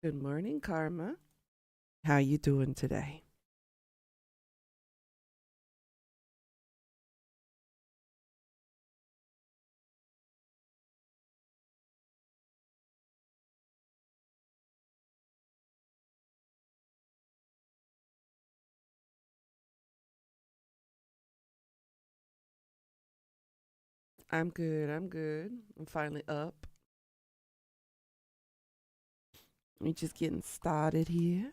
Good morning, Karma. How you doing today? I'm good. I'm good. I'm finally up. We just getting started here.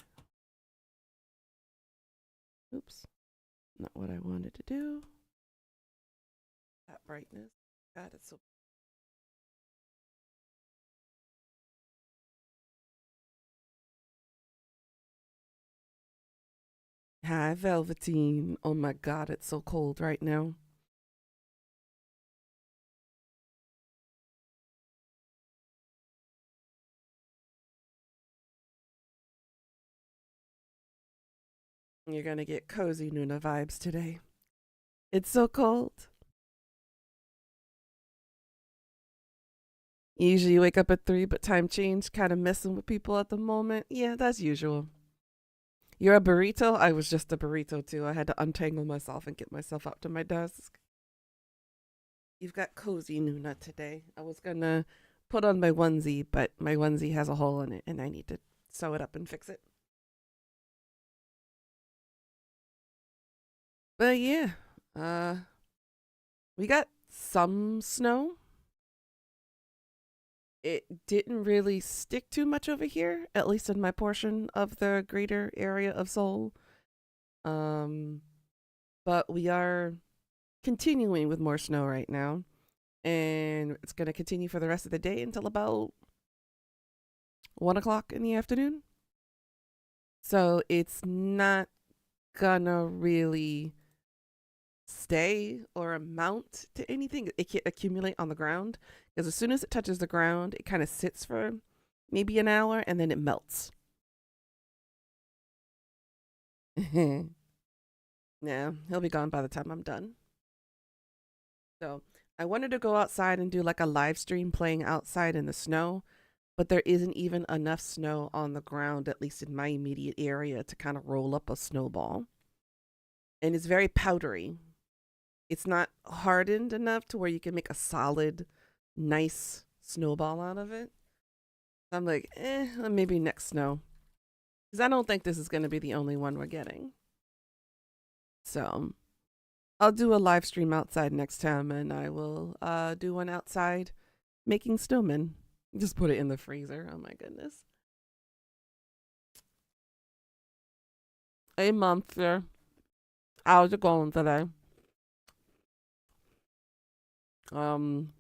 Oops, not what I wanted to do. That brightness. God, it's so. Hi, Velveteen. Oh my God, it's so cold right now. You're gonna get cozy Nuna vibes today. It's so cold. Usually you wake up at 3, but time change kind of messing with people at the moment. Yeah, that's usual. You're a burrito? I was just a burrito too. I had to untangle myself and get myself up to my desk. You've got cozy Nuna today. I was gonna put on my onesie, but my onesie has a hole in it and I need to sew it up and fix it. But yeah, uh, we got some snow. It didn't really stick too much over here, at least in my portion of the greater area of Seoul. Um, but we are continuing with more snow right now, and it's gonna continue for the rest of the day until about 1 o'clock in the afternoon. So it's not gonna really stay or amount to anything. It can't accumulate on the ground because as soon as it touches the ground, it kind of sits for maybe an hour and then it melts. Yeah, he'll be gone by the time I'm done. So I wanted to go outside and do like a live stream playing outside in the snow, but there isn't even enough snow on the ground, at least in my immediate area, to kind of roll up a snowball. And it's very powdery. It's not hardened enough to where you can make a solid, nice snowball out of it. I'm like, maybe next snow. Because I don't think this is going to be the only one we're getting. So I'll do a live stream outside next time and I will do one outside making snowmen. Just put it in the freezer. Oh my goodness. Hey, monster. How's it going today? Um,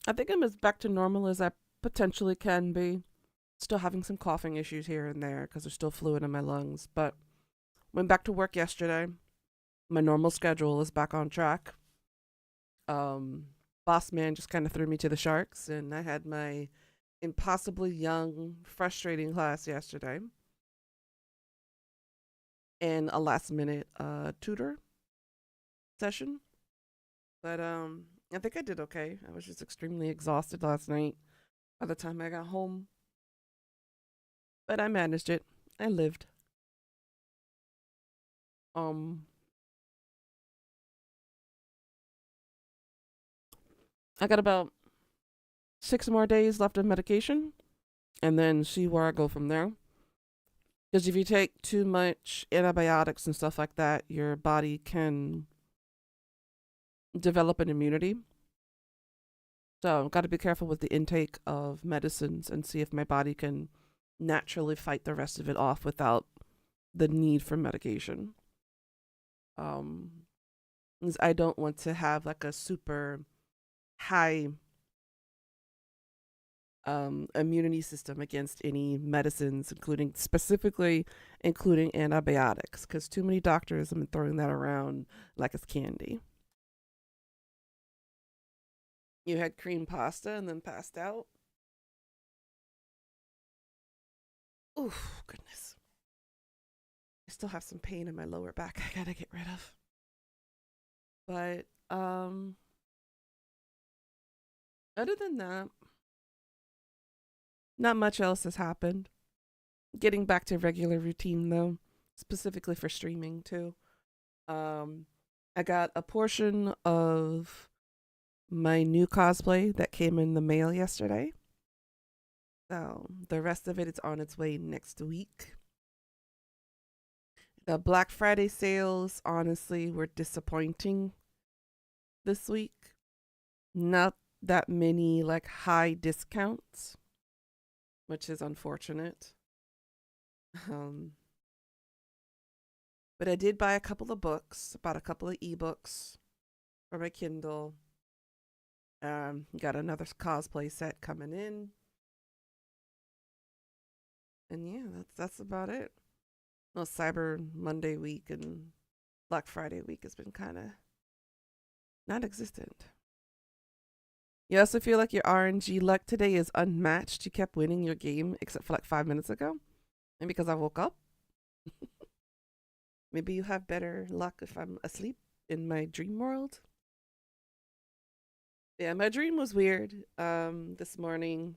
I think I'm as back to normal as I potentially can be. Still having some coughing issues here and there because there's still fluid in my lungs. But went back to work yesterday. My normal schedule is back on track. Um, Boss man just kind of threw me to the sharks, and I had my impossibly young, frustrating class yesterday, and a last minute tutor session. But I think I did okay. I was just extremely exhausted last night by the time I got home, but I managed it. I lived. Um, I got about 6 more days left of medication, and then see where I go from there. Because if you take too much antibiotics and stuff like that, your body can develop an immunity. So I've got to be careful with the intake of medicines and see if my body can naturally fight the rest of it off without the need for medication. Um, I don't want to have like a super high immunity system against any medicines, including specifically including antibiotics, because too many doctors have been throwing that around like it's candy. You had cream pasta and then passed out. Oh goodness, I still have some pain in my lower back. I gotta get rid of. But other than that, Not much else has happened. Getting back to regular routine though, specifically for streaming too. Um, I got a portion of my new cosplay that came in the mail yesterday. So the rest of it is on its way next week. The Black Friday sales, honestly, were disappointing this week. Not that many like high discounts, which is unfortunate. Um, but I did buy a couple of books, bought a couple of ebooks for my Kindle. Got another cosplay set coming in. And yeah, that's about it. Well, Cyber Monday week and Black Friday week has been kind of non existent. You also feel like your RNG luck today is unmatched. You kept winning your game except for like 5 minutes ago. And because I woke up. Maybe you have better luck if I'm asleep in my dream world. Yeah, my dream was weird. This morning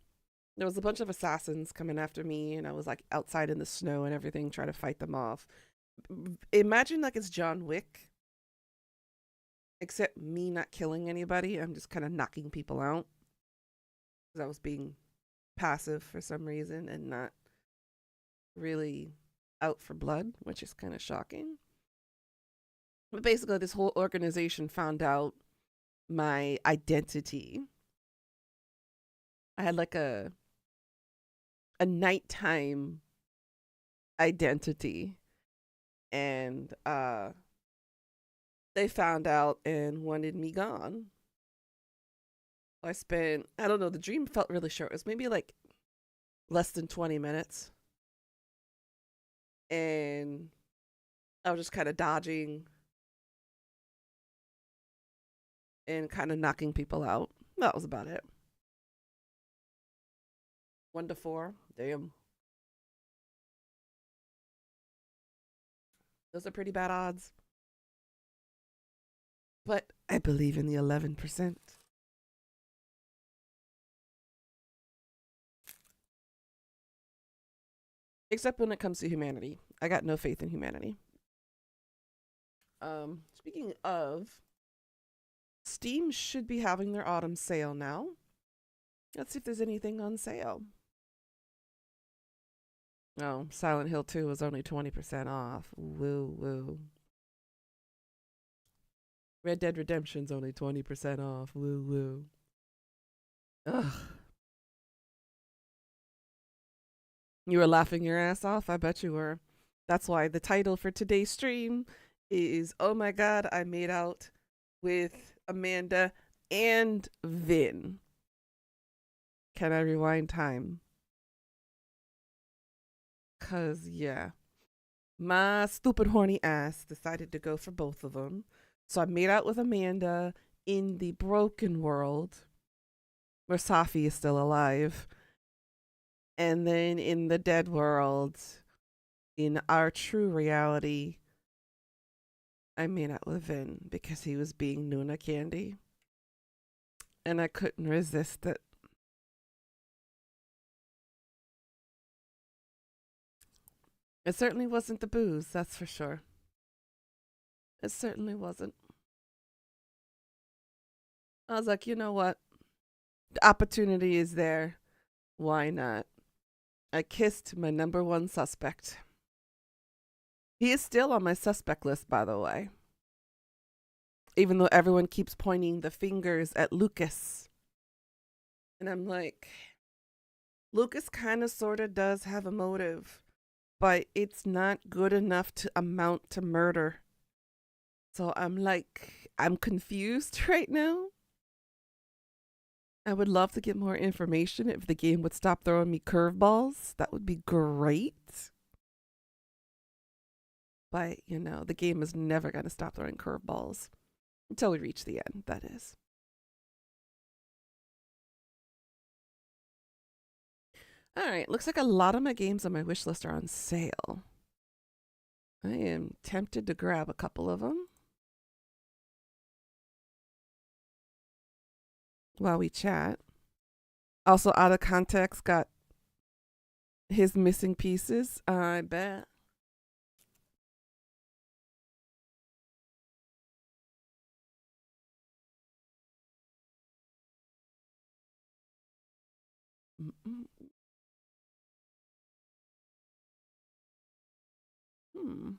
there was a bunch of assassins coming after me, and I was like outside in the snow and everything, trying to fight them off. Imagine like it's John Wick, except me not killing anybody. I'm just kind of knocking people out because I was being passive for some reason and not really out for blood, which is kind of shocking. But basically, this whole organization found out my identity. I had like a nighttime identity, and they found out and wanted me gone. I spent, I don't know, the dream felt really short. It was maybe like less than 20 minutes. And I was just kind of dodging and kind of knocking people out. That was about it. 1 to 4. Damn. Those are pretty bad odds. But I believe in the 11%. Except when it comes to humanity. I got no faith in humanity. Speaking of, Steam should be having their autumn sale now. Let's see if there's anything on sale. Oh, Silent Hill 2 was only 20% off. Woo woo. Red Dead Redemption's only 20% off. Woo woo. Ugh. You were laughing your ass off? I bet you were. That's why the title for today's stream is Oh My God, I Made Out with Amanda and Vinh. Can I rewind time? Cause yeah, my stupid horny ass decided to go for both of them. So I made out with Amanda in the broken world where Safi is still alive. And then in the dead world, in our true reality, I made out with Vinh because he was being Nuna candy. And I couldn't resist it. It certainly wasn't the booze, that's for sure. It certainly wasn't. I was like, you know what? The opportunity is there. Why not? I kissed my number one suspect. He is still on my suspect list, by the way. Even though everyone keeps pointing the fingers at Lucas. And I'm like, Lucas kind of sort of does have a motive, but it's not good enough to amount to murder. So I'm like, I'm confused right now. I would love to get more information. If the game would stop throwing me curveballs, that would be great. But, you know, the game is never going to stop throwing curveballs until we reach the end, that is. All right, looks like a lot of my games on my wish list are on sale. I am tempted to grab a couple of them while we chat. Also, Out of Context got His missing pieces, I bet. Mm-mm. Hmm.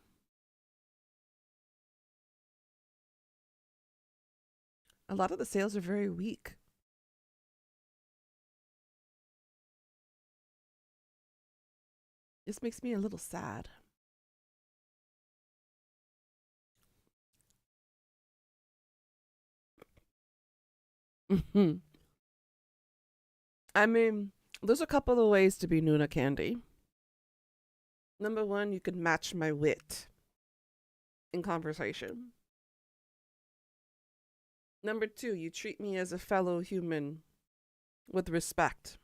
A lot of the sales are very weak. This makes me a little sad. Hmm. I mean, there's a couple of ways to be Nuna candy. Number one, you could match my wit in conversation. Number two, you treat me as a fellow human with respect.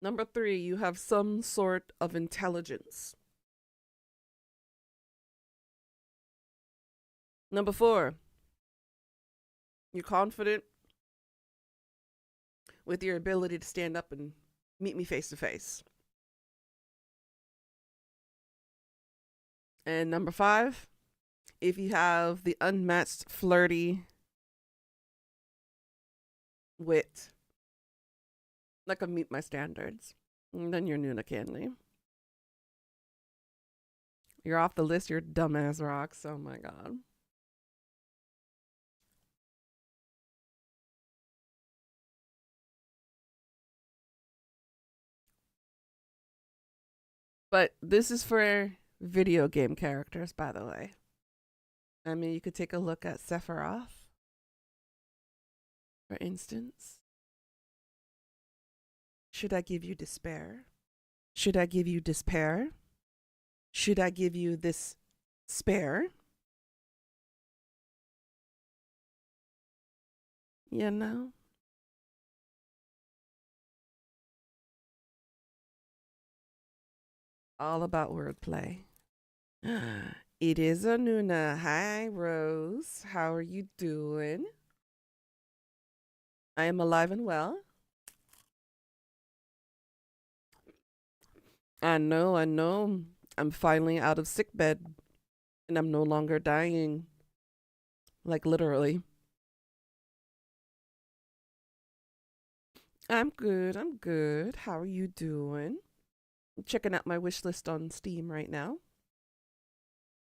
Number three, you have some sort of intelligence. Number four, you're confident with your ability to stand up and meet me face to face. And number five, if you have the unmatched flirty wit, like a meet my standards, then you're Nuna Candy. You're off the list, you're dumbass rocks. Oh my god. But this is for video game characters, by the way. I mean, you could take a look at Sephiroth, for instance. Should I give you despair? Should I give you despair? Should I give you this spare? You know? All about wordplay. It is Anuna. Hi, Rose. How are you doing? I am alive and well. I know, I know. I'm finally out of sick bed and I'm no longer dying. Like literally. I'm good. I'm good. How are you doing? I'm checking out my wish list on Steam right now.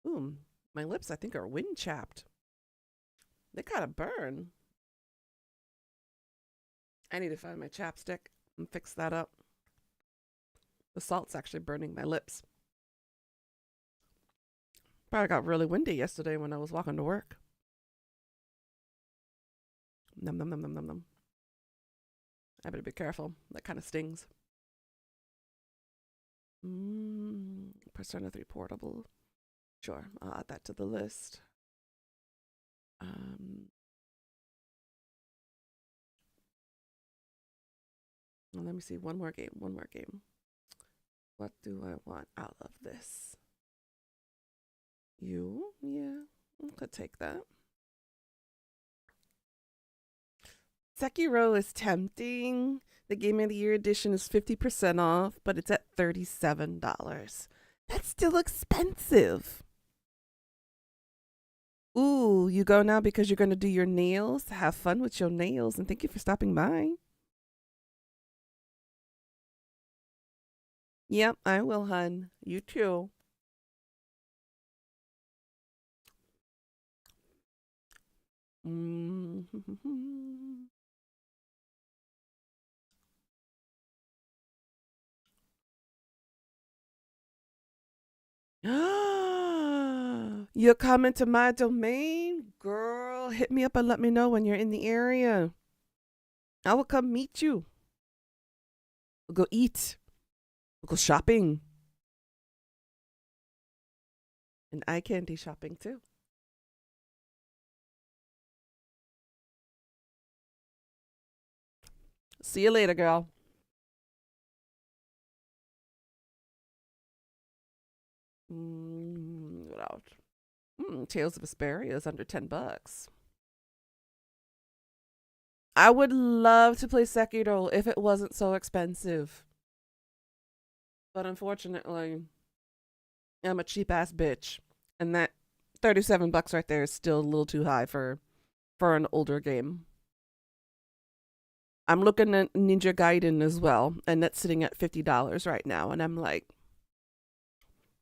Ooh, my lips I think are wind chapped. They kind of burn. I need to find my chapstick and fix that up. The salt's actually burning my lips. Probably got really windy yesterday when I was walking to work. Num num num num num num. I better be careful. That kind of stings. Persona 3 Portable. Sure, I'll add that to the list. Well, let me see. One more game. One more game. What do I want out of this? You? Yeah, I could take that. Sekiro is tempting. The Game of the Year edition is 50% off, but it's at $37. That's still expensive. Ooh, you go now because you're going to do your nails? Have fun with your nails, and thank you for stopping by. Yep, I will, hun. You too. Mm. You're coming to my domain? Girl, hit me up and let me know when you're in the area. I will come meet you. We'll go eat. We'll go shopping. And eye candy shopping too. See you later, girl. What else? Tales of Vesperia is under $10. I would love to play Sekiro if it wasn't so expensive. But unfortunately, I'm a cheap ass bitch. And that $37 right there is still a little too high for an older game. I'm looking at Ninja Gaiden as well, and that's sitting at $50 right now. And I'm like,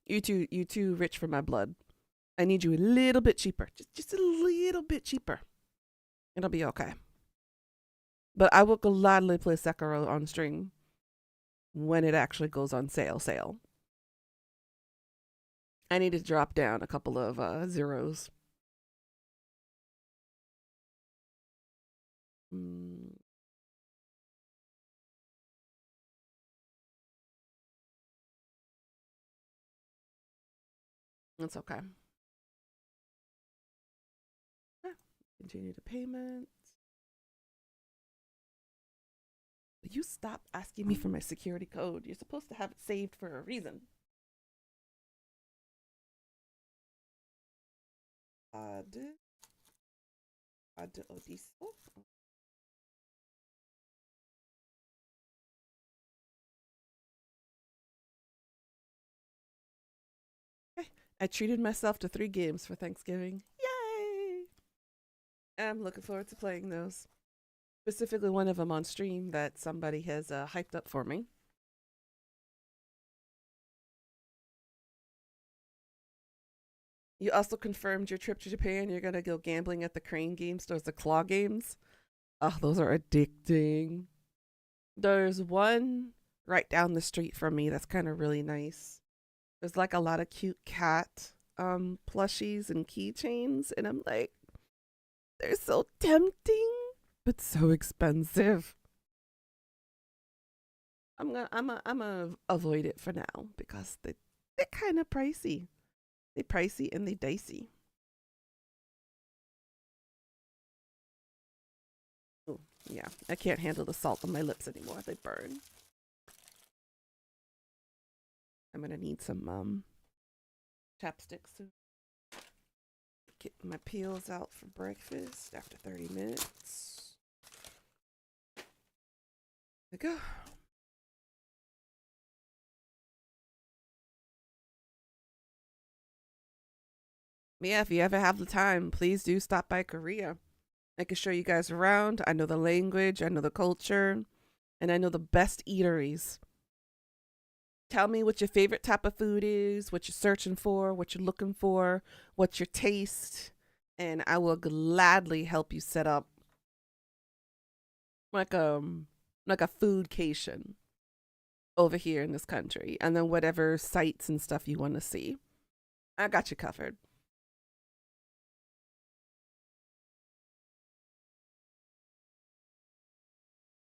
you too rich for my blood. I need you a little bit cheaper, just a little bit cheaper. It'll be okay. But I will gladly play Sekiro on stream when it actually goes on sale. I need to drop down a couple of zeros. That's okay. Continue the payment. You stop asking me for my security code. You're supposed to have it saved for a reason. Add Odiso. Okay. I treated myself to 3 games for Thanksgiving. Yay! I'm looking forward to playing those. Specifically one of them on stream that somebody has hyped up for me. You also confirmed your trip to Japan. You're going to go gambling at the crane game stores, the claw games. Oh, those are addicting. There's one right down the street from me that's kind of really nice. There's like a lot of cute cat plushies and keychains, and I'm like, they're so tempting, but so expensive. I'm gonna avoid it for now because they're kind of pricey. They pricey and they dicey. Oh, yeah. I can't handle the salt on my lips anymore. They burn. I'm gonna need some chapstick soon. Get my peels out for breakfast after 30 minutes. There we go. Yeah, if you ever have the time, please do stop by Korea. I can show you guys around. I know the language, I know the culture, and I know the best eateries. Tell me what your favorite type of food is, what you're searching for, what you're looking for, what's your taste, and I will gladly help you set up like a foodcation over here in this country, and then whatever sites and stuff you want to see. I got you covered.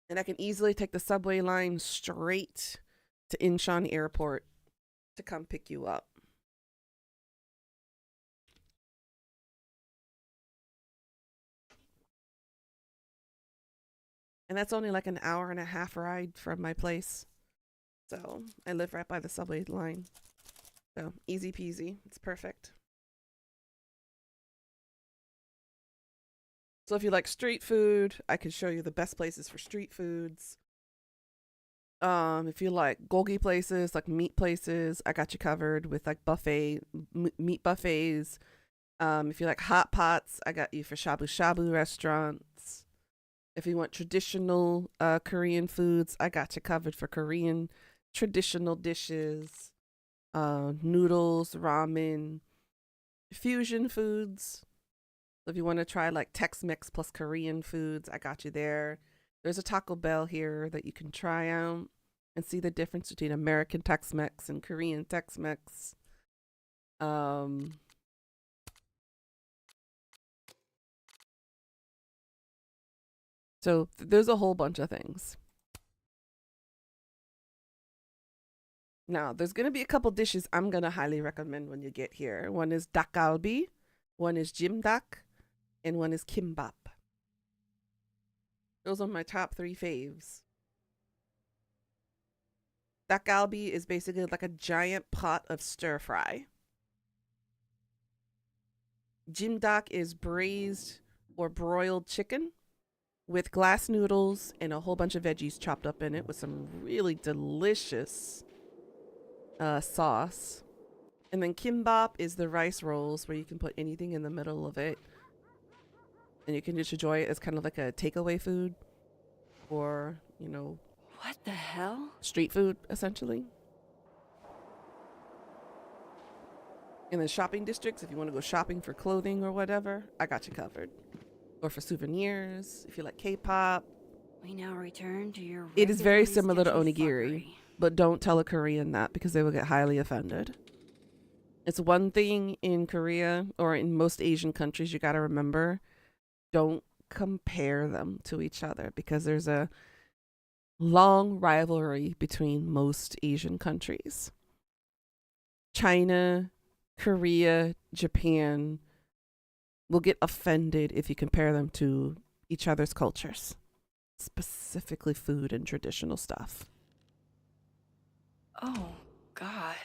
And I can easily take the subway line straight to Incheon Airport to come pick you up. And that's only like an hour and a half ride from my place. So I live right by the subway line. So easy peasy. It's perfect. So if you like street food, I can show you the best places for street foods. If you like gogi places, like meat places, I got you covered with like meat buffets. If you like hot pots, I got you for shabu shabu restaurants. If you want traditional Korean foods, I got you covered for Korean traditional dishes, noodles, ramen, fusion foods. So if you want to try like Tex-Mex plus Korean foods, I got you there. There's a Taco Bell here that you can try out and see the difference between American Tex-Mex and Korean Tex-Mex. So there's a whole bunch of things. Now, there's going to be a couple dishes I'm going to highly recommend when you get here. One is dakgalbi, one is jimdak, and one is kimbap. Those are my top 3 faves. Dakgalbi is basically like a giant pot of stir fry. Jimdak is braised or broiled chicken with glass noodles and a whole bunch of veggies chopped up in it with some really delicious sauce. And then kimbap is the rice rolls where you can put anything in the middle of it. And you can just enjoy it as kind of like a takeaway food or, you know, What the hell? street food, essentially. In the shopping districts, if you want to go shopping for clothing or whatever, I got you covered. Or for souvenirs, if you like K-pop. We now return to your It is very regularly similar to scheduled onigiri, fuckery. but don't tell a Korean that because they will get highly offended. It's one thing in Korea or in most Asian countries you got to remember, don't compare them to each other because there's a long rivalry between most Asian countries. China, Korea, Japan will get offended if you compare them to each other's cultures, specifically food and traditional stuff. Oh, God.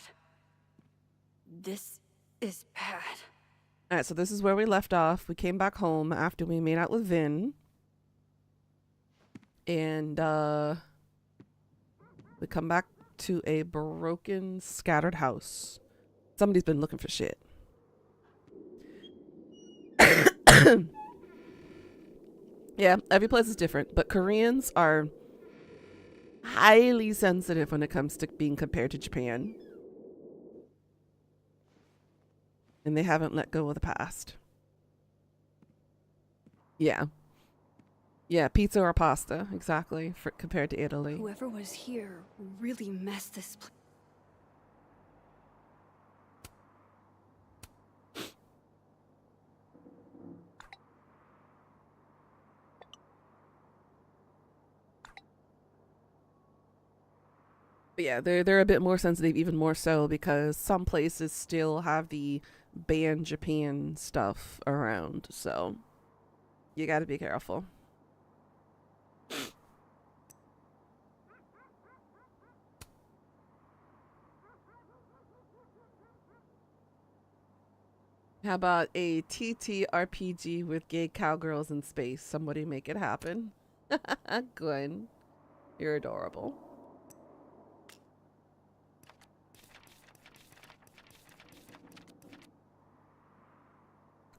This is bad. All right, so this is where we left off. We came back home after we made out with Vin. And we come back to a broken, scattered house. Somebody's been looking for shit. Yeah, every place is different, but Koreans are highly sensitive when it comes to being compared to Japan. And they haven't let go of the past. Yeah. Yeah, pizza or pasta, exactly, for, compared to Italy. Whoever was here really messed this place. But yeah, they're a bit more sensitive, even more so because some places still have the ban Japan stuff around. So you got to be careful. How about a TTRPG with gay cowgirls in space? Somebody make it happen. Gwen, you're adorable.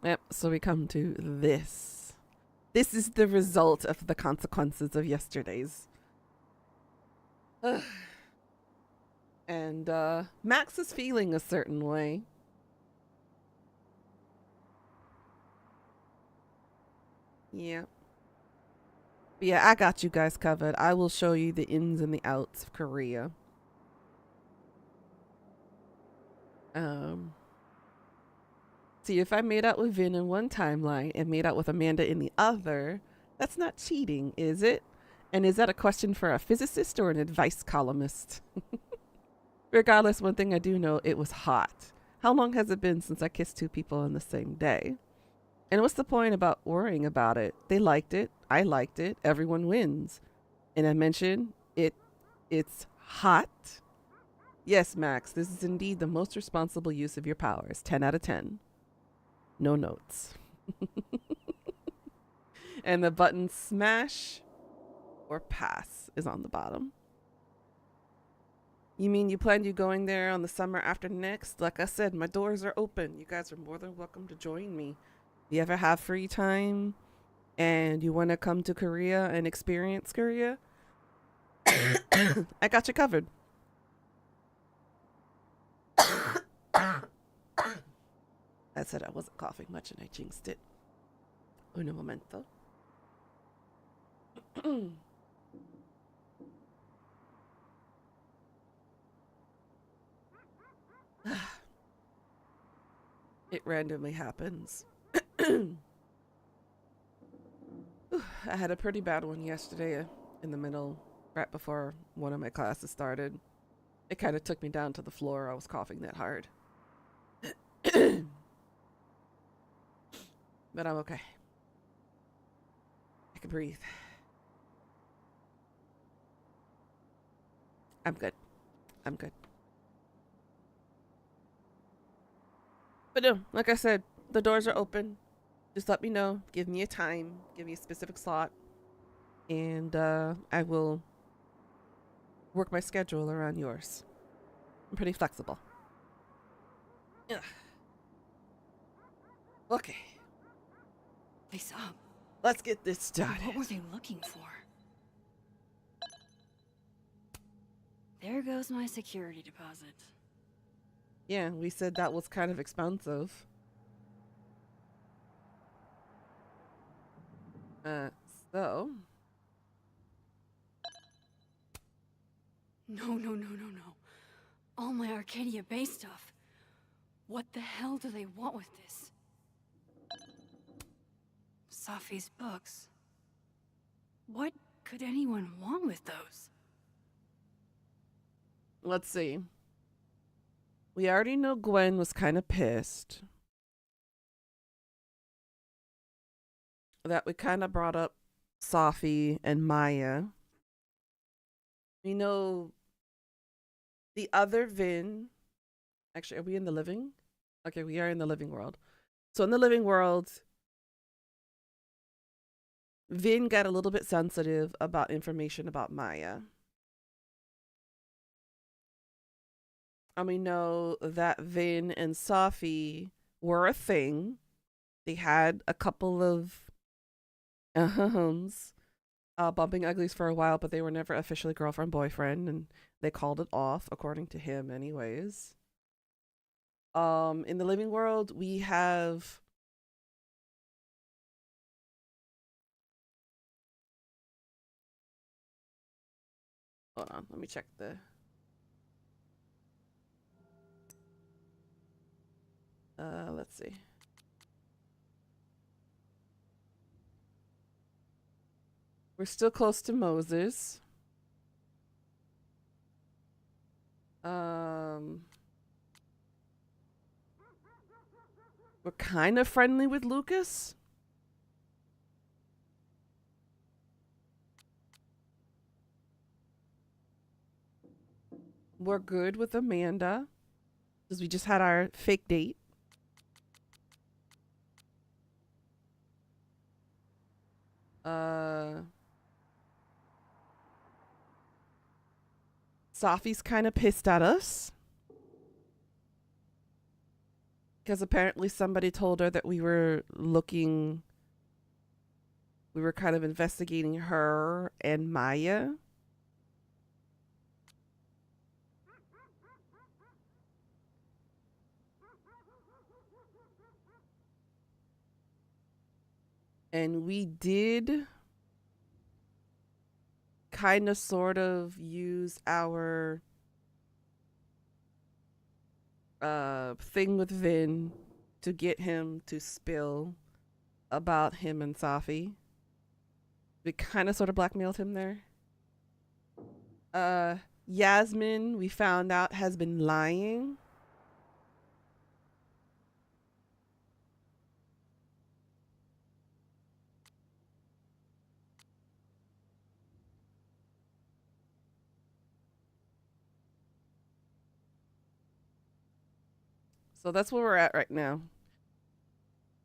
Yep, so we come to this. This is the result of the consequences of yesterday's. And Max is feeling a certain way. Yeah. But yeah, I got you guys covered. I will show you the ins and the outs of Korea. See, if I made out with Vin in one timeline and made out with Amanda in the other, that's not cheating, is it? And is that a question for a physicist or an advice columnist? Regardless, one thing I do know, it was hot. How long has it been since I kissed two people on the same day? And what's the point about worrying about it? They liked it. I liked it. Everyone wins. And I mentioned it's hot. Yes, Max, this is indeed the most responsible use of your powers. 10 out of 10. No notes. And the button smash or pass is on the bottom. You mean you planned you going there on the summer after next? Like I said, my doors are open. You guys are more than welcome to join me. If you ever have free time and you want to come to Korea and experience Korea, I got you covered. I said I wasn't coughing much and I jinxed it. Un momento. It randomly happens. I had a pretty bad one yesterday in the middle, right before one of my classes started. It kind of took me down to the floor. I was coughing that hard. But I'm okay. I can breathe. I'm good. I'm good. But no, like I said, the doors are open. Just let me know. Give me a time. Give me a specific slot. and I will work my schedule around yours. I'm pretty flexible. Ugh. Okay, Face up. let's get this started. What were they looking for? There goes my security deposit. Yeah, we said that was kind of expensive. Uh, so No. All my Arcadia Bay stuff. What the hell do they want with this? Safi's books. What could anyone want with those? let's see. We already know Gwen was kind of pissed that we kind of brought up Safi and Maya. We know the other Vin. Actually, are we in the living? Okay, we are in the living world. So in the living world, Vin got a little bit sensitive about information about Maya. And we know that Vin and Safi were a thing. They had a couple of bumping uglies for a while, but they were never officially girlfriend boyfriend, and they called it off, according to him, anyways. In the living world, we have hold on, let me check the let's see. We're still close to Moses. We're kind of friendly with Lucas. We're good with Amanda because we just had our fake date. Safi's kind of pissed at us because apparently somebody told her that we were kind of investigating her and Maya. And we did kind of sort of use our thing with Vin to get him to spill about him and Safi. We kind of sort of blackmailed him there. Yasmin, we found out, has been lying. So that's where we're at right now.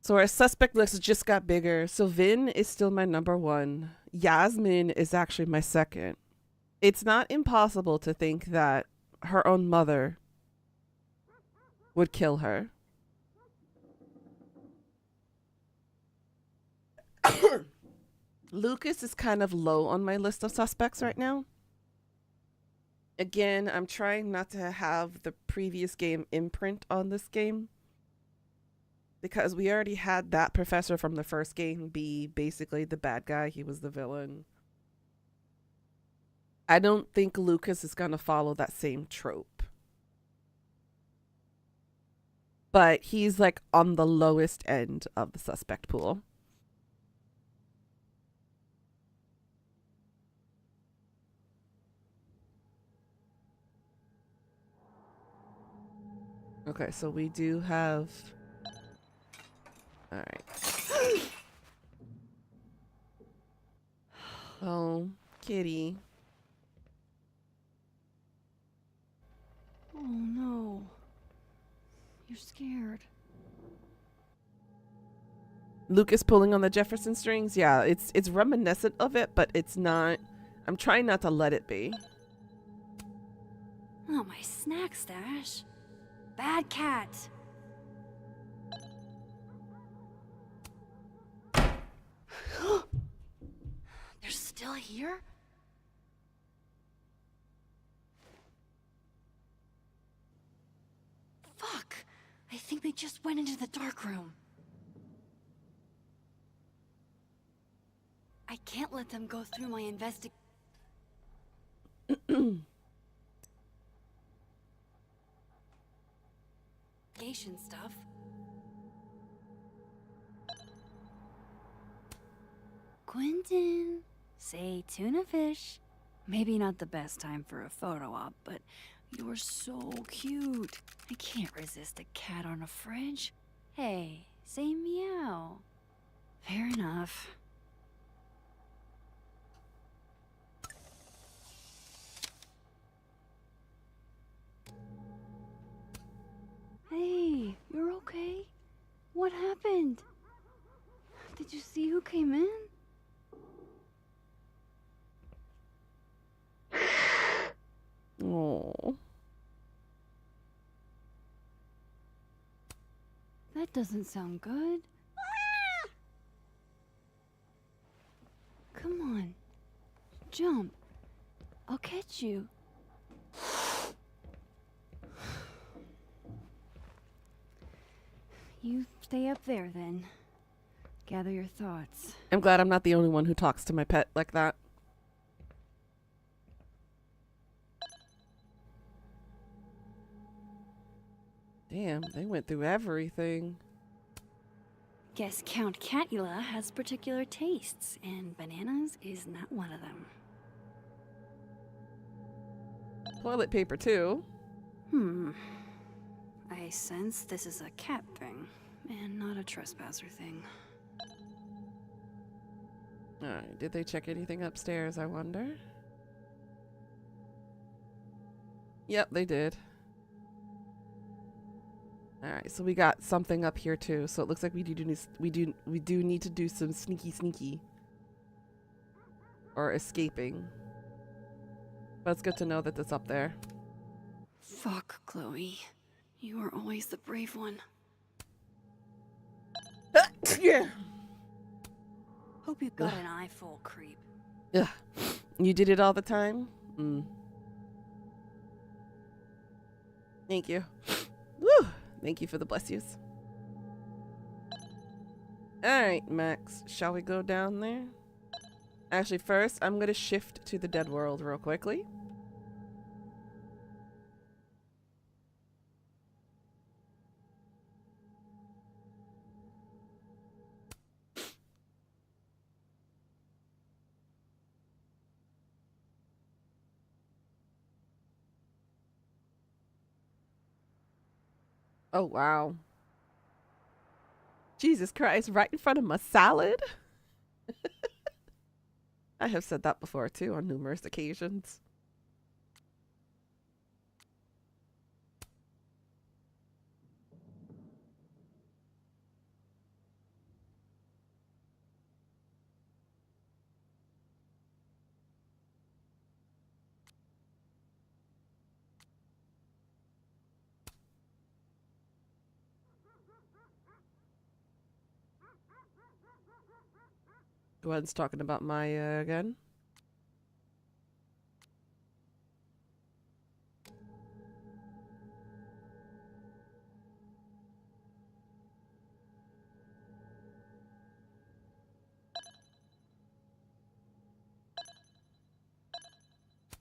So our suspect list just got bigger. So Vin is still my number one. Yasmin is actually my second. It's not impossible to think that her own mother would kill her. Lucas is kind of low on my list of suspects right now. Again, I'm trying not to have the previous game imprint on this game because we already had that professor from the first game be basically the bad guy. He was the villain. I don't think Lucas is going to follow that same trope. But he's like on the lowest end of the suspect pool. Okay, so we do have. All right. Oh, kitty. Oh no. You're scared. Lucas pulling on the Jefferson strings. Yeah, it's reminiscent of it, but it's not. I'm trying not to let it be. Oh, my snack stash. Bad cat. They're still here? Fuck! I think they just went into the dark room. I can't let them go through my investigation stuff. Quentin, say tuna fish. Maybe not the best time for a photo op, but you're so cute. I can't resist a cat on a fridge. Hey, say meow. Fair enough. Hey, you're okay? What happened? Did you see who came in? Oh. That doesn't sound good. Come on. Jump. I'll catch you. You stay up there then. Gather your thoughts. I'm glad I'm not the only one who talks to my pet like that. Damn, they went through everything. Guess Count Catula has particular tastes, and bananas is not one of them. Toilet paper, too. I sense this is a cat thing, and not a trespasser thing. Alright, did they check anything upstairs, I wonder? Yep, they did. Alright, so we got something up here too. So it looks like we do need to do some sneaky. Or escaping. But it's good to know that it's up there. Fuck, Chloe. You are always the brave one. Yeah. Hope you got an eyeful, creep. Yeah. You did it all the time? Thank you. Woo! Thank you for the bless yous. Alright, Max. Shall we go down there? Actually, first, I'm going to shift to the dead world real quickly. Oh, wow. Jesus Christ, right in front of my salad? I have said that before, too, on numerous occasions. Gwen's talking about Maya again.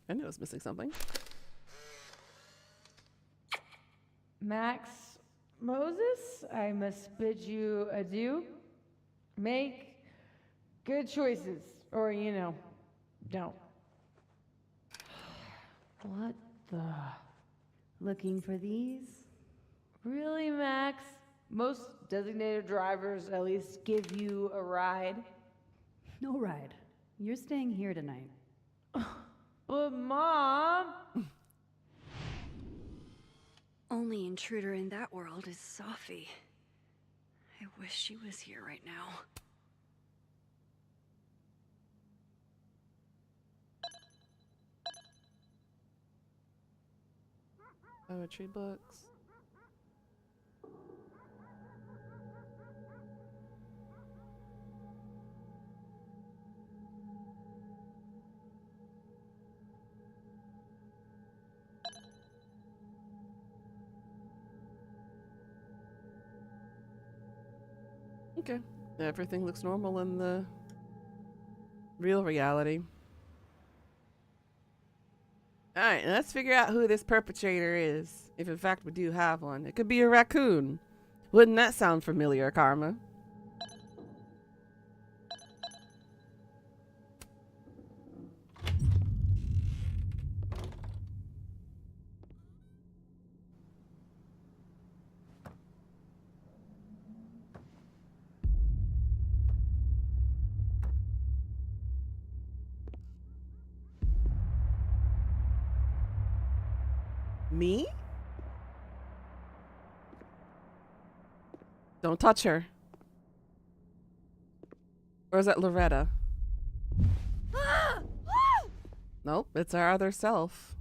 I knew I was missing something. Max Moses, I must bid you adieu. Make good choices, or, don't. What the? Looking for these? Really, Max? Most designated drivers at least give you a ride. No ride. You're staying here tonight. But, Mom! Only intruder in that world is Safi. I wish she was here right now. Poetry books. Okay. Everything looks normal in the real reality. Alright, let's figure out who this perpetrator is. If in fact we do have one. It could be a raccoon. Wouldn't that sound familiar, Karma? Me? Don't touch her. Or is that Loretta? Nope, it's our other self.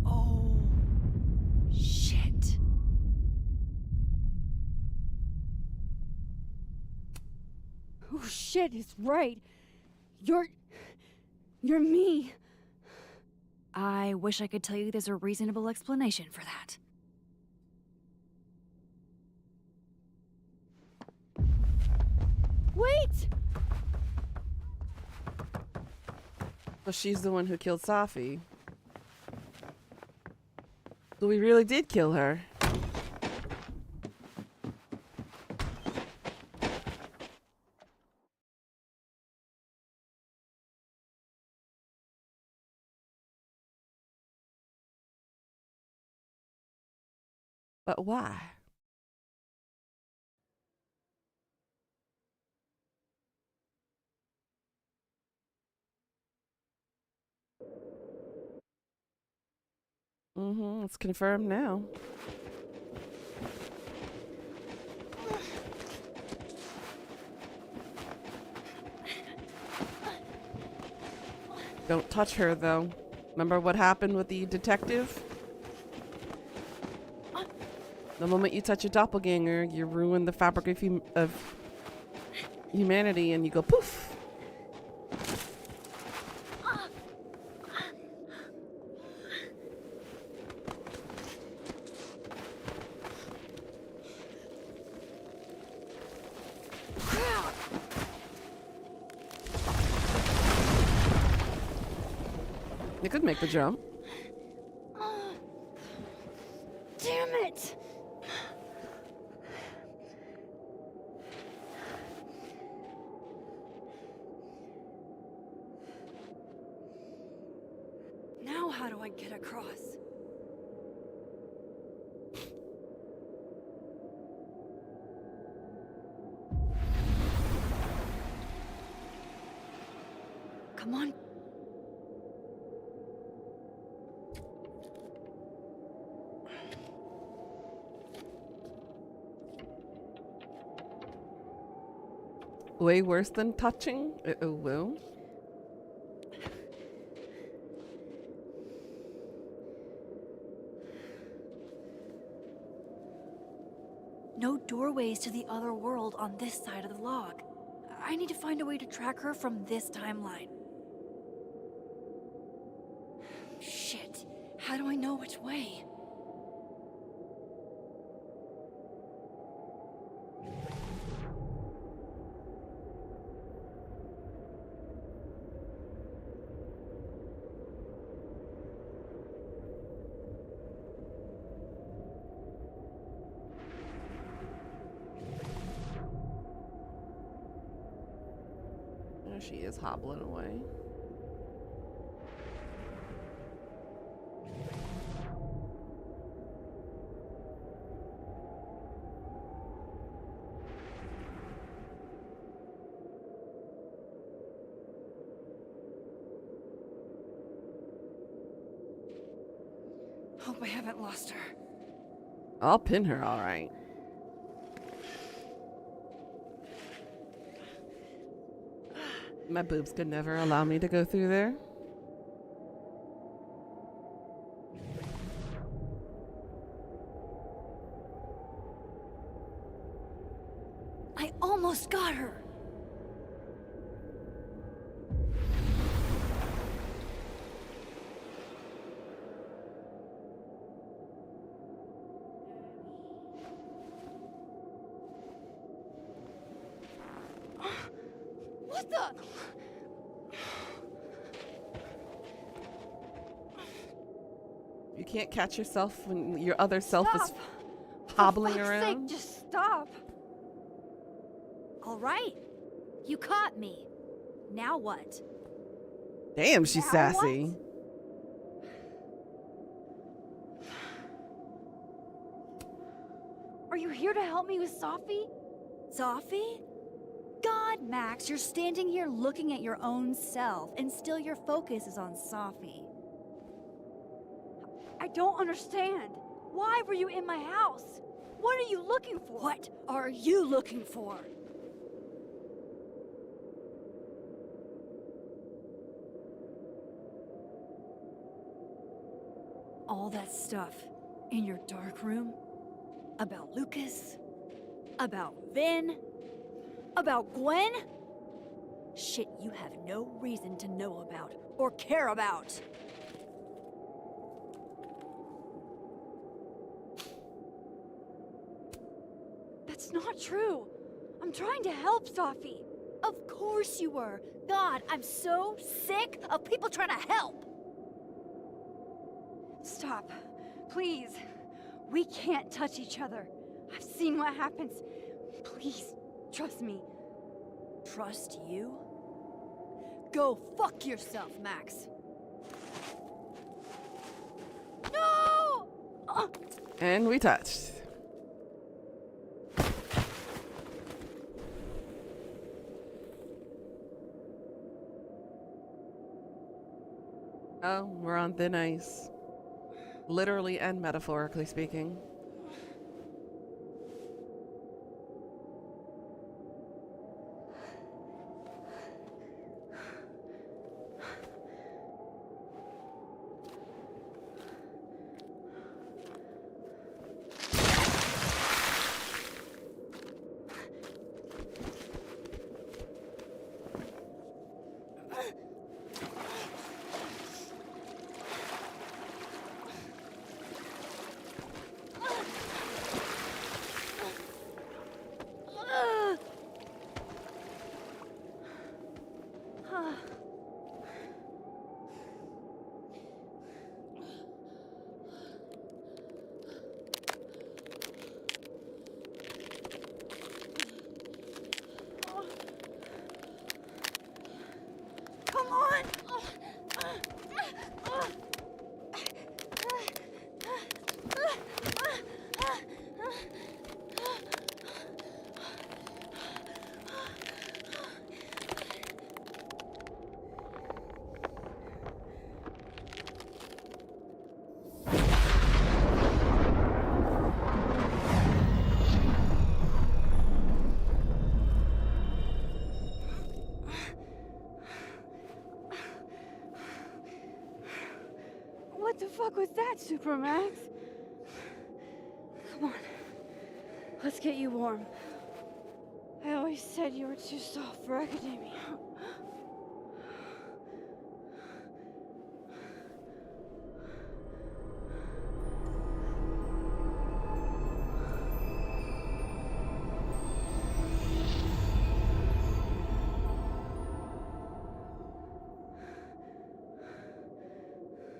Oh, shit. Oh shit, it's right. You're me. I wish I could tell you there's a reasonable explanation for that. Wait! So she's the one who killed Safi. So we really did kill her. But why? It's confirmed now. Don't touch her, though. Remember what happened with the detective? The moment you touch a doppelganger, you ruin the fabric of humanity and you go poof. You could make the jump. Damn it! Now how do I get across? Come on. Way worse than touching? Well. No doorways to the other world on this side of the log. I need to find a way to track her from this timeline. Shit. How do I know which way? There she is, hobbling away. Hope I haven't lost her. I'll pin her, all right. My boobs could never allow me to go through there. I almost got her. What the? You can't catch yourself when your other self is Stop! hobbling For fuck's around. sake, just stop! All right. You caught me. Now what? Damn, she's Now sassy. Are you here to help me with Sophie? Sophie? God, Max, you're standing here looking at your own self, and still your focus is on Sophie. I don't understand. Why were you in my house? What are you looking for? What are you looking for? All that stuff in your dark room? About Lucas? About Vin? About Gwen? Shit you have no reason to know about or care about. That's not true. I'm trying to help Sophie. Of course you were. God, I'm so sick of people trying to help. Stop. Please. We can't touch each other. I've seen what happens. Please, trust me. Trust you? Go fuck yourself, Max. No! And we touched. Oh, we're on thin ice. Literally and metaphorically speaking. Come on! What the fuck was that, Supermax? Come on. Let's get you warm. I always said you were too soft for academia.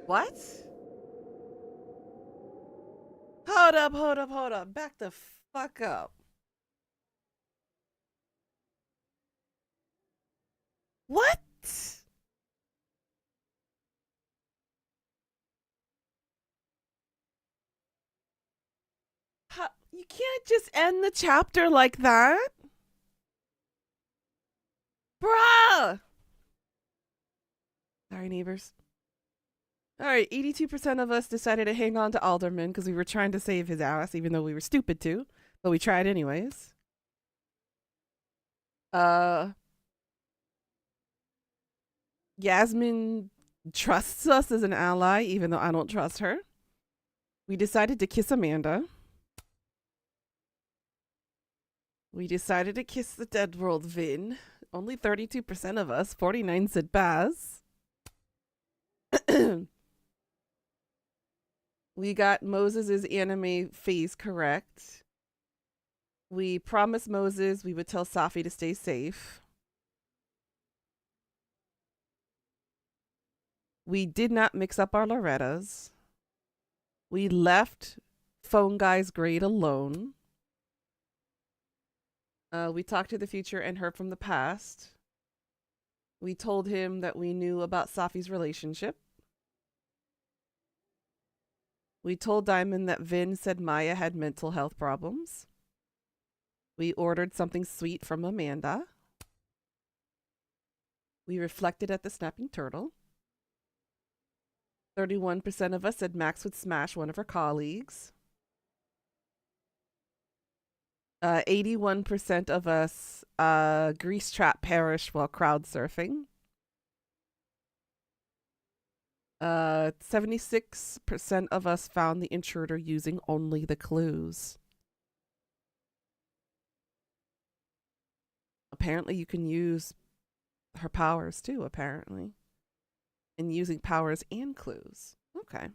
What? Hold up, hold up, hold up. Back the fuck up. What? You can't just end the chapter like that. Bruh. Sorry, neighbors. All right, 82% of us decided to hang on to Alderman because we were trying to save his ass, even though we were stupid to, but we tried anyways. Yasmin trusts us as an ally, even though I don't trust her. We decided to kiss Amanda. We decided to kiss the dead world Vin. Only 32% of us. 49 said Baz. We got Moses' anime phase correct. We promised Moses we would tell Safi to stay safe. We did not mix up our Lorettas. We left Phone Guy's grade alone. We talked to the future and heard from the past. We told him that we knew about Safi's relationship. We told Diamond that Vin said Maya had mental health problems. We ordered something sweet from Amanda. We reflected at the snapping turtle. 31% of us said Max would smash one of her colleagues. 81% of us grease trap perished while crowd surfing. 76% of us found the intruder using only the clues. Apparently you can use her powers too, apparently. And using powers and clues. Okay.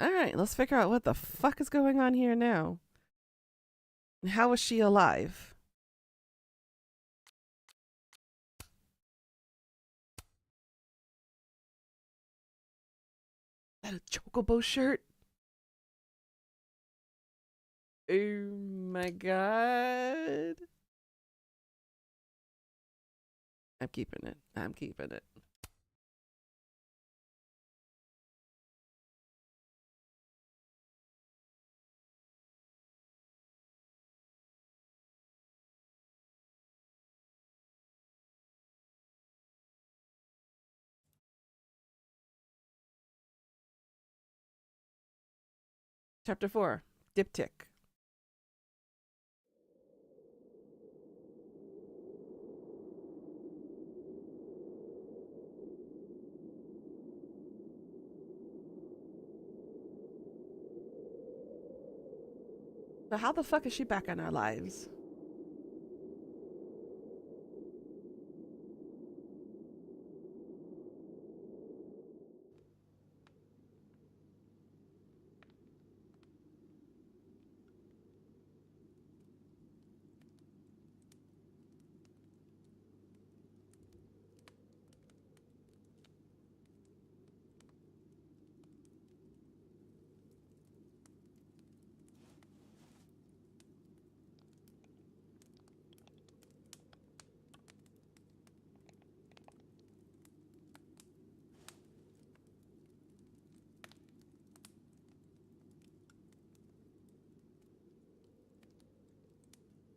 Alright, let's figure out what the fuck is going on here now. And how is she alive? Is that a Chocobo shirt? Oh my god. I'm keeping it. I'm keeping it. Chapter 4, Diptych. So how the fuck is she back in our lives?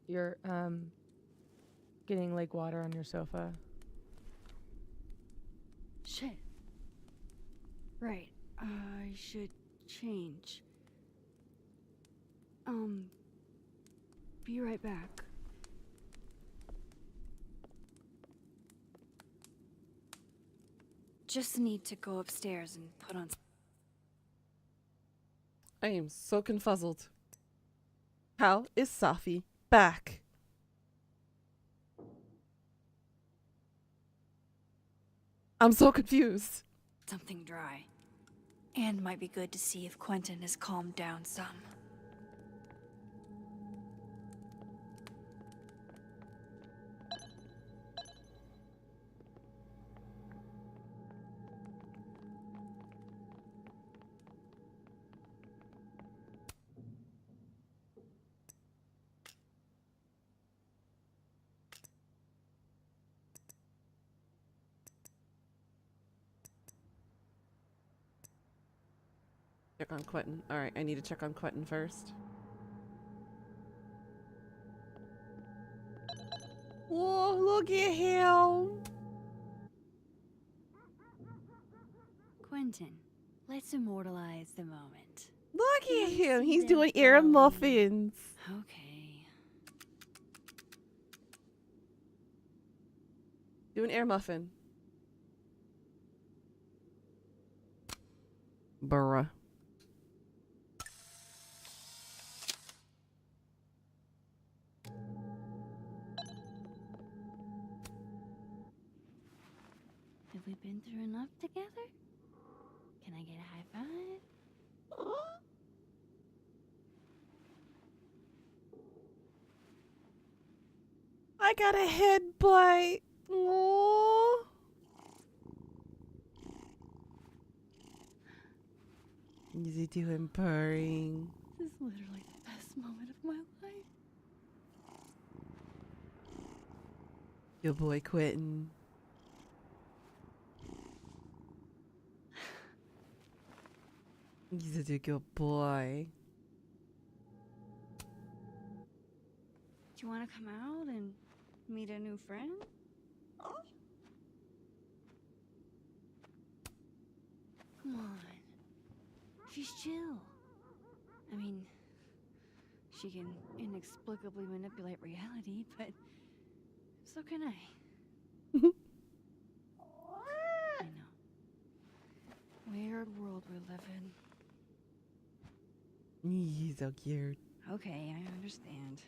You're, getting lake water on your sofa. Shit. Right. I should change. Be right back. Just need to go upstairs and put on. I am so confuzzled. How is Safi back? I'm so confused. Something dry. And might be good to see if Quentin has calmed down some. Check on Quentin. Alright, I need to check on Quentin first. Whoa, look at him! Quentin, let's immortalize the moment. Look at Can I him! see He's them doing air glowing? muffins. Okay. Do an air muffin. Bruh. Have we been through enough together? Can I get a high five? I got a head bite. Aww. Is he doing purring? This is literally the best moment of my life. Your boy quitting. He's a good boy. Do you want to come out and meet a new friend? Come on. She's chill. I mean, she can inexplicably manipulate reality, but so can I. I know. Weird world we live in. He's so cute. Okay, I understand.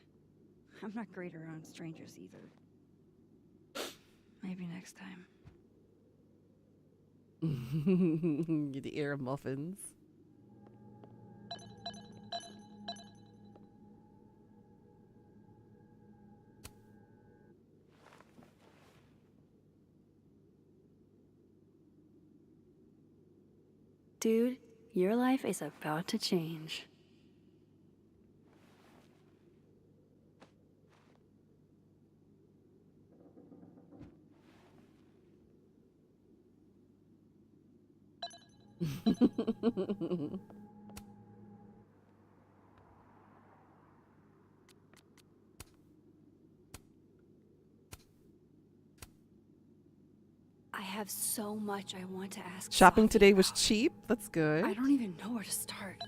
I'm not great around strangers either. Maybe next time. The ear of muffins. Dude, your life is about to change. I have so much I want to ask. Shopping Sophie today was about. cheap. That's good. I don't even know where to start.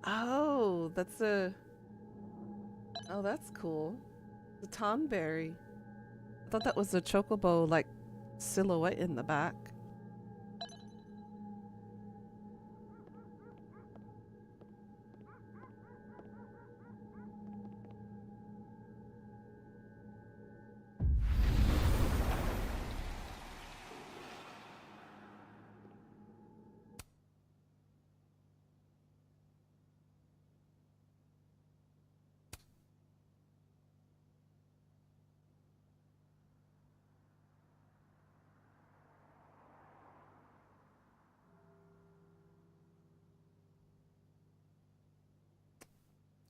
Oh, that's a. Oh, that's cool. The Tonberry. I thought that was a chocobo like silhouette in the back.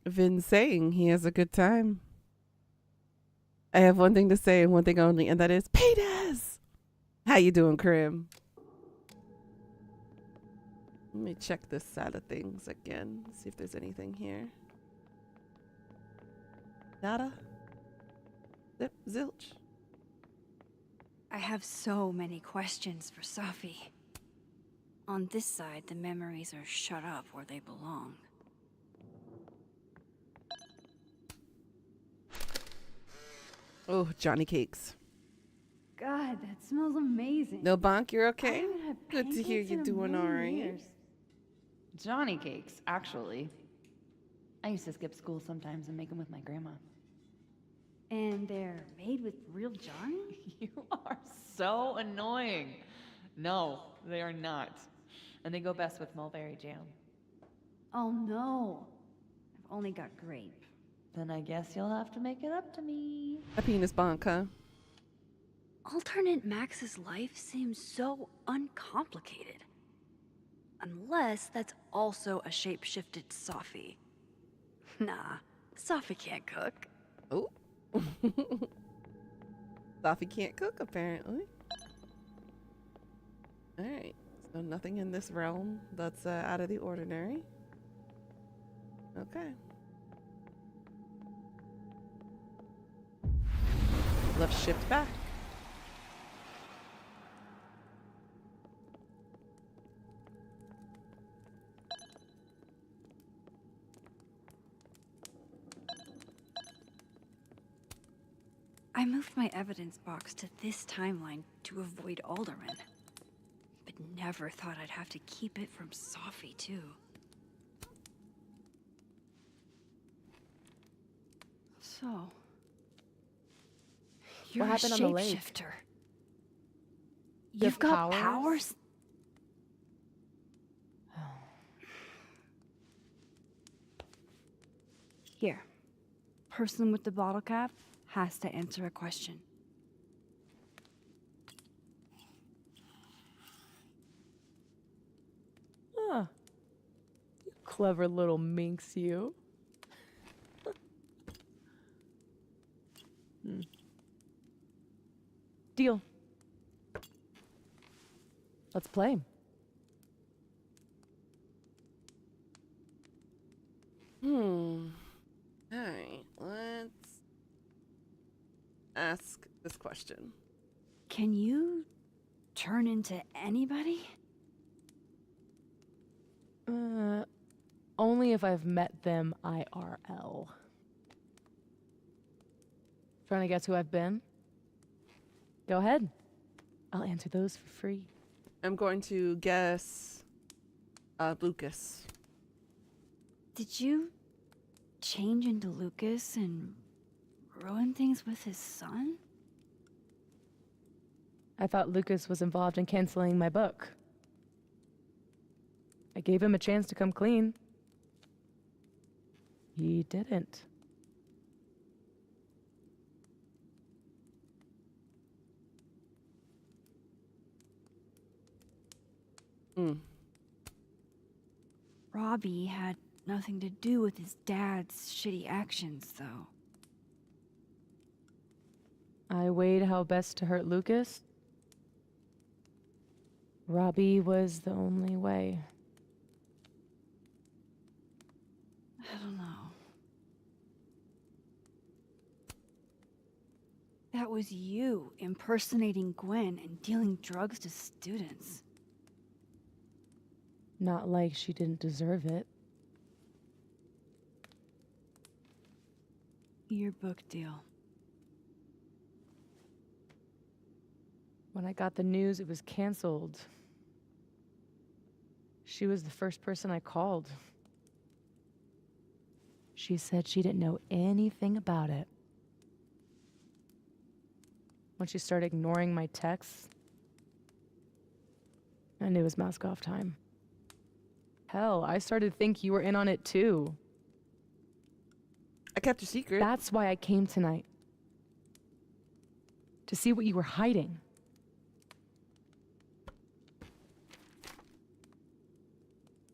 Vin saying he has a good time. I have one thing to say and one thing only, and that is Peters! How you doing, Krim? Let me check this side of things again. See if there's anything here. Nada? Zip, zilch. I have so many questions for Safi. On this side, the memories are shut up where they belong. Oh, Johnny Cakes. God, that smells amazing. No, Bonk, you're I okay? haven't had Good to hear pancakes you in a doing million all right. years. Johnny cakes, actually. I used to skip school sometimes and make them with my grandma. And they're made with real Johnny? You are so annoying. No, they are not. And they go best with mulberry jam. Oh no. I've only got grape. Then I guess you'll have to make it up to me. A penis bonk, huh? Alternate Max's life seems so uncomplicated. Unless that's also a shape-shifted Safi. Nah, Safi can't cook. Oh. Sophie can't cook, apparently. Alright. So nothing in this realm that's out of the ordinary. Okay. Left shift back. I moved my evidence box to this timeline to avoid Alderman. But never thought I'd have to keep it from Sophie, too. So, you're happened a on the lake? shapeshifter. You You've have got powers? powers? Here. Person with the bottle cap has to answer a question. Huh. You clever little minx, you. Deal. Let's play. Alright, let's ask this question. Can you turn into anybody? Only if I've met them IRL. Trying to guess who I've been? Go ahead. I'll answer those for free. I'm going to guess Lucas. Did you change into Lucas and ruin things with his son? I thought Lucas was involved in canceling my book. I gave him a chance to come clean. He didn't. Robbie had nothing to do with his dad's shitty actions, though. I weighed how best to hurt Lucas. Robbie was the only way. I don't know. That was you impersonating Gwen and dealing drugs to students. Not like she didn't deserve it. Your book deal. When I got the news it was canceled, she was the first person I called. She said she didn't know anything about it. When she started ignoring my texts, I knew it was mask off time. Hell, I started to think you were in on it too. I kept your secret. That's why I came tonight. To see what you were hiding.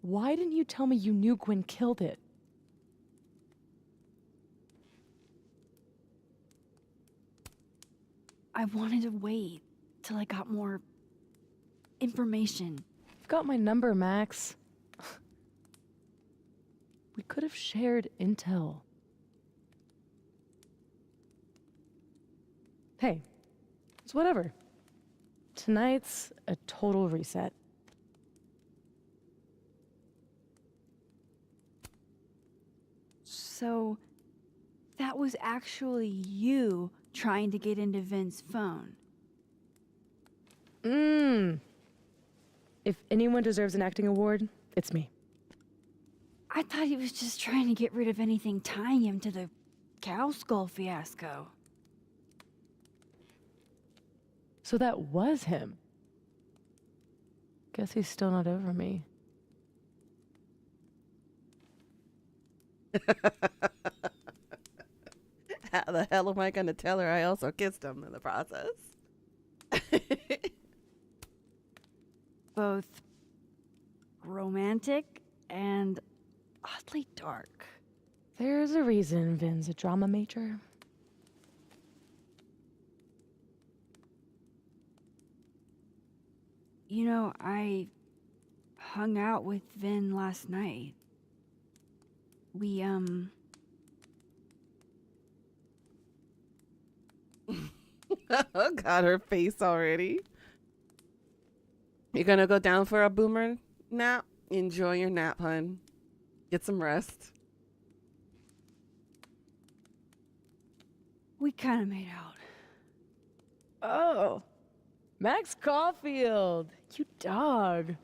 Why didn't you tell me you knew Gwen killed it? I wanted to wait till I got more information. You've got my number, Max. We could have shared intel. Hey, it's whatever. Tonight's a total reset. So, that was actually you trying to get into Vin's phone. If anyone deserves an acting award, it's me. I thought he was just trying to get rid of anything tying him to the cow skull fiasco. So that was him. Guess he's still not over me. How the hell am I going to tell her I also kissed him in the process? Both romantic and oddly dark. There's a reason Vin's a drama major. You know, I hung out with Vin last night. We, Oh, got her face already. You gonna go down for a boomer nap? Enjoy your nap, hun. Get some rest. we kind of made out. Oh. Max Caulfield! You dog!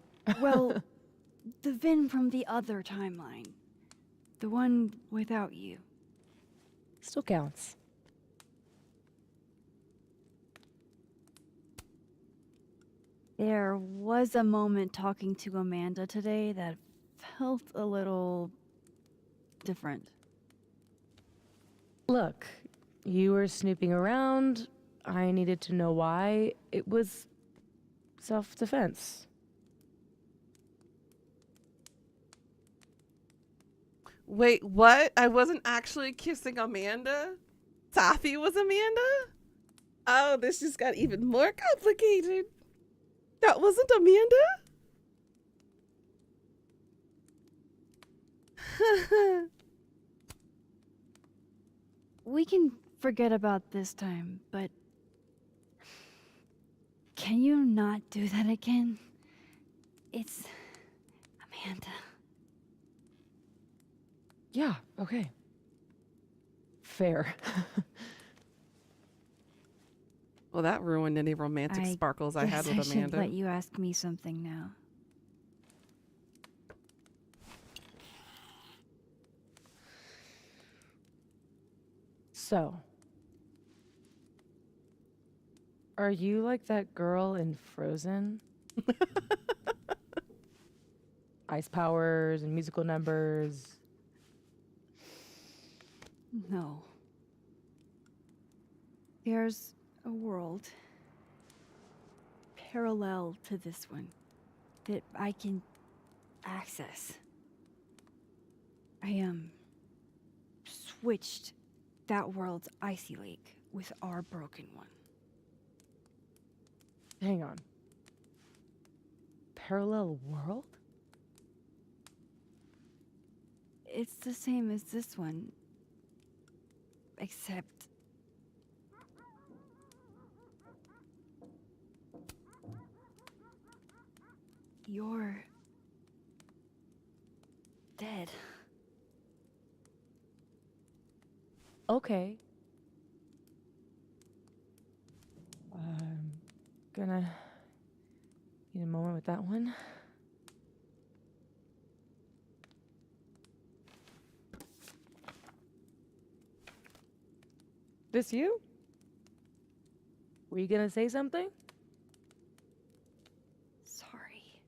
Well, the Vin from the other timeline. The one without you. Still counts. There was a moment talking to Amanda today that felt a little different. Look, you were snooping around. I needed to know why. It was self-defense. Wait, what? I wasn't actually kissing Amanda? Taffy was Amanda? Oh, this just got even more complicated. That wasn't Amanda? We can forget about this time, but can you not do that again? It's Amanda. Yeah, okay. Fair. Well, that ruined any romantic I sparkles I had guess with I Amanda. should let you ask me something now. So, are you like that girl in Frozen? Ice powers and musical numbers. No. There's a world parallel to this one that I can access. I switched that world's icy lake with our broken one. Hang on. Parallel world? It's the same as this one, except you're dead. Okay. I'm gonna need a moment with that one. This you? Were you gonna say something? Sorry.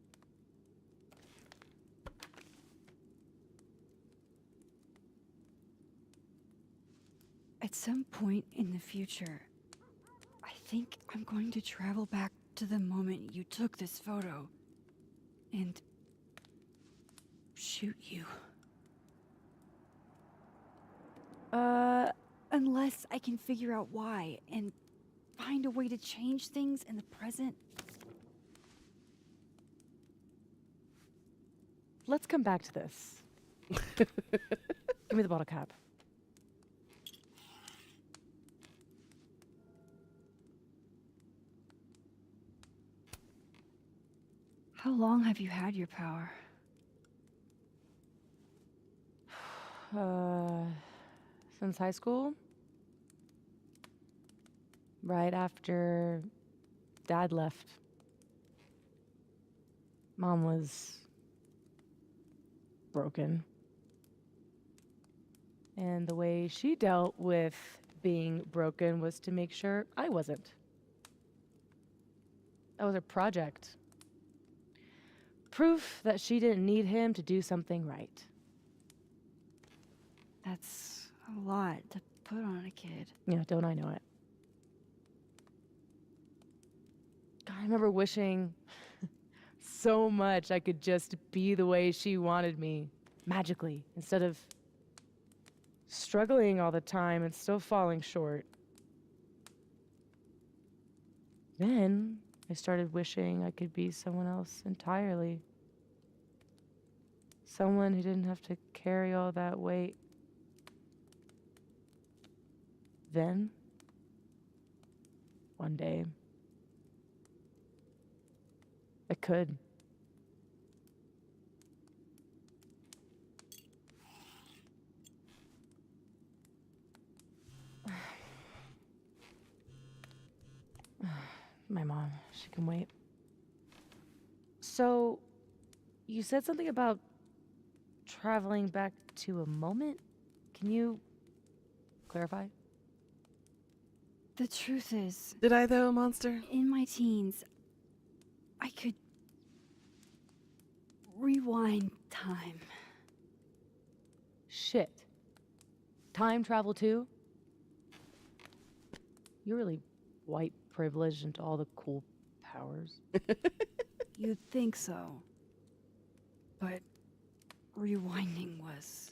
At some point in the future, I think I'm going to travel back to the moment you took this photo and shoot you. Unless I can figure out why and find a way to change things in the present. Let's come back to this. Give me the bottle cap. How long have you had your power? Since high school? Right after Dad left. Mom was broken. And the way she dealt with being broken was to make sure I wasn't. That was her project. Proof that she didn't need him to do something right. That's a lot to put on a kid. Yeah, don't I know it? God, I remember wishing so much I could just be the way she wanted me, magically, instead of struggling all the time and still falling short. Then I started wishing I could be someone else entirely. Someone who didn't have to carry all that weight. Then, one day, I could. My mom, can wait. So, you said something about traveling back to a moment? Can you clarify? The truth is, Did I though, monster? in my teens, I could rewind time. Shit. Time travel too? You're really white privileged into all the cool powers. You'd think so. But rewinding was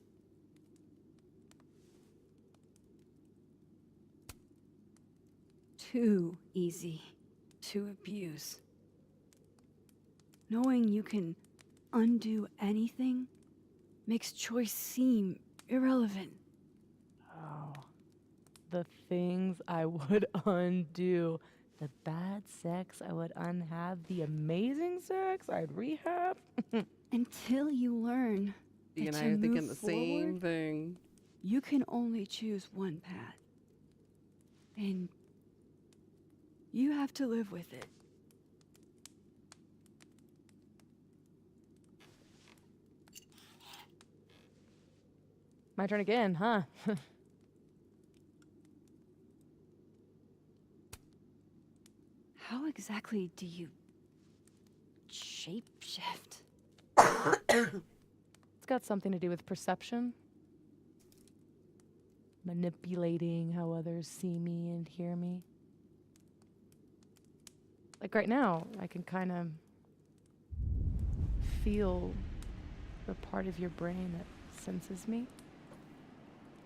too easy to abuse. Knowing you can undo anything makes choice seem irrelevant. Oh. The things I would undo. The bad sex I would unhave. The amazing sex I'd rehab. Until you learn Dee that and to I are thinking move the forward, same thing. you can only choose one path. And you have to live with it. My turn again, huh? How exactly do you shapeshift? It's got something to do with perception. Manipulating how others see me and hear me. Like right now, I can kind of feel the part of your brain that senses me.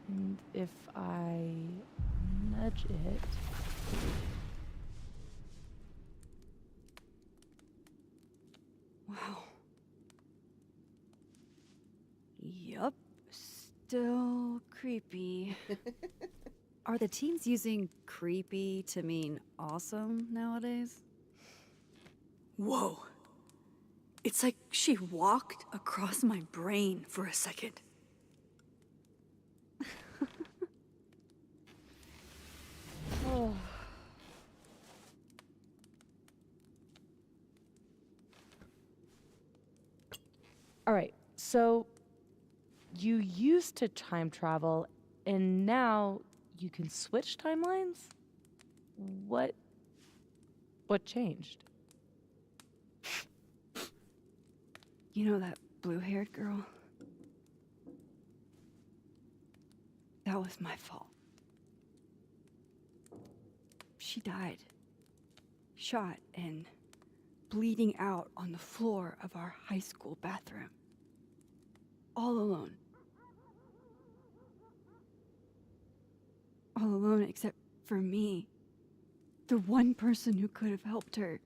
And if I nudge it, Wow. Yup. Still creepy. Are the teens using creepy to mean awesome nowadays? Whoa. It's like she walked across my brain for a second. all right, so you used to time travel and now you can switch timelines? What changed? You know that blue-haired girl? That was my fault. She died. Shot and bleeding out on the floor of our high school bathroom. All alone. All alone except for me. The one person who could have helped her.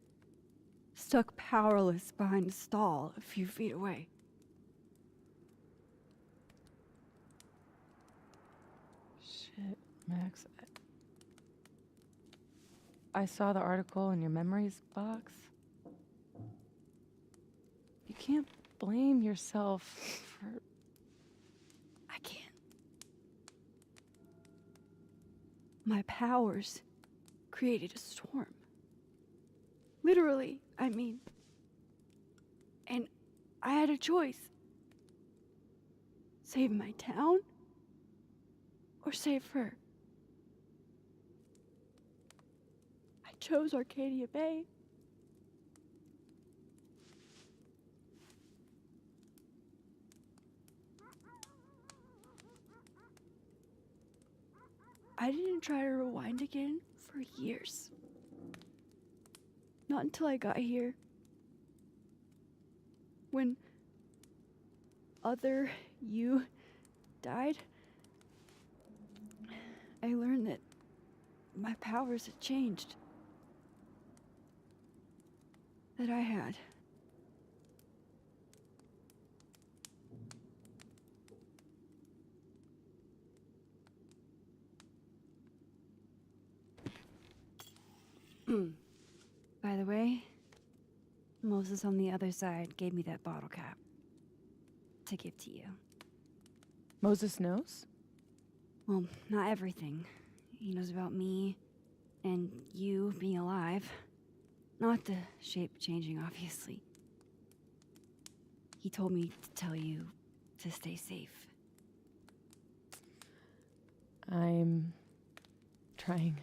Stuck powerless behind a stall a few feet away. Shit, Max. I saw the article in your memories box. You can't blame yourself for... I can't. My powers created a storm. Literally, I mean. And I had a choice. Save my town or save her. I chose Arcadia Bay. I didn't try to rewind again for years. Not until I got here. When other you died, I learned that my powers had changed. That I had. By the way, Moses on the other side gave me that bottle cap to give to you. Moses knows? Well, not everything. He knows about me and you being alive. Not the shape changing, obviously. He told me to tell you to stay safe. I'm trying.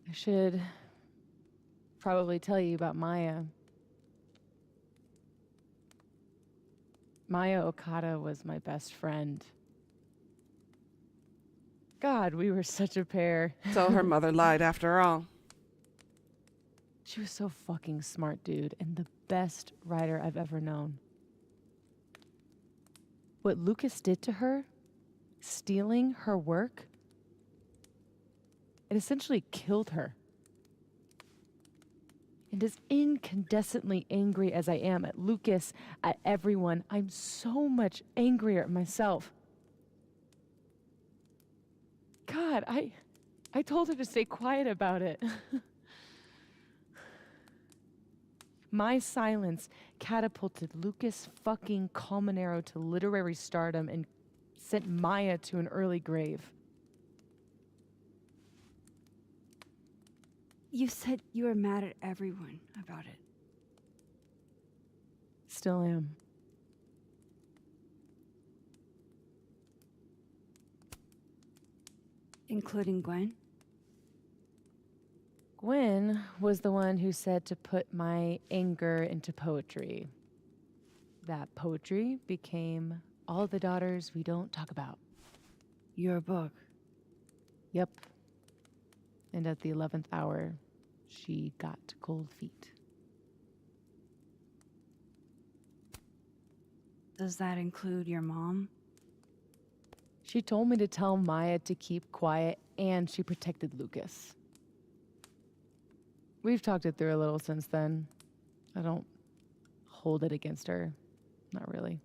I should probably tell you about Maya. Maya Okada was my best friend. God, we were such a pair. So her mother lied after all. She was so fucking smart, dude, and the best writer I've ever known. What Lucas did to her, stealing her work, it essentially killed her. And as incandescently angry as I am at Lucas, at everyone, I'm so much angrier at myself. God, I told her to stay quiet about it. My silence catapulted Lucas fucking Colmenero to literary stardom and sent Maya to an early grave. You said you were mad at everyone about it. Still am. Including Gwen? Gwen was the one who said to put my anger into poetry. That poetry became All the Daughters We Don't Talk About. Your book. Yep. And at the 11th hour, she got cold feet. Does that include your mom? She told me to tell Maya to keep quiet, and she protected Lucas. We've talked it through a little since then. I don't hold it against her. Not really.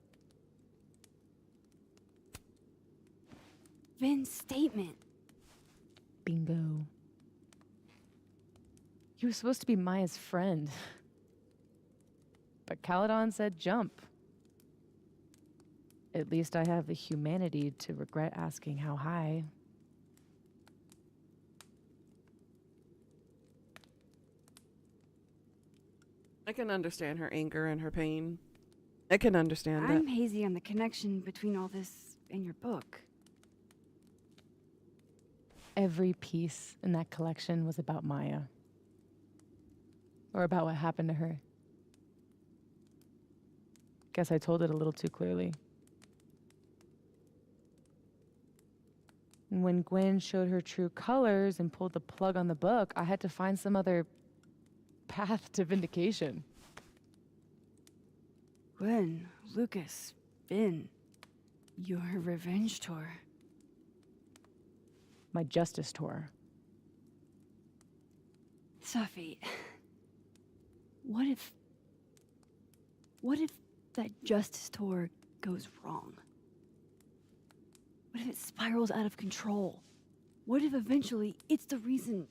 Vin's statement. Bingo. He was supposed to be Maya's friend. But Caledon said jump. At least I have the humanity to regret asking how high. I can understand her anger and her pain. I can understand I'm that. hazy on the connection between all this and your book. Every piece in that collection was about Maya. Or about what happened to her. Guess I told it a little too clearly. And when Gwen showed her true colors and pulled the plug on the book, I had to find some other path to vindication. Gwen, Lucas, Vin, your revenge tour. My justice tour. Safi, what if that justice tour goes wrong? What if it spirals out of control? What if eventually it's the reason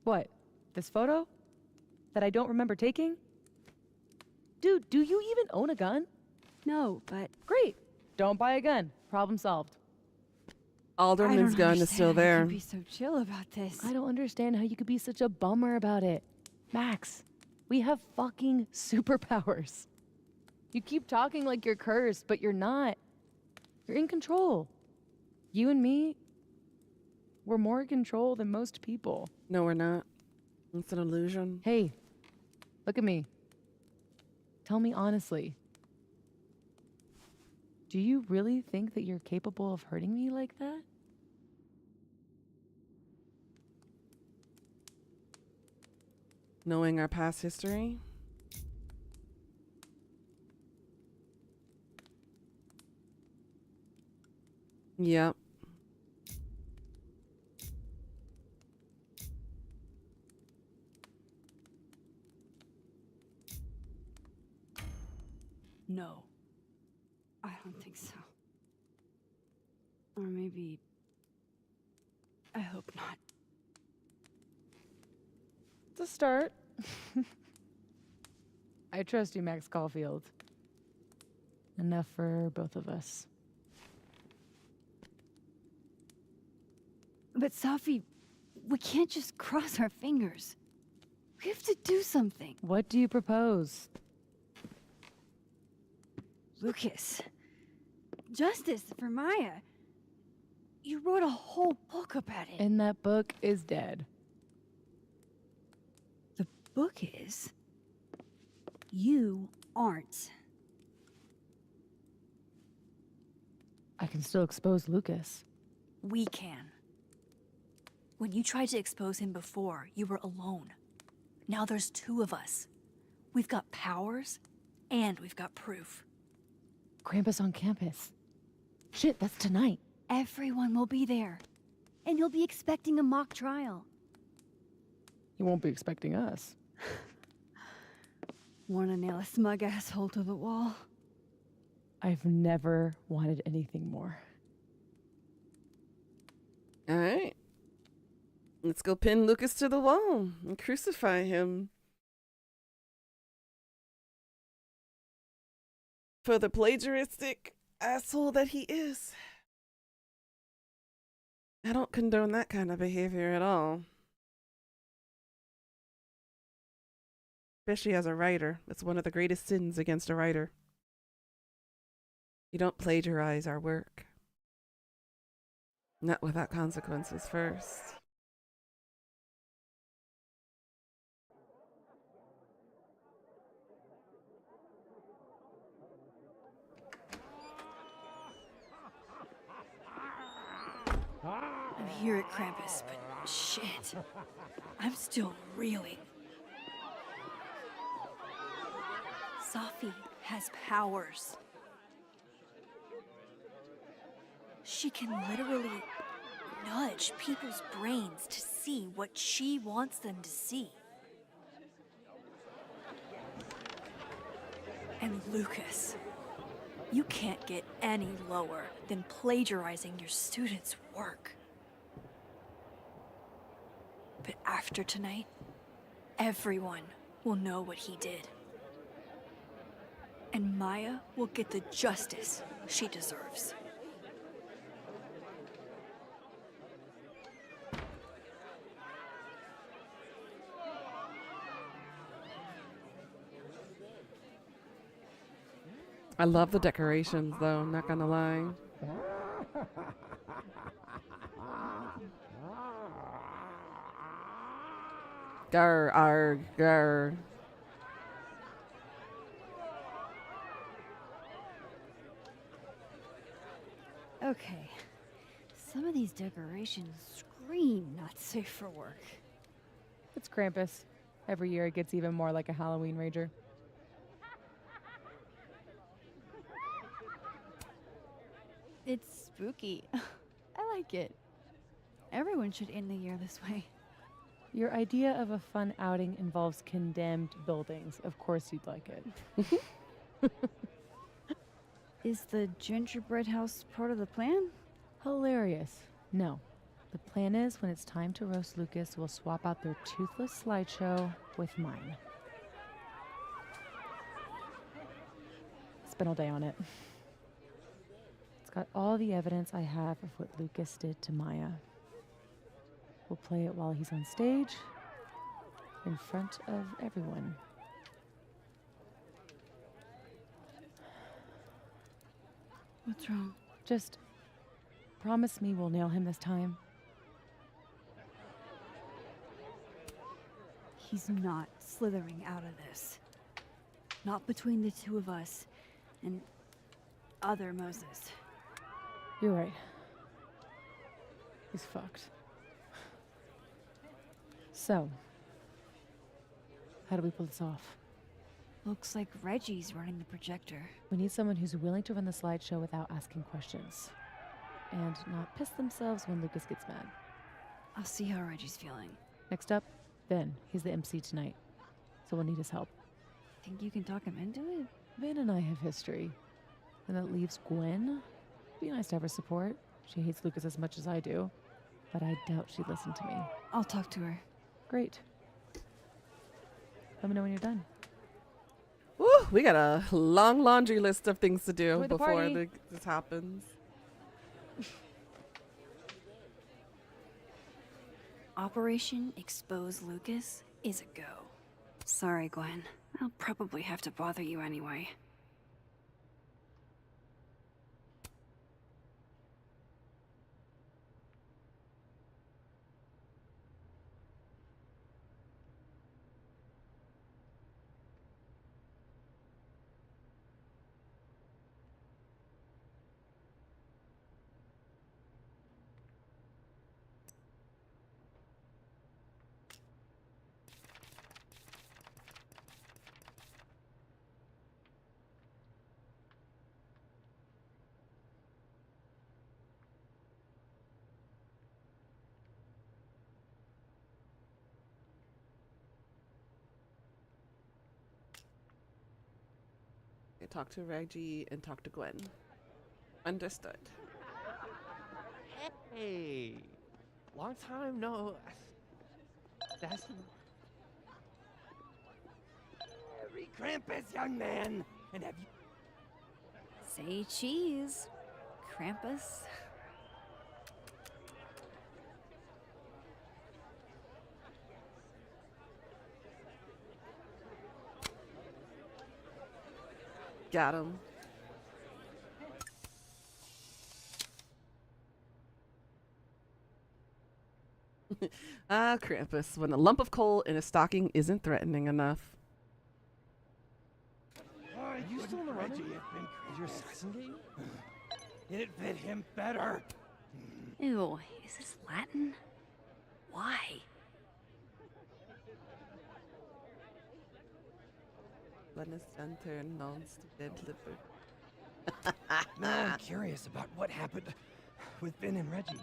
What? This photo? That I don't remember taking? Dude, do you even own a gun? No, but Great. Don't buy a gun. Problem solved. Alderman's gun is still there. I can be so chill about this. I don't understand how you could be such a bummer about it. Max, we have fucking superpowers. You keep talking like you're cursed, but you're not. You're in control. You and me, we're more in control than most people. No, we're not. It's an illusion. Hey, look at me. Tell me honestly. Do you really think that you're capable of hurting me like that? Knowing our past history? Yep. No. I don't think so. Or maybe... I hope not. It's a start. I trust you, Max Caulfield. Enough for both of us. But Safi, we can't just cross our fingers. We have to do something. What do you propose? Lucas, justice for Maya. You wrote a whole book about it. And that book is dead. The book is... You aren't. I can still expose Lucas. We can. When you tried to expose him before, you were alone. Now there's two of us. We've got powers, and we've got proof. Krampus on campus. Shit, that's tonight. Everyone will be there. And you'll be expecting a mock trial. You won't be expecting us. Wanna nail a smug asshole to the wall? I've never wanted anything more. All right. Let's go pin Lucas to the wall and crucify him for the plagiaristic asshole that he is. I don't condone that kind of behavior at all. Especially as a writer. It's one of the greatest sins against a writer. You don't plagiarize our work. Not without consequences first. I'm here at Krampus, but shit. I'm still reeling. Safi has powers. She can literally nudge people's brains to see what she wants them to see. And Lucas, you can't get any lower than plagiarizing your students' work. But after tonight, everyone will know what he did. And Maya will get the justice she deserves. I love the decorations, though, I'm not gonna lie. Gar, arg, gar. Okay. Some of these decorations scream not safe for work. It's Krampus. Every year it gets even more like a Halloween rager. It's spooky. I like it. Everyone should end the year this way. Your idea of a fun outing involves condemned buildings. Of course you'd like it. Is the gingerbread house part of the plan? Hilarious. No. The plan is when it's time to roast Lucas, we'll swap out their toothless slideshow with mine. Spent all day on it. It's got all the evidence I have of what Lucas did to Maya. We'll play it while he's on stage, in front of everyone. What's wrong? Just promise me we'll nail him this time. He's not slithering out of this. Not between the two of us and other Moses. You're right. He's fucked. So, how do we pull this off? Looks like Reggie's running the projector. We need someone who's willing to run the slideshow without asking questions. And not piss themselves when Lucas gets mad. I'll see how Reggie's feeling. Next up, Ben. He's the MC tonight. So we'll need his help. Think you can talk him into it? Ben and I have history. And that leaves Gwen. Be nice to have her support. She hates Lucas as much as I do. But I doubt she'd listen to me. I'll talk to her. Great. Let me know when you're done. Woo, we got a long laundry list of things to do Enjoy the before party. this happens. Operation Expose Lucas is a go. Sorry, Gwen. I'll probably have to bother you anyway. Okay, talk to Reggie and talk to Gwen. Understood. Hey, long time no. That's Merry Krampus, young man. And have you? Say cheese, Krampus. Got him. Ah, Krampus. When a lump of coal in a stocking isn't threatening enough. Are you still in the running? Is your assassin game? It fit him better. Ew, is this Latin? Why? Let's enter non-dead liver. Now I'm curious about what happened with Vin and Reggie.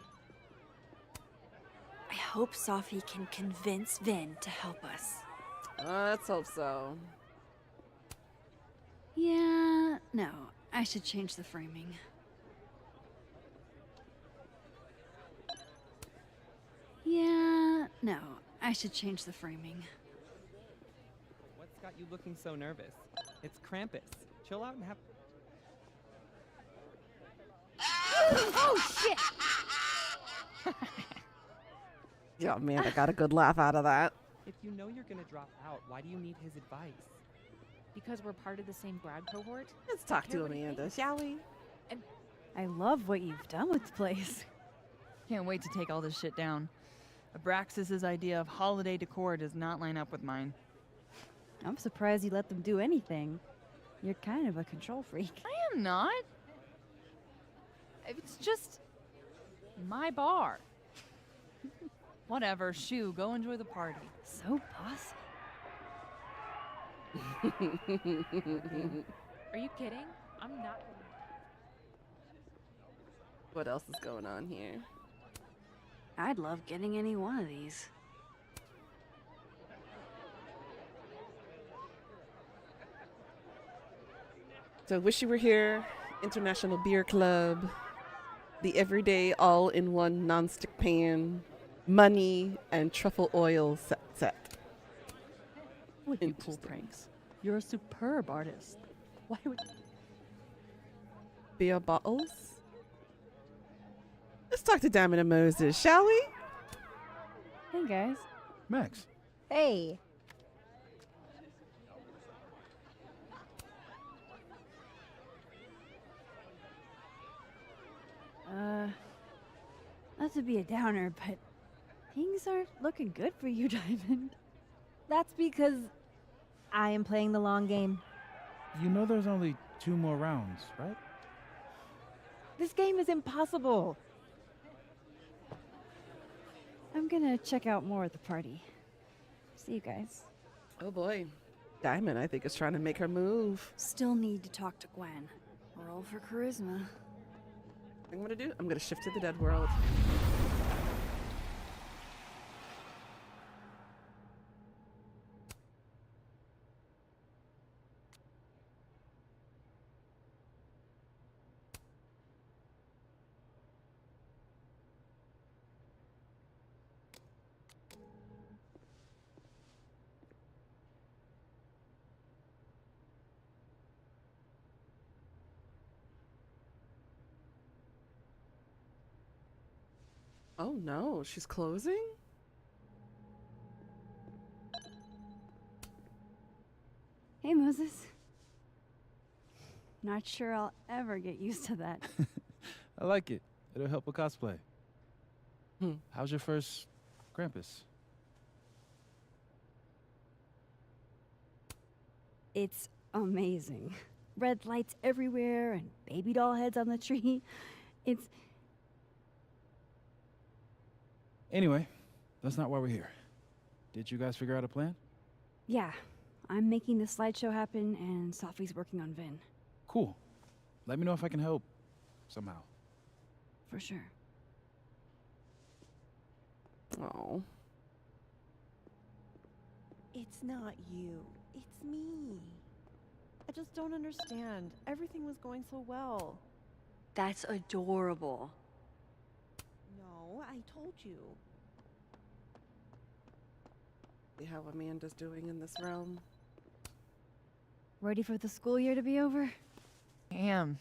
I hope Sophie can convince Vin to help us. Let's hope so. Yeah, no, I should change the framing. Yeah, no, I should change the framing. What's got you looking so nervous? It's Krampus. Chill out and have. Oh, shit! Yeah, man, I got a good laugh out of that. If you know you're gonna drop out, why do you need his advice? Because we're part of the same grad cohort? Let's talk Care to what he Amanda, thinks. shall we? I love what you've done with the place. Can't wait to take all this shit down. Abraxas's idea of holiday decor does not line up with mine. I'm surprised you let them do anything. You're kind of a control freak. I am not. It's just my bar. Whatever, shoo, go enjoy the party. So bossy. Are you kidding? I'm not. What else is going on here? I'd love getting any one of these. So, Wish You Were Here, International Beer Club, the everyday all-in-one nonstick pan, money, and truffle oil set. Would you pull Interesting. pranks? You're a superb artist. Why would... Beer bottles. Let's talk to Diamond and Moses, shall we? Hey guys. Max. Hey. Not to be a downer, but things aren't looking good for you, Diamond. That's because I am playing the long game. You know there's only 2 more rounds, right? This game is impossible. I'm gonna check out more at the party. See you guys. Oh boy. Diamond, I think, is trying to make her move. Still need to talk to Gwen. Roll for charisma. What I'm gonna do? I'm gonna shift to the dead world. Oh no, she's closing? Hey, Moses. Not sure I'll ever get used to that. I like it. It'll help with cosplay. Hmm. How's your first Krampus? It's amazing. Red lights everywhere and baby doll heads on the tree. It's... Anyway, that's not why we're here. Did you guys figure out a plan? Yeah, I'm making the slideshow happen and Sophie's working on Vin. Cool. Let me know if I can help somehow. For sure. Oh. It's not you. It's me. I just don't understand. Everything was going so well. That's adorable. No, I told you. See how Amanda's doing in this realm. Ready for the school year to be over? Damn.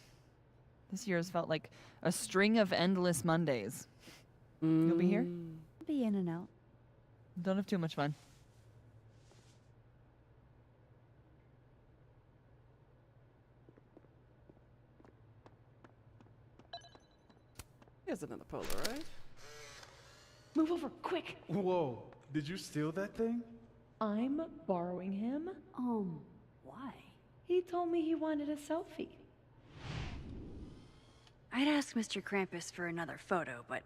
This year has felt like a string of endless Mondays. You'll be here? Be in and out. Don't have too much fun. Here's another Polaroid. Move over, quick! Whoa, did you steal that thing? I'm borrowing him. Why? He told me he wanted a selfie. I'd ask Mr. Krampus for another photo, but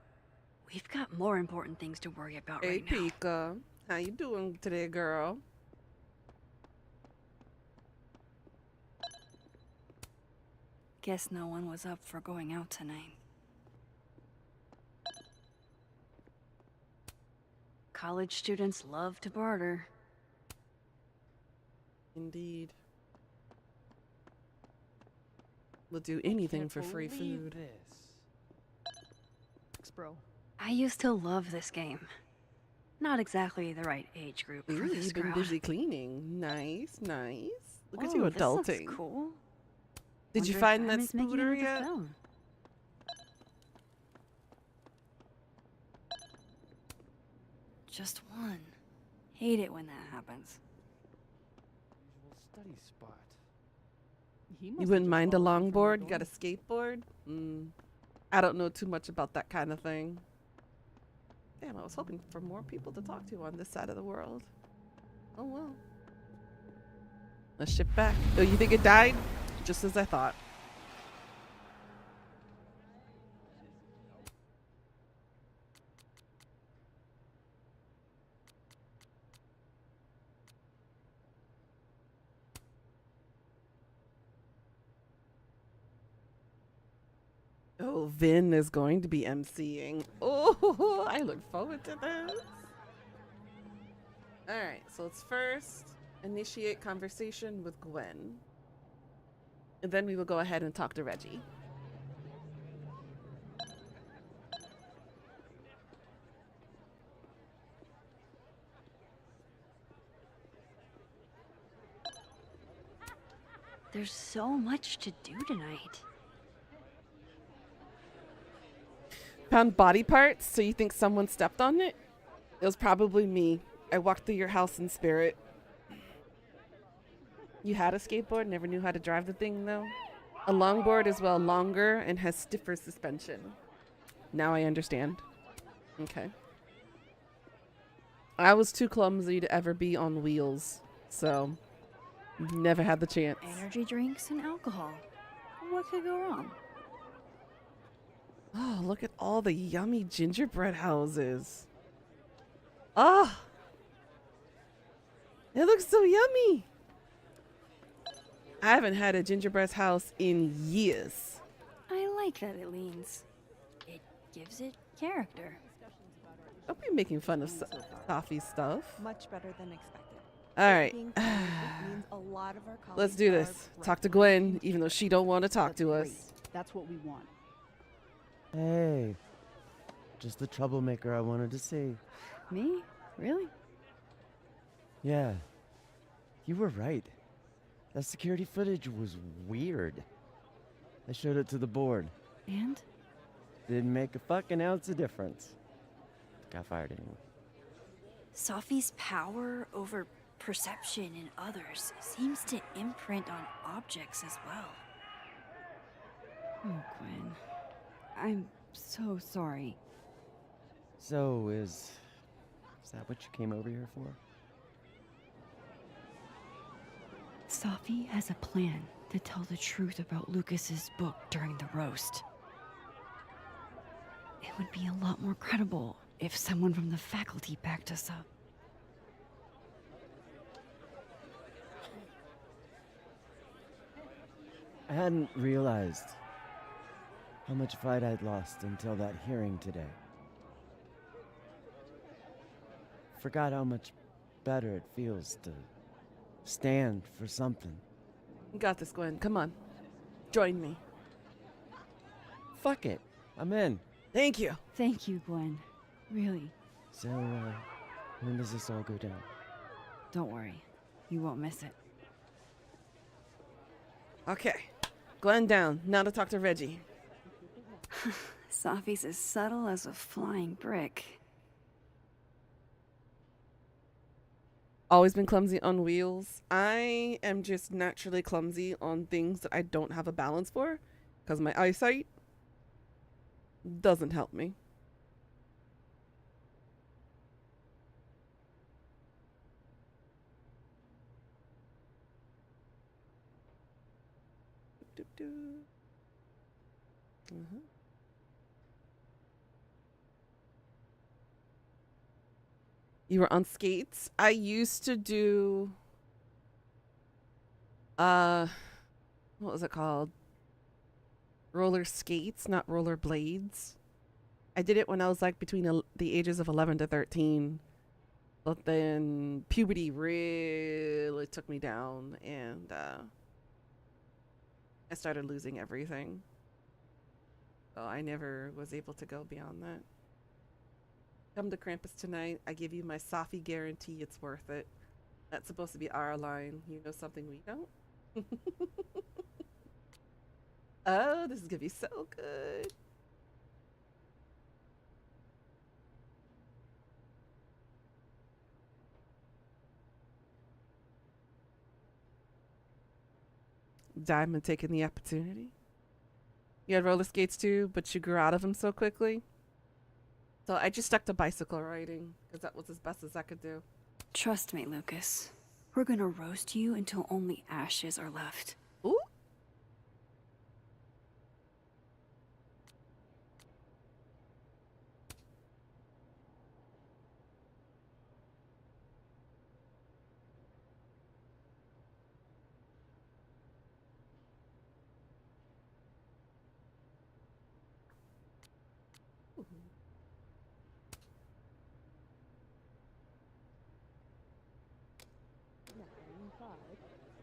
we've got more important things to worry about Hey, right now. Pika. How you doing today, girl? Guess no one was up for going out tonight. College students love to barter. Indeed. We'll do anything for free food. Thanks, bro. I used to love this game. Not exactly the right age group for Ooh, this you've been crowd. busy cleaning. Nice, nice. Look at Oh, you this looks adulting. cool. Did you Wonder if find that Simon's making spooter another yet? film. Just one. Hate it when that happens. Usual study spot. You wouldn't mind a longboard? You got a skateboard? I don't know too much about that kind of thing. Damn, I was hoping for more people to talk to on this side of the world. Oh well. Let's ship back. Oh, you think it died? Just as I thought. Oh, Vin is going to be emceeing. Oh, I look forward to this. All right, so let's first initiate conversation with Gwen. And then we will go ahead and talk to Reggie. There's so much to do tonight. Found body parts, so you think someone stepped on it? It was probably me. I walked through your house in spirit. You had a skateboard, never knew how to drive the thing though? A longboard is well longer and has stiffer suspension. Now I understand. Okay. I was too clumsy to ever be on wheels, so never had the chance. Energy drinks and alcohol. What could go wrong? Oh, look at all the yummy gingerbread houses. Oh, it looks so yummy. I haven't had a gingerbread house in years. I like that it leans. It gives it character. Don't be making fun of Sophie's stuff. Much better than expected. All right. Being friends, it means a lot of our Let's colleagues do are this. Talk to Gwen, even though she don't want to talk to us. That's what we want. Hey, just the troublemaker I wanted to see. Me? Really? Yeah, you were right. That security footage was weird. I showed it to the board. And? Didn't make a fucking ounce of difference. Got fired anyway. Sophie's power over perception in others seems to imprint on objects as well. Oh, Gwen. I'm so sorry. So, is that what you came over here for? Safi has a plan to tell the truth about Lucas's book during the roast. It would be a lot more credible if someone from the faculty backed us up. I hadn't realized how much fight I'd lost until that hearing today. Forgot how much better it feels to stand for something. You got this, Gwen. Come on. Join me. Fuck it. I'm in. Thank you. Thank you, Gwen. Really. So, when does this all go down? Don't worry. You won't miss it. Okay. Gwen down. Now to talk to Reggie. Safi's as subtle as a flying brick. Always been clumsy on wheels. I am just naturally clumsy on things that I don't have a balance for because my eyesight doesn't help me. You were on skates? I used to do what was it called? Roller skates, not roller blades. I did it when I was like between the ages of 11 to 13. But then puberty really took me down and I started losing everything. So I never was able to go beyond that. Come to Krampus tonight. I give you my Safi guarantee it's worth it. That's supposed to be our line. You know something we don't? Oh, this is gonna be so good. Diamond taking the opportunity. You had roller skates too, but you grew out of them so quickly. So I just stuck to bicycle riding because that was as best as I could do. Trust me, Lucas. We're gonna roast you until only ashes are left. Ooh.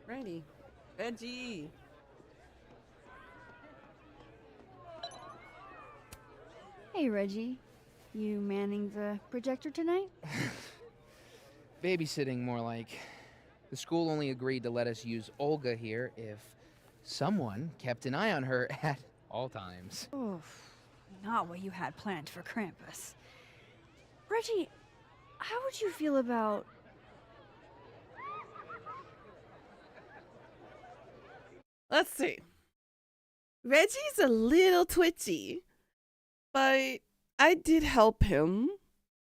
Righty. Reggie. Hey, Reggie. You manning the projector tonight? Babysitting, more like. The school only agreed to let us use Olga here if someone kept an eye on her at all times. Oof. Not what you had planned for Krampus. Reggie, how would you feel about... Let's see. Reggie's a little twitchy, but I did help him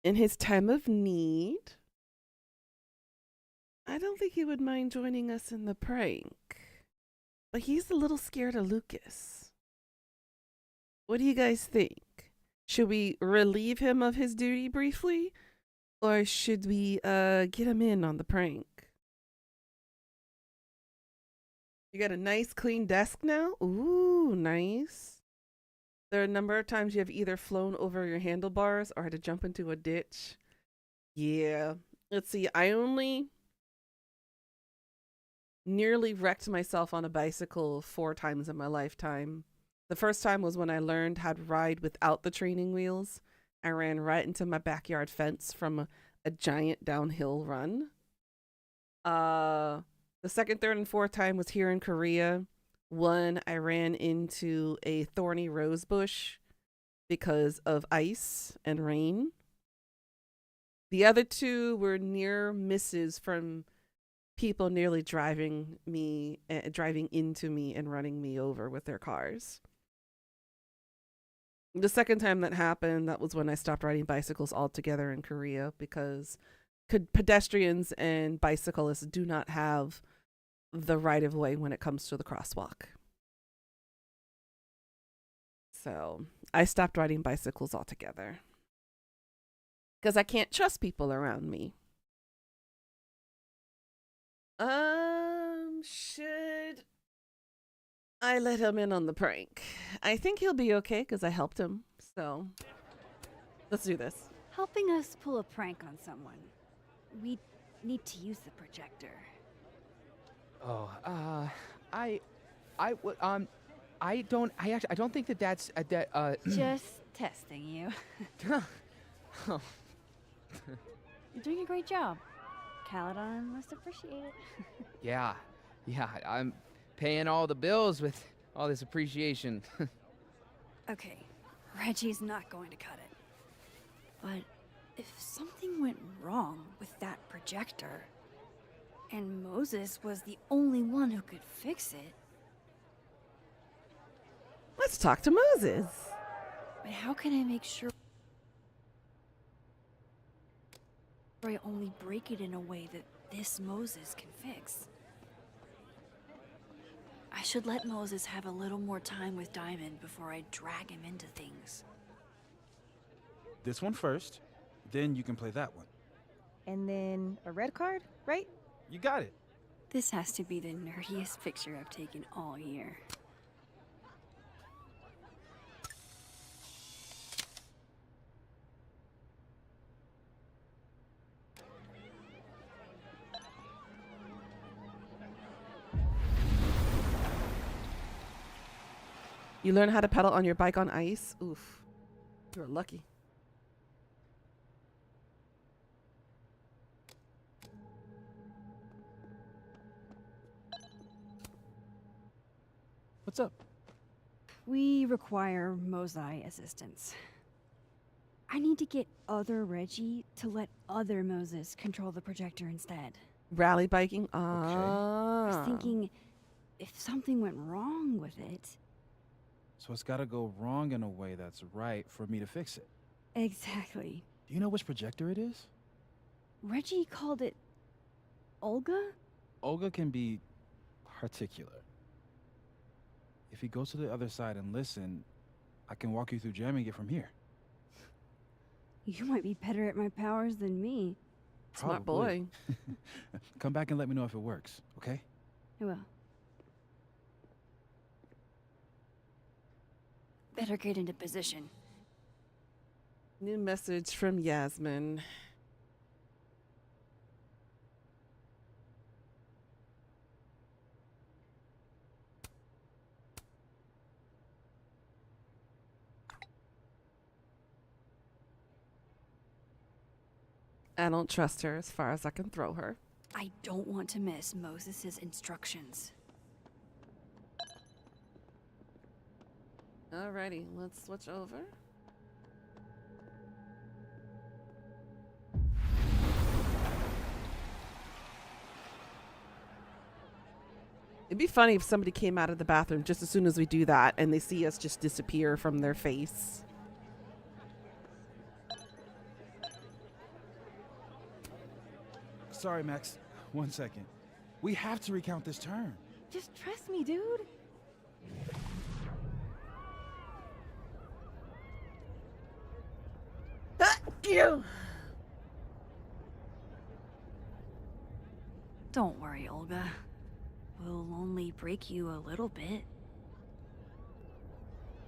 in his time of need. I don't think he would mind joining us in the prank, but he's a little scared of Lucas. What do you guys think? Should we relieve him of his duty briefly, or should we get him in on the prank? You got a nice clean desk now? Ooh, nice. There are a number of times you have either flown over your handlebars or had to jump into a ditch. Yeah. Let's see. I only nearly wrecked myself on a bicycle 4 times in my lifetime. The first time was when I learned how to ride without the training wheels. I ran right into my backyard fence from a giant downhill run. The second, third, and fourth time was here in Korea. One, I ran into a thorny rose bush because of ice and rain. The other 2 were near misses from people nearly driving into me and running me over with their cars. The second time that happened, that was when I stopped riding bicycles altogether in Korea because pedestrians and bicyclists do not have the right of way when it comes to the crosswalk. So I stopped riding bicycles altogether because I can't trust people around me. Should I let him in on the prank? I think he'll be okay because I helped him. So let's do this. Helping us pull a prank on someone, we need to use the projector. Oh, I don't think that's Just testing you. Oh. You're doing a great job. Caledon must appreciate it. Yeah, I'm paying all the bills with all this appreciation. Okay, Reggie's not going to cut it. But if something went wrong with that projector, and Moses was the only one who could fix it, Let's talk to Moses. but how can I make sure I only break it in a way that this Moses can fix? I should let Moses have a little more time with Diamond before I drag him into things. This one first, then you can play that one. And then a red card, right? You got it. This has to be the nerdiest picture I've taken all year. You learn how to pedal on your bike on ice? Oof. You're lucky. What's up? We require Mosai assistance. I need to get other Reggie to let other Moses control the projector instead. Rally biking? I Ah. was thinking, if something went wrong with it... So it's gotta go wrong in a way that's right for me to fix it. Exactly. Do you know which projector it is? Reggie called it... Olga? Olga can be particular. If you go to the other side and listen, I can walk you through jamming it from here. You might be better at my powers than me. Smart Probably. boy. Come back and let me know if it works, okay? I will. Better get into position. New message from Yasmin. I don't trust her as far as I can throw her. I don't want to miss Moses's instructions. Alrighty, let's switch over. It'd be funny if somebody came out of the bathroom just as soon as we do that and they see us just disappear from their face. Sorry, Max. 1 second. We have to recount this turn. Just trust me, dude. You. Don't worry, Olga. We'll only break you a little bit.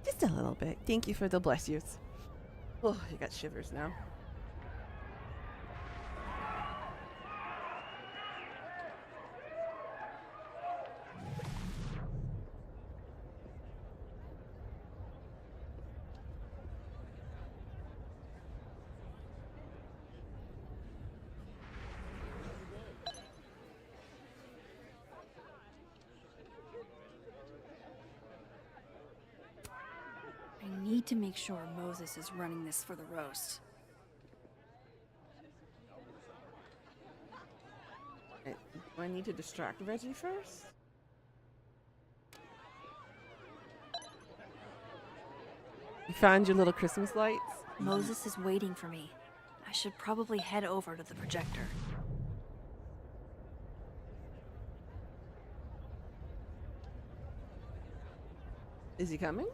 Just a little bit. Thank you for the bless yous. Oh, you got shivers now. I need to make sure Moses is running this for the roast. Do I need to distract Reggie first? You found your little Christmas lights? Moses is waiting for me. I should probably head over to the projector. Is he coming?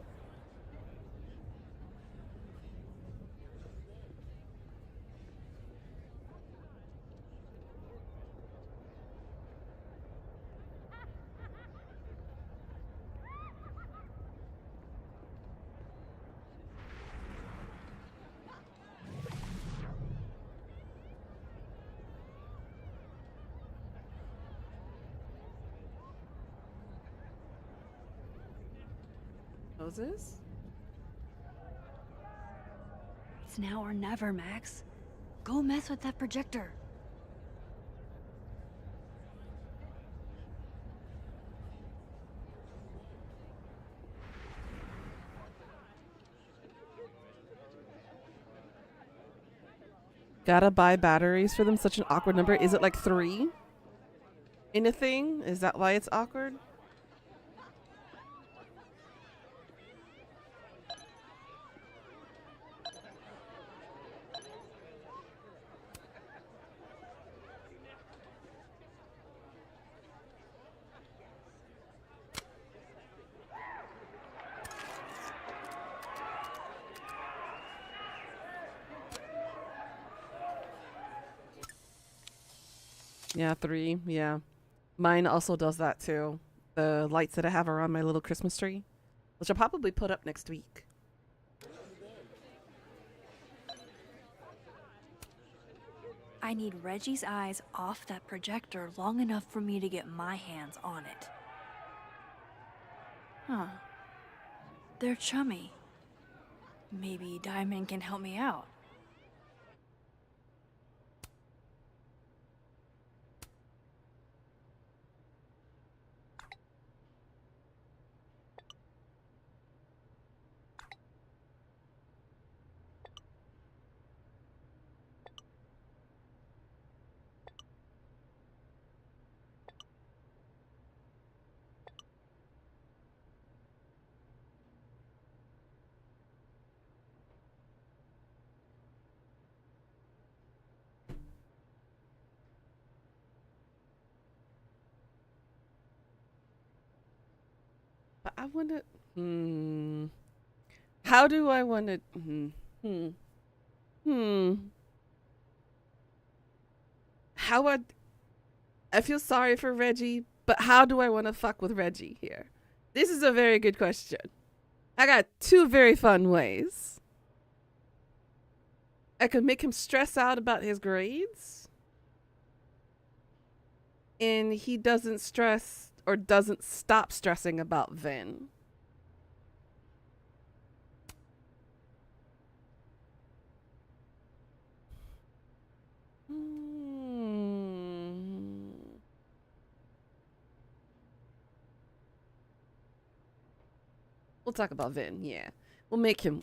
Moses? It's now or never, Max. Go mess with that projector. Gotta buy batteries for them. Such an awkward number. Is it like 3 in a thing? Is that why it's awkward? Yeah, 3. Yeah. Mine also does that too. The lights that I have around my little Christmas tree, which I'll probably put up next week. I need Reggie's eyes off that projector long enough for me to get my hands on it. Huh. They're chummy. Maybe Diamond can help me out. But I want to. How do I want to? How would I feel sorry for Reggie, but how do I want to fuck with Reggie here? This is a very good question. I got 2 very fun ways. I could make him stress out about his grades, and he doesn't stress or doesn't stop stressing about Vin. We'll talk about Vin, yeah. We'll make him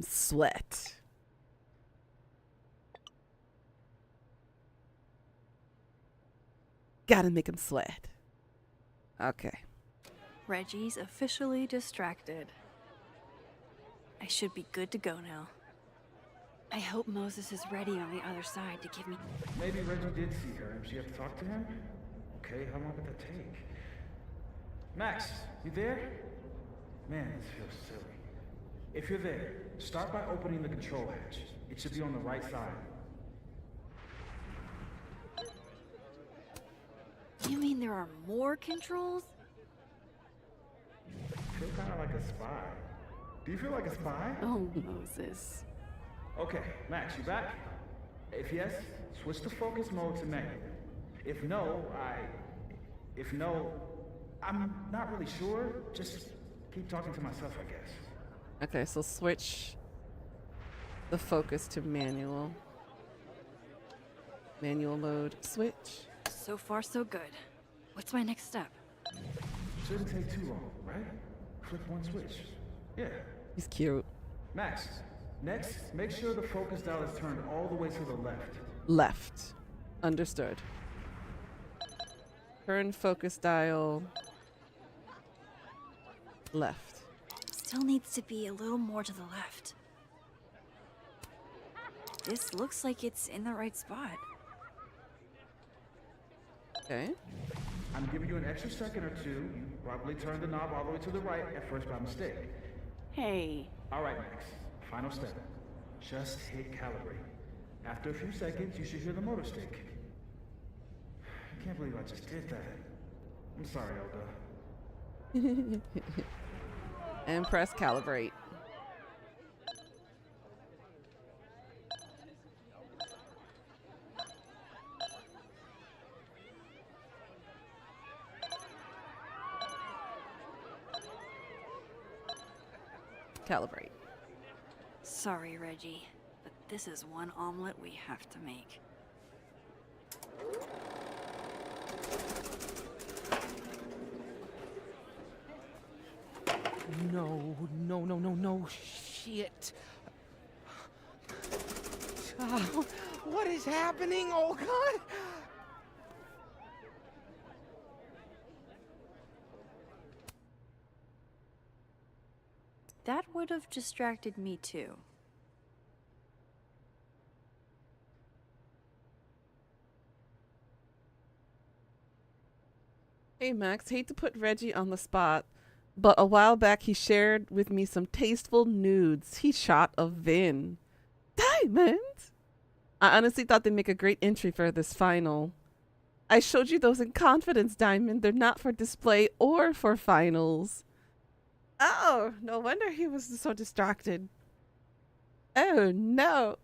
sweat. Gotta make him sweat. Okay. Reggie's officially distracted. I should be good to go now. I hope Moses is ready on the other side to give me... Maybe Reggie did see her and she had to talk to him? Okay, how long did that take? Max, you there? Man, this feels silly. If you're there, start by opening the control hatch. It should be on the right side. You mean there are more controls? I feel kind of like a spy. Do you feel like a spy? Oh, Moses. Okay, Max, you back? If yes, switch to focus mode to manual. If no, I'm not really sure. Just keep talking to myself, I guess. Okay, so switch the focus to manual. Manual mode, switch. So far, so good. What's my next step? Shouldn't take too long, right? Flip one switch. Yeah. He's cute. Max, next, make sure the focus dial is turned all the way to the left. Left. Understood. Turn focus dial left. Still needs to be a little more to the left. This looks like it's in the right spot. Okay. I'm giving you an extra second or two. You probably turned the knob all the way to the right at first by mistake. Hey. All right, Max. Final step. Just hit calibrate. After a few seconds, you should hear the motor stick. I can't believe I just did that. I'm sorry, Olga. And press calibrate. Calibrate. Sorry, Reggie, but this is one omelet we have to make. No, shit. Oh, what is happening? Oh, God. That would have distracted me too. Hey Max, hate to put Reggie on the spot, but a while back he shared with me some tasteful nudes he shot of Vin. Diamond! I honestly thought they'd make a great entry for this final. I showed you those in confidence, Diamond. They're not for display or for finals. Oh, no wonder he was so distracted. Oh, no.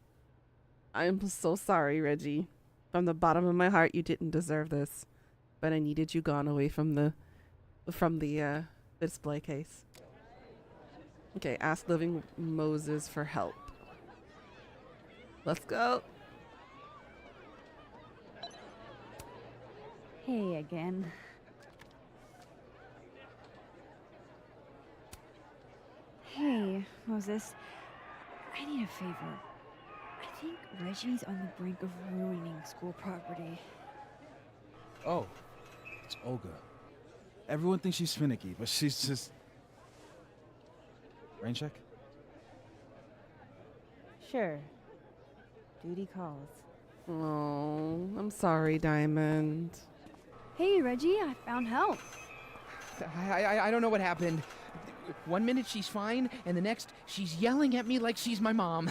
I am so sorry, Reggie. From the bottom of my heart, you didn't deserve this. But I needed you gone away from the display case. Okay, ask living Moses for help. Let's go. Hey again. Hey, Moses. I need a favor. I think Reggie's on the brink of ruining school property. Oh, it's Olga. Everyone thinks she's finicky, but she's just... Rain check? Sure. Duty calls. Oh, I'm sorry, Diamond. Hey, Reggie, I found help. I don't know what happened. 1 minute she's fine, and the next she's yelling at me like she's my mom.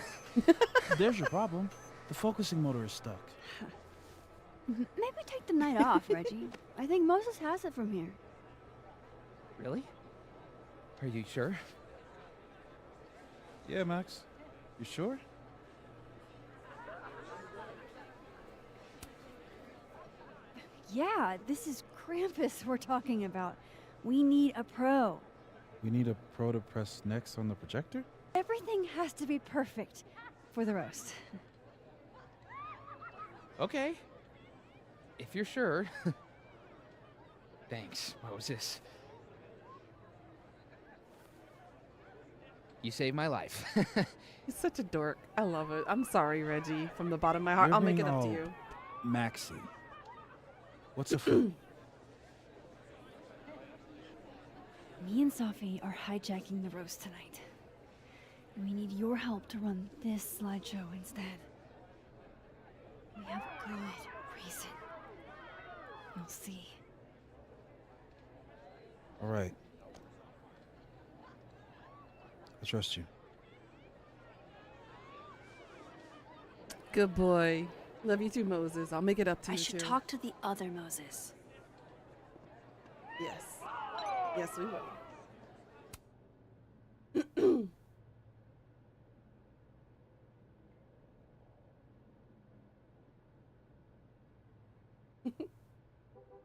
There's your problem. The focusing motor is stuck. Maybe take the night off, Reggie. I think Moses has it from here. Really? Are you sure? Yeah, Max. You sure? Yeah, this is Krampus we're talking about. We need a pro. We need a pro to press next on the projector? Everything has to be perfect for the roast. Okay. If you're sure. Thanks, Moses. You saved my life. He's such a dork. I love it. I'm sorry, Reggie. From the bottom of my heart, You're I'll make it being up to all you. Maxie. What's a food? Me and Sophie are hijacking the roast tonight. We need your help to run this slideshow instead. We have good reason. You'll see. All right. I trust you. Good boy. Love you too, Moses. I'll make it up to I you should too. talk to the other Moses. Yes. Yes, we will.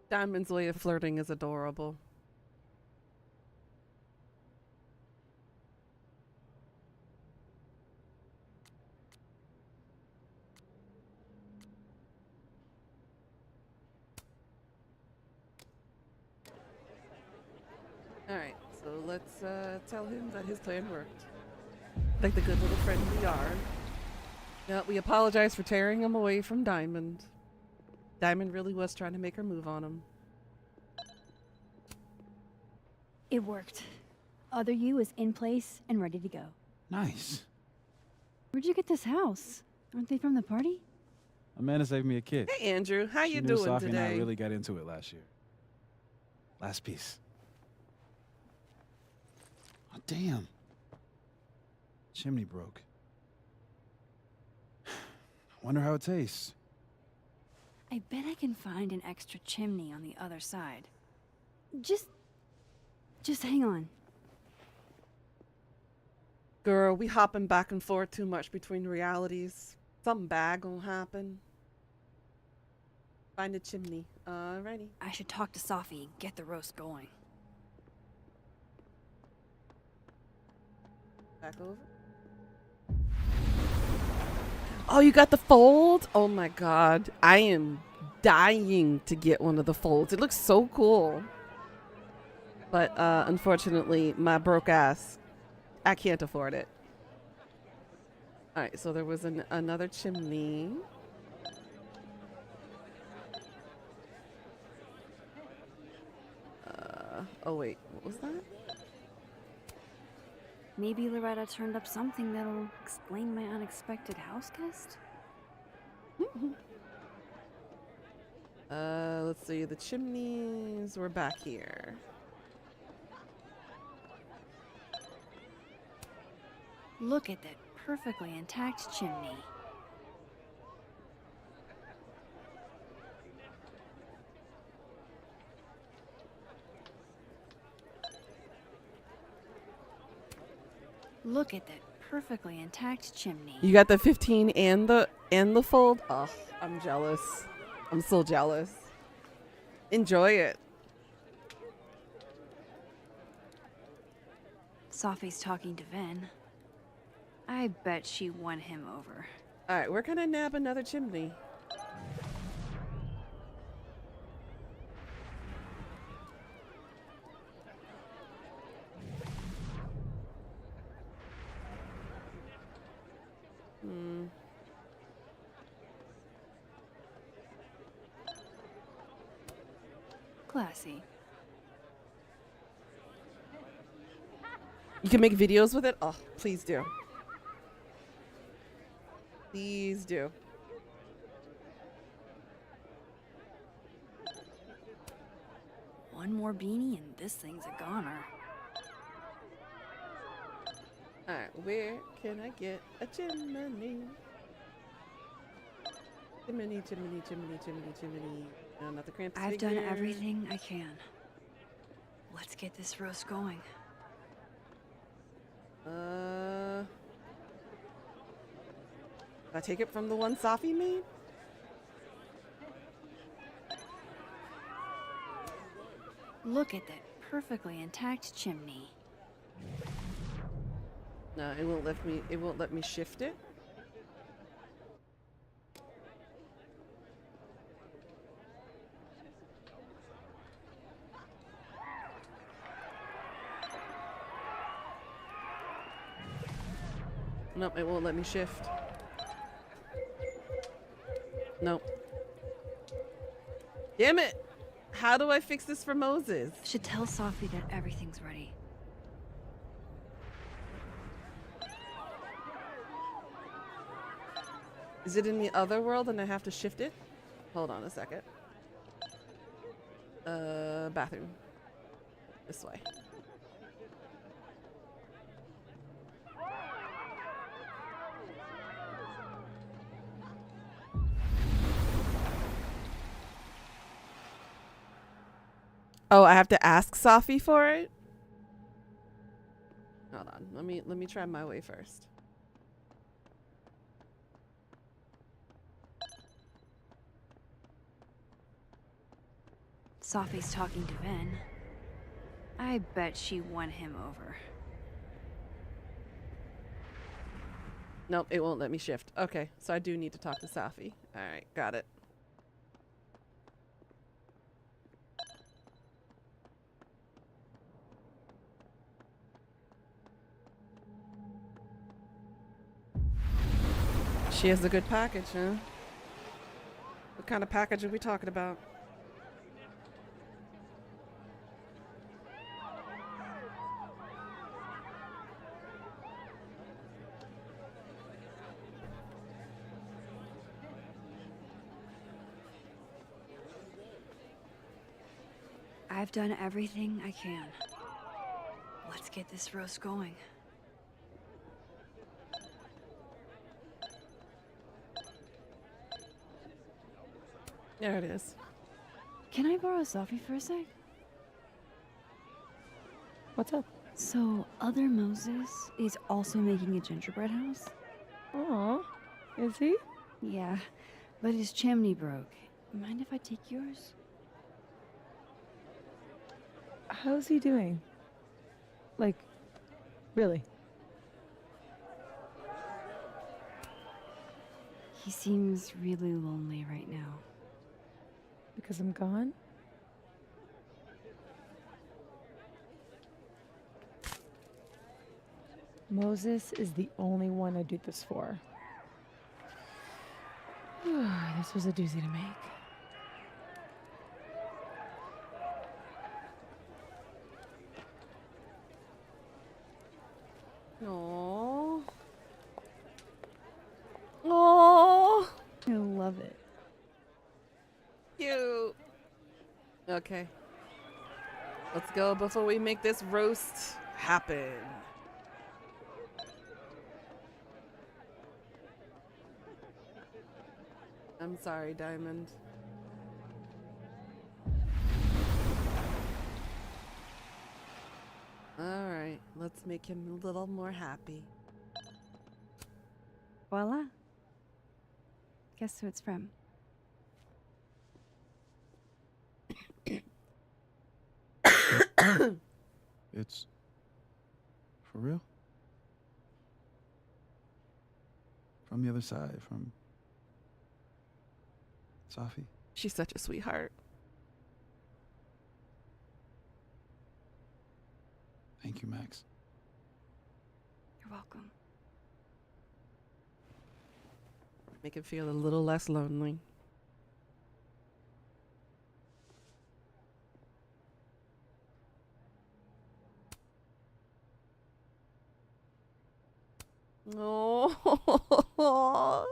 Diamond's way of flirting is adorable. Alright, so let's tell him that his plan worked. Like the good little friend we are. Yeah, we apologize for tearing him away from Diamond. Diamond really was trying to make her move on him. It worked. Other you is in place and ready to go. Nice. Where'd you get this house? Aren't they from the party? Amanda saved me a kid. Hey, Andrew. How She you knew doing Safi and I today? really got into it last year. Last piece. Oh, damn. Chimney broke. Wonder how it tastes. I bet I can find an extra chimney on the other side. Just hang on. Girl, we hopping back and forth too much between realities. Something bad gonna happen. Find a chimney. Alrighty. I should talk to Safi and get the roast going. Back over. Oh, you got the fold? Oh my god. I am dying to get one of the folds. It looks so cool. But unfortunately, my broke ass, I can't afford it. Alright, so there was another chimney. Oh wait, what was that? Maybe Loretta turned up something that'll explain my unexpected house guest? Let's see, the chimneys were back here. Look at that perfectly intact chimney. Look at that perfectly intact chimney. You got the 15 and the fold? Oh, I'm jealous. I'm so jealous. Enjoy it. Safi's talking to Vin. I bet she won him over. Alright, where can I nab another chimney? Classy. You can make videos with it? Oh, please do. Please do. One more beanie and this thing's a goner. Alright, where can I get a chimney? Chimney, chimney, chimney, chimney, chimney. No, not the Krampus I've done figure. everything I can. Let's get this roast going. Did I take it from the one Safi made? Look at that perfectly intact chimney. No, it won't let me. It won't let me shift it. Nope, it won't let me shift. Nope. Damn it! How do I fix this for Moses? Should tell Safi that everything's ready. Is it in the other world and I have to shift it? Hold on a second. Bathroom. This way. Oh, I have to ask Safi for it? Hold on. Let me try my way first. Safi's talking to Vin. I bet she won him over. Nope, it won't let me shift. Okay, so I do need to talk to Safi. Alright, got it. She has a good package, huh? What kind of package are we talking about? I've done everything I can. Let's get this roast going. There it is. Can I borrow Sophie for a sec? What's up? So, other Moses is also making a gingerbread house? Aw, is he? Yeah, but his chimney broke. Mind if I take yours? How's he doing? Like, really? He seems really lonely right now. Because I'm gone? Moses is the only one I do this for. This was a doozy to make. Aww. Aww. I love it. Cute. Okay. Let's go before we make this roast happen. I'm sorry, Diamond. Alright, let's make him a little more happy. Voila. Guess who it's from? It's for real? From the other side, from Sophie. She's such a sweetheart. Thank you, Max. You're welcome. Make him feel a little less lonely. Oh,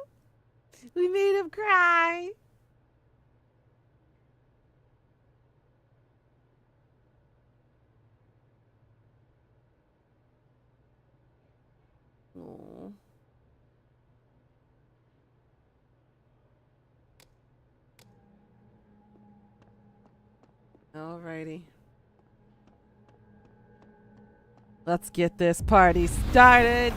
we made him cry. Oh. Alrighty. Let's get this party started.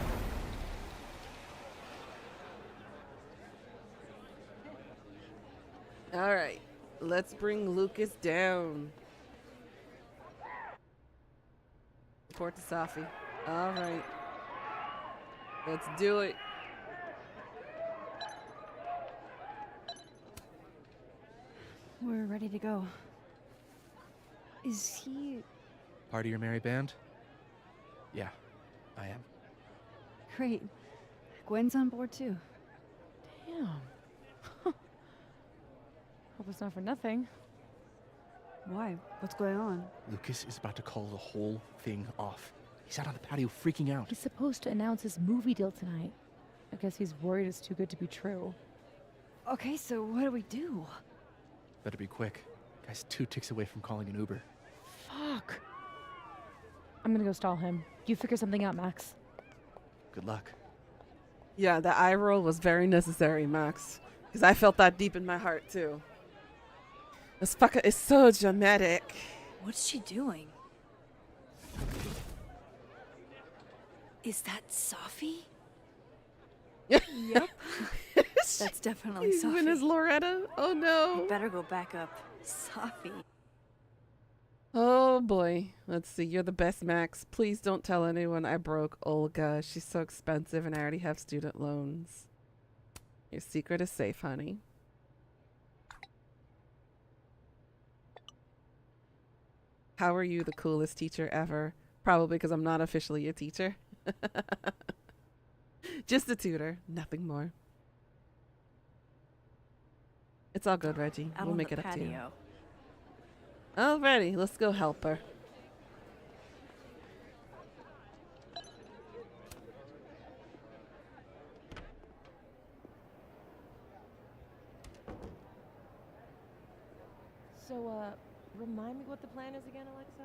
All right, let's bring Lucas down. Report to Sophie. All right, let's do it. We're ready to go. Is he... Part of your merry band? Yeah, I am. Great. Gwen's on board too. Damn. Hope it's not for nothing. Why? What's going on? Lucas is about to call the whole thing off. He's out on the patio freaking out. He's supposed to announce his movie deal tonight. I guess he's worried it's too good to be true. Okay, so what do we do? Better be quick. Guy's 2 ticks away from calling an Uber. Fuck. I'm gonna go stall him. You figure something out, Max. Good luck. Yeah, the eye roll was very necessary, Max. Because I felt that deep in my heart, too. This fucker is so dramatic. What's she doing? Is that Sophie? Yep. That's definitely He's Sophie. in his Loretta. Oh no. You better go back up. Sophie. Oh boy. Let's see. You're the best, Max. Please don't tell anyone I broke Olga. She's so expensive and I already have student loans. Your secret is safe, honey. How are you the coolest teacher ever? Probably because I'm not officially a teacher. Just a tutor, nothing more. It's all good, Reggie. Out We'll on make the it up to you. patio. Alrighty, let's go help her. So, Remind me what the plan is again, Alexa?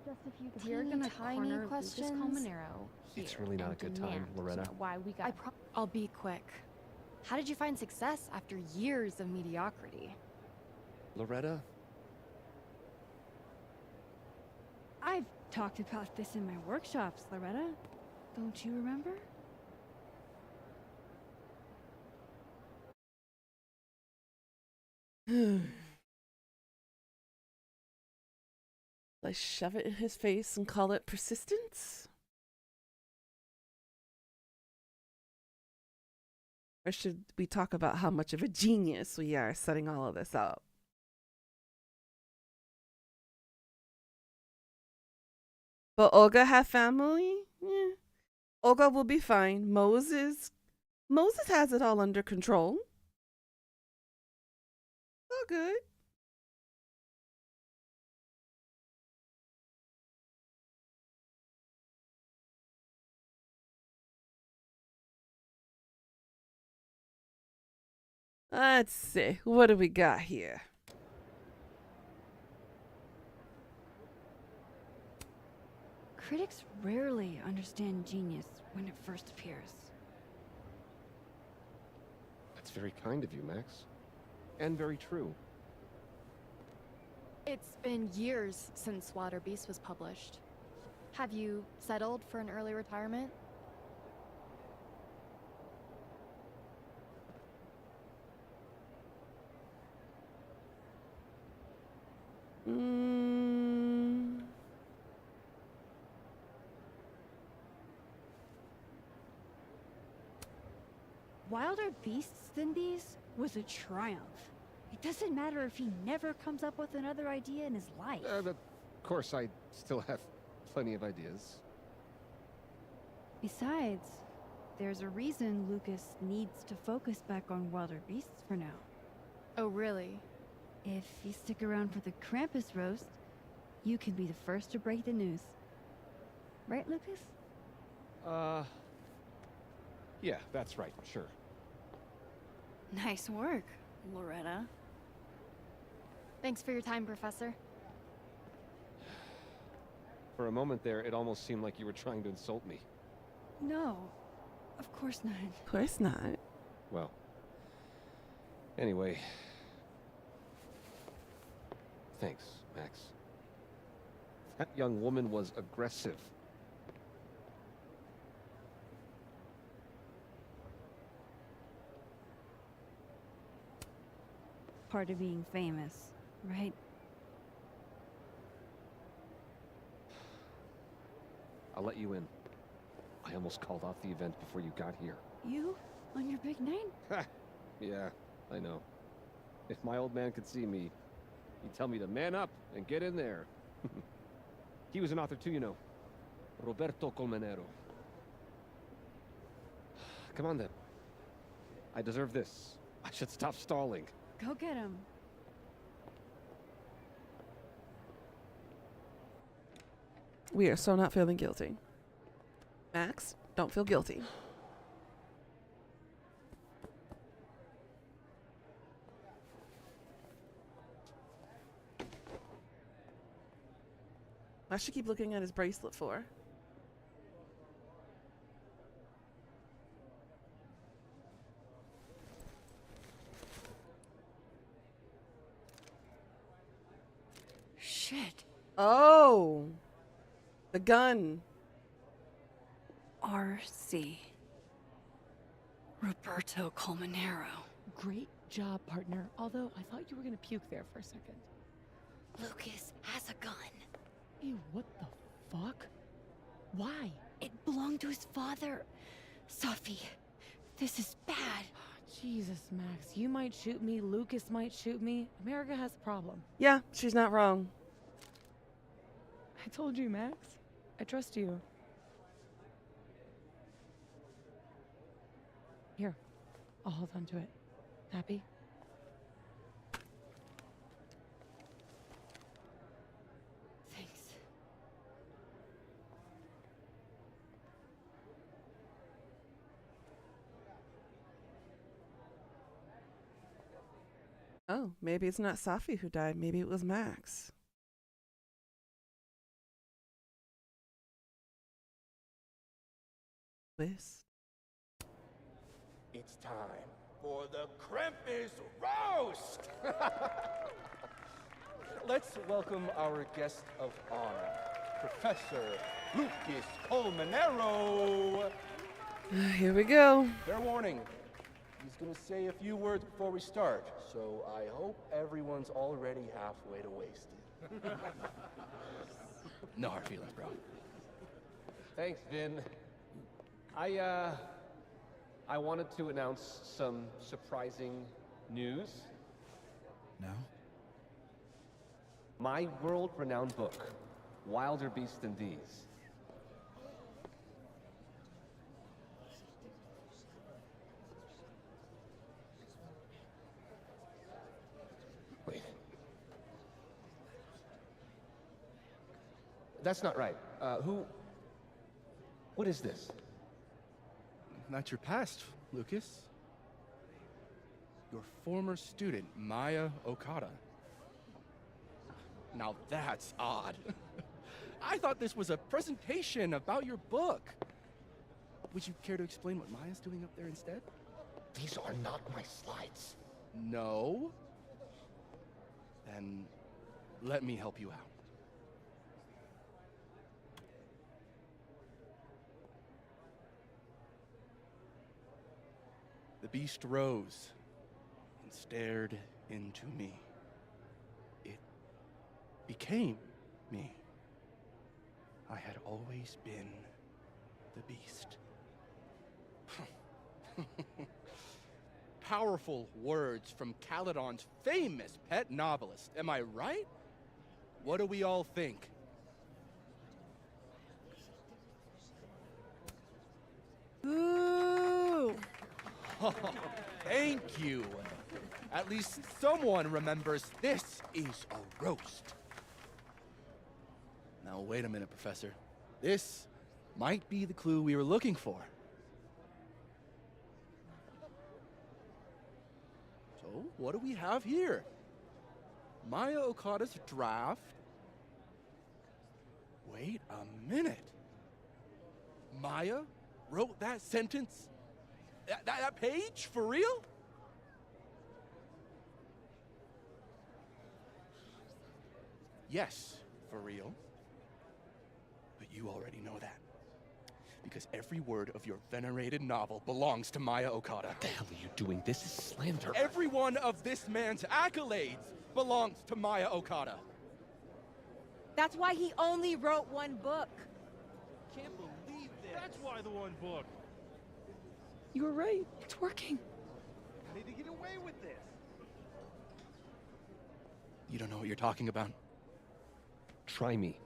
Just a few We're teeny gonna tiny corner questions. Lucas Colmenero It's here really not and a good time, demand to Loretta. know why we got. I'll be quick. How did you find success after years of mediocrity? Loretta? I've talked about this in my workshops, Loretta. Don't you remember? Let's shove it in his face and call it persistence? Or should we talk about how much of a genius we are setting all of this up? But Olga have family? Yeah. Olga will be fine. Moses has it all under control. All good. Let's see. What do we got here? Critics rarely understand genius when it first appears. That's very kind of you, Max. And very true. It's been years since Water Beast was published. Have you settled for an early retirement? Wilder beasts than these was a triumph. It doesn't matter if he never comes up with another idea in his life. Of course, I still have plenty of ideas. Besides, there's a reason Lucas needs to focus back on Wilder beasts for now. Oh, really? If you stick around for the Krampus roast, you can be the first to break the news. Right, Lucas? Yeah, that's right, sure. Nice work, Loretta. Thanks for your time, Professor. For a moment there, it almost seemed like you were trying to insult me. No, of course not. Of course not. Well, anyway. Thanks, Max. That young woman was aggressive. Part of being famous, right? I'll let you in. I almost called off the event before you got here. You? On your big night? Yeah, I know. If my old man could see me, he'd tell me to man up and get in there. He was an author too, you know. Roberto Colmenero. Come on then. I deserve this. I should stop stalling. Go get him. We are so not feeling guilty. Max, don't feel guilty. I should keep looking at his bracelet for. Shit. Oh, the gun. RC. Roberto Colmenero. Great job, partner. Although I thought you were gonna puke there for a second. Lucas has a gun. Ew, what the fuck? Why? It belonged to his father. Sophie, this is bad. Jesus, Max, you might shoot me, Lucas might shoot me. America has a problem. Yeah, she's not wrong. I told you, Max. I trust you. Here, I'll hold on to it. Happy? Thanks. Oh, maybe it's not Safi who died. Maybe it was Max. Twist. It's time for the Krampus roast! Let's welcome our guest of honor, Professor Lucas Colmenero. Here we go. Fair warning, he's gonna say a few words before we start, so I hope everyone's already halfway to wasted. No hard feelings, bro. Thanks, Vin. I wanted to announce some surprising news. No? My world-renowned book, Wilder Beasts Than These. Wait. That's not right. What is this? Not your past, Lucas. Your former student, Maya Okada. Now that's odd. I thought this was a presentation about your book. Would you care to explain what Maya's doing up there instead? These are not my slides. No? Then let me help you out. The beast rose and stared into me. It became me. I had always been the beast. Powerful words from Caledon's famous pet novelist. Am I right? What do we all think? Ooh! Thank you. At least someone remembers this is a roast. Now, wait a minute, Professor. This might be the clue we were looking for. So, what do we have here? Maya Okada's draft. Wait a minute. Maya wrote that sentence? That page? For real? Yes, for real. But you already know that. Because every word of your venerated novel belongs to Maya Okada. What the hell are you doing? This is slander. Every one of this man's accolades belongs to Maya Okada. That's why he only wrote one book. Can't believe this. That's why the one book. You were right. It's working. I need to get away with this. You don't know what you're talking about. Try me.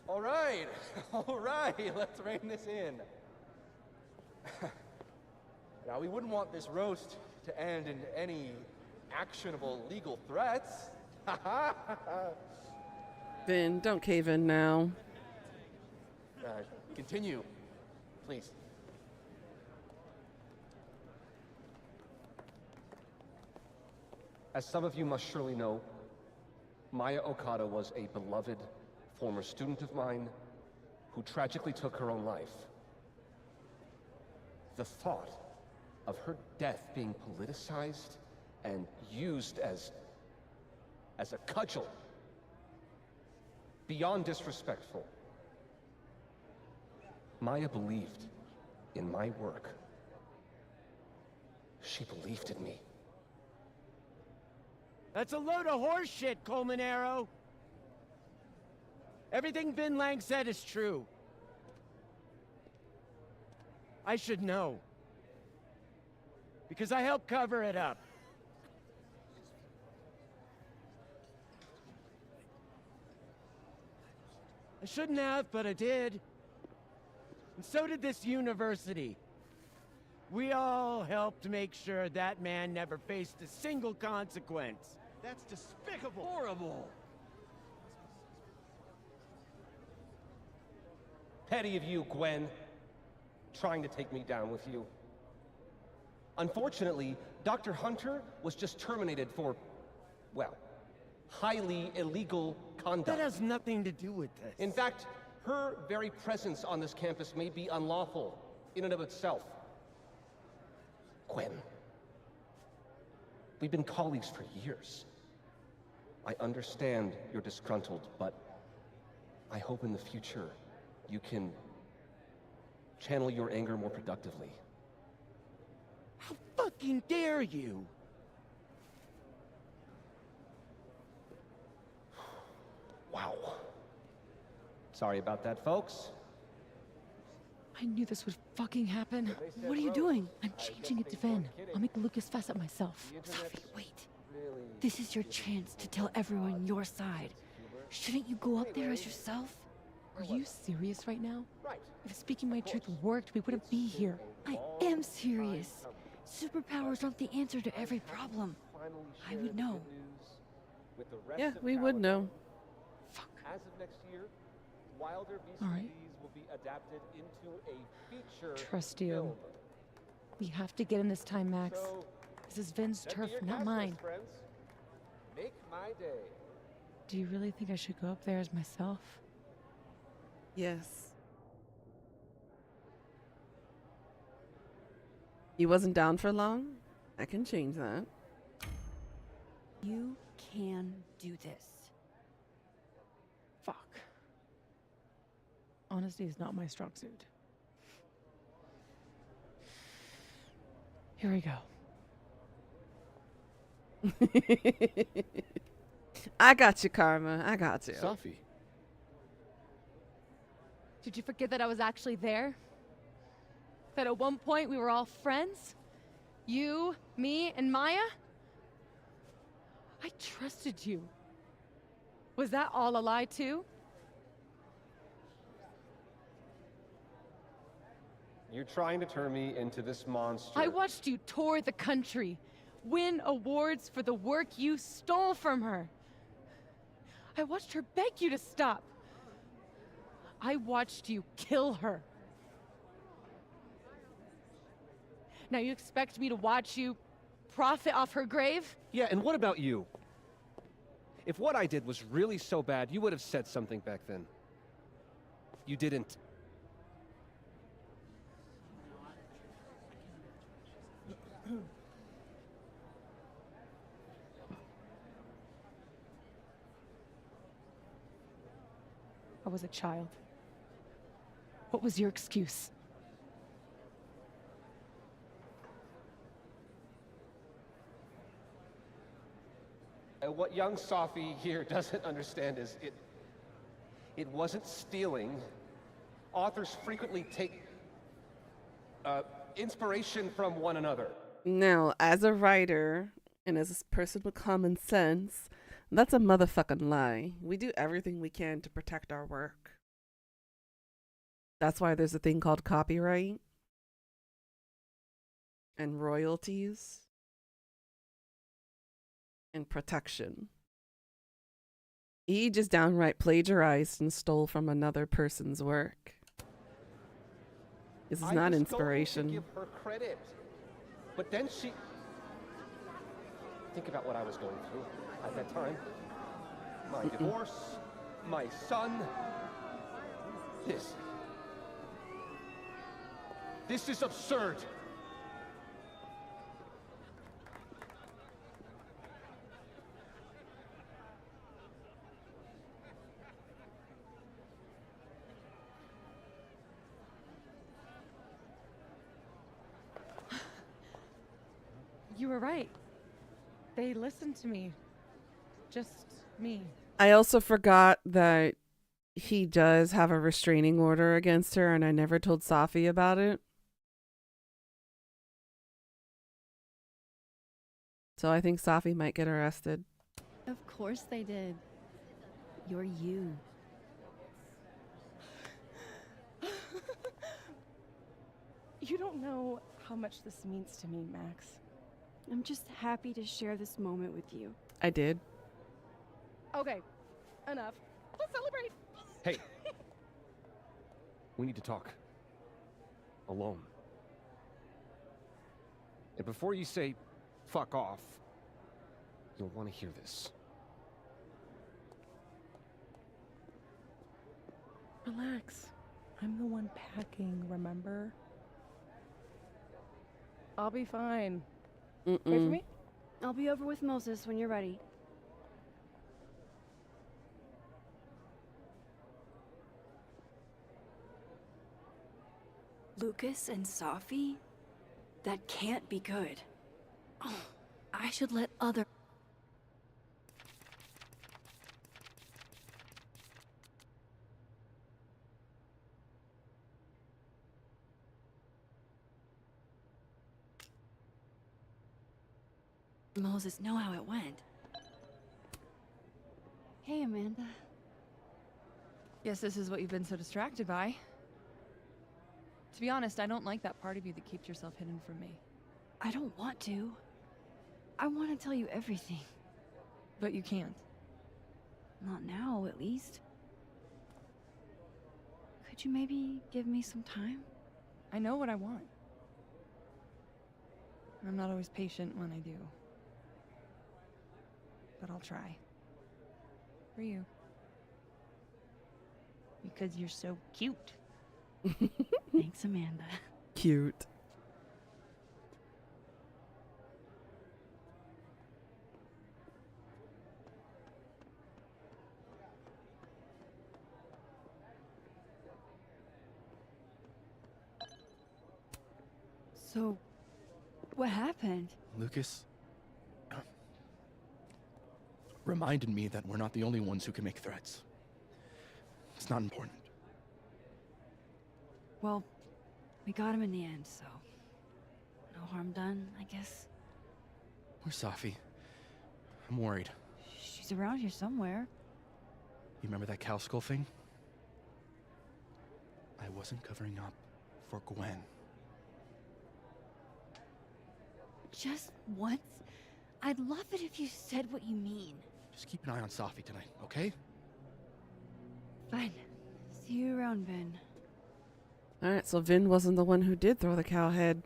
All right, let's rein this in. Now, we wouldn't want this roast to end in any actionable legal threats. Vin, don't cave in now. Continue, please. As some of you must surely know, Maya Okada was a beloved former student of mine who tragically took her own life. The thought of her death being politicized and used as a cudgel, beyond disrespectful. Maya believed in my work. She believed in me. That's a load of horse shit, Colmenero. Everything Vin Lang said is true. I should know. Because I helped cover it up. I shouldn't have, but I did. And so did this university. We all helped make sure that man never faced a single consequence. That's despicable. Horrible. Petty of you, Gwen. Trying to take me down with you. Unfortunately, Dr. Hunter was just terminated for, well, highly illegal conduct. That has nothing to do with this. In fact, her very presence on this campus may be unlawful in and of itself. Gwen, we've been colleagues for years. I understand you're disgruntled, but I hope in the future you can channel your anger more productively. How fucking dare you? Wow. Sorry about that, folks. I knew this would fucking happen. What are you doing? I'm changing it to Vin. I'll make Lucas fess up myself. Sophie, wait. This is your chance to tell everyone your side. Shouldn't you go up there as yourself? Are you serious right now? If speaking my truth worked, we wouldn't be here. I am serious. Superpowers aren't the answer to every problem. I would know. Yeah, we would know. As of next year, Wilder All right. VCDs will be adapted into a feature Trust you. film. We have to get in this time, Max. So, This is Vin's send me turf, your not cast mine. list, friends. Make my day. Do you really think I should go up there as myself? Yes. You wasn't down for long? I can change that. You can do this. Fuck. Honesty is not my strong suit. Here we go. I got you, Karma. I got you. Safi. Did you forget that I was actually there? That at one point we were all friends? You, me, and Maya? I trusted you. Was that all a lie too? You're trying to turn me into this monster. I watched you tour the country, win awards for the work you stole from her. I watched her beg you to stop. I watched you kill her. Now you expect me to watch you profit off her grave? Yeah, and what about you? If what I did was really so bad, you would have said something back then. You didn't. I was a child. What was your excuse? And what young Safi here doesn't understand is it wasn't stealing. Authors frequently take inspiration from one another. Now, as a writer and as a person with common sense, that's a motherfucking lie. We do everything we can to protect our work. That's why there's a thing called copyright and royalties and protection. He just downright plagiarized and stole from another person's work. This is not inspiration. I was going to give her credit, but then she. Think about what I was going through at that time. My divorce, my son. This is absurd. You were right. They listened to me. Just me. I also forgot that he does have a restraining order against her, and I never told Safi about it. So I think Safi might get arrested. Of course they did. You're you. You don't know how much this means to me, Max. I'm just happy to share this moment with you. I did. Okay, enough. Let's celebrate. Hey. We need to talk. Alone. And before you say, fuck off, you'll want to hear this. Relax. I'm the one packing, remember? I'll be fine. Wait for me? I'll be over with Moses when you're ready. Lucas and Safi? That can't be good. Oh, I should let other... Moses know how it went. Hey, Amanda. Guess this is what you've been so distracted by. To be honest, I don't like that part of you that keeps yourself hidden from me. I don't want to. I want to tell you everything. But you can't. Not now, at least. Could you maybe give me some time? I know what I want. I'm not always patient when I do. But I'll try. For you. Because you're so cute. Thanks, Amanda. Cute. So, what happened? Lucas reminded me that we're not the only ones who can make threats. It's not important. Well, we got him in the end, so... no harm done, I guess. Where's Safi? I'm worried. She's around here somewhere. You remember that cow skull thing? I wasn't covering up for Gwen. Just once? I'd love it if you said what you mean. Just keep an eye on Safi tonight, okay? Fine. See you around, Vin. Alright, so Vin wasn't the one who did throw the cow head.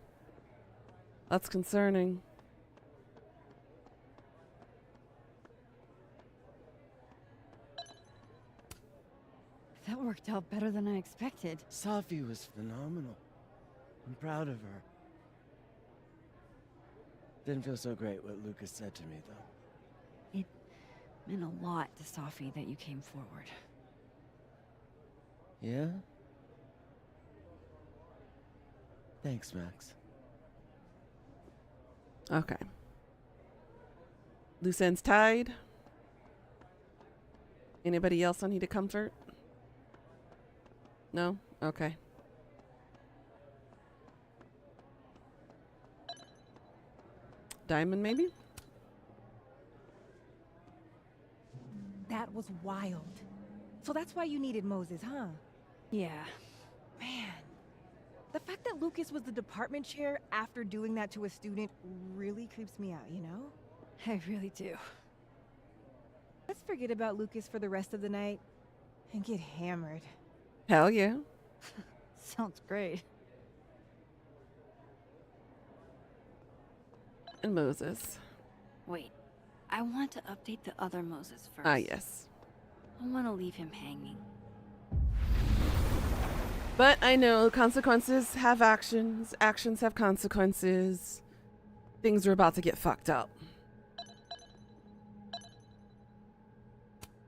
That's concerning. That worked out better than I expected. Safi was phenomenal. I'm proud of her. Didn't feel so great what Lucas said to me, though. It meant a lot to Safi that you came forward. Yeah? Thanks, Max. Okay. Loose ends tied. Anybody else I need to comfort? No? Okay. Diamond, maybe? That was wild. So that's why you needed Moses, huh? Yeah. Man. The fact that Lucas was the department chair after doing that to a student really creeps me out, you know? I really do. Let's forget about Lucas for the rest of the night and get hammered. Hell yeah. Sounds great. And Moses. Wait. I want to update the other Moses first. Ah, yes. I want to leave him hanging. But I know consequences have actions. Actions have consequences. Things are about to get fucked up.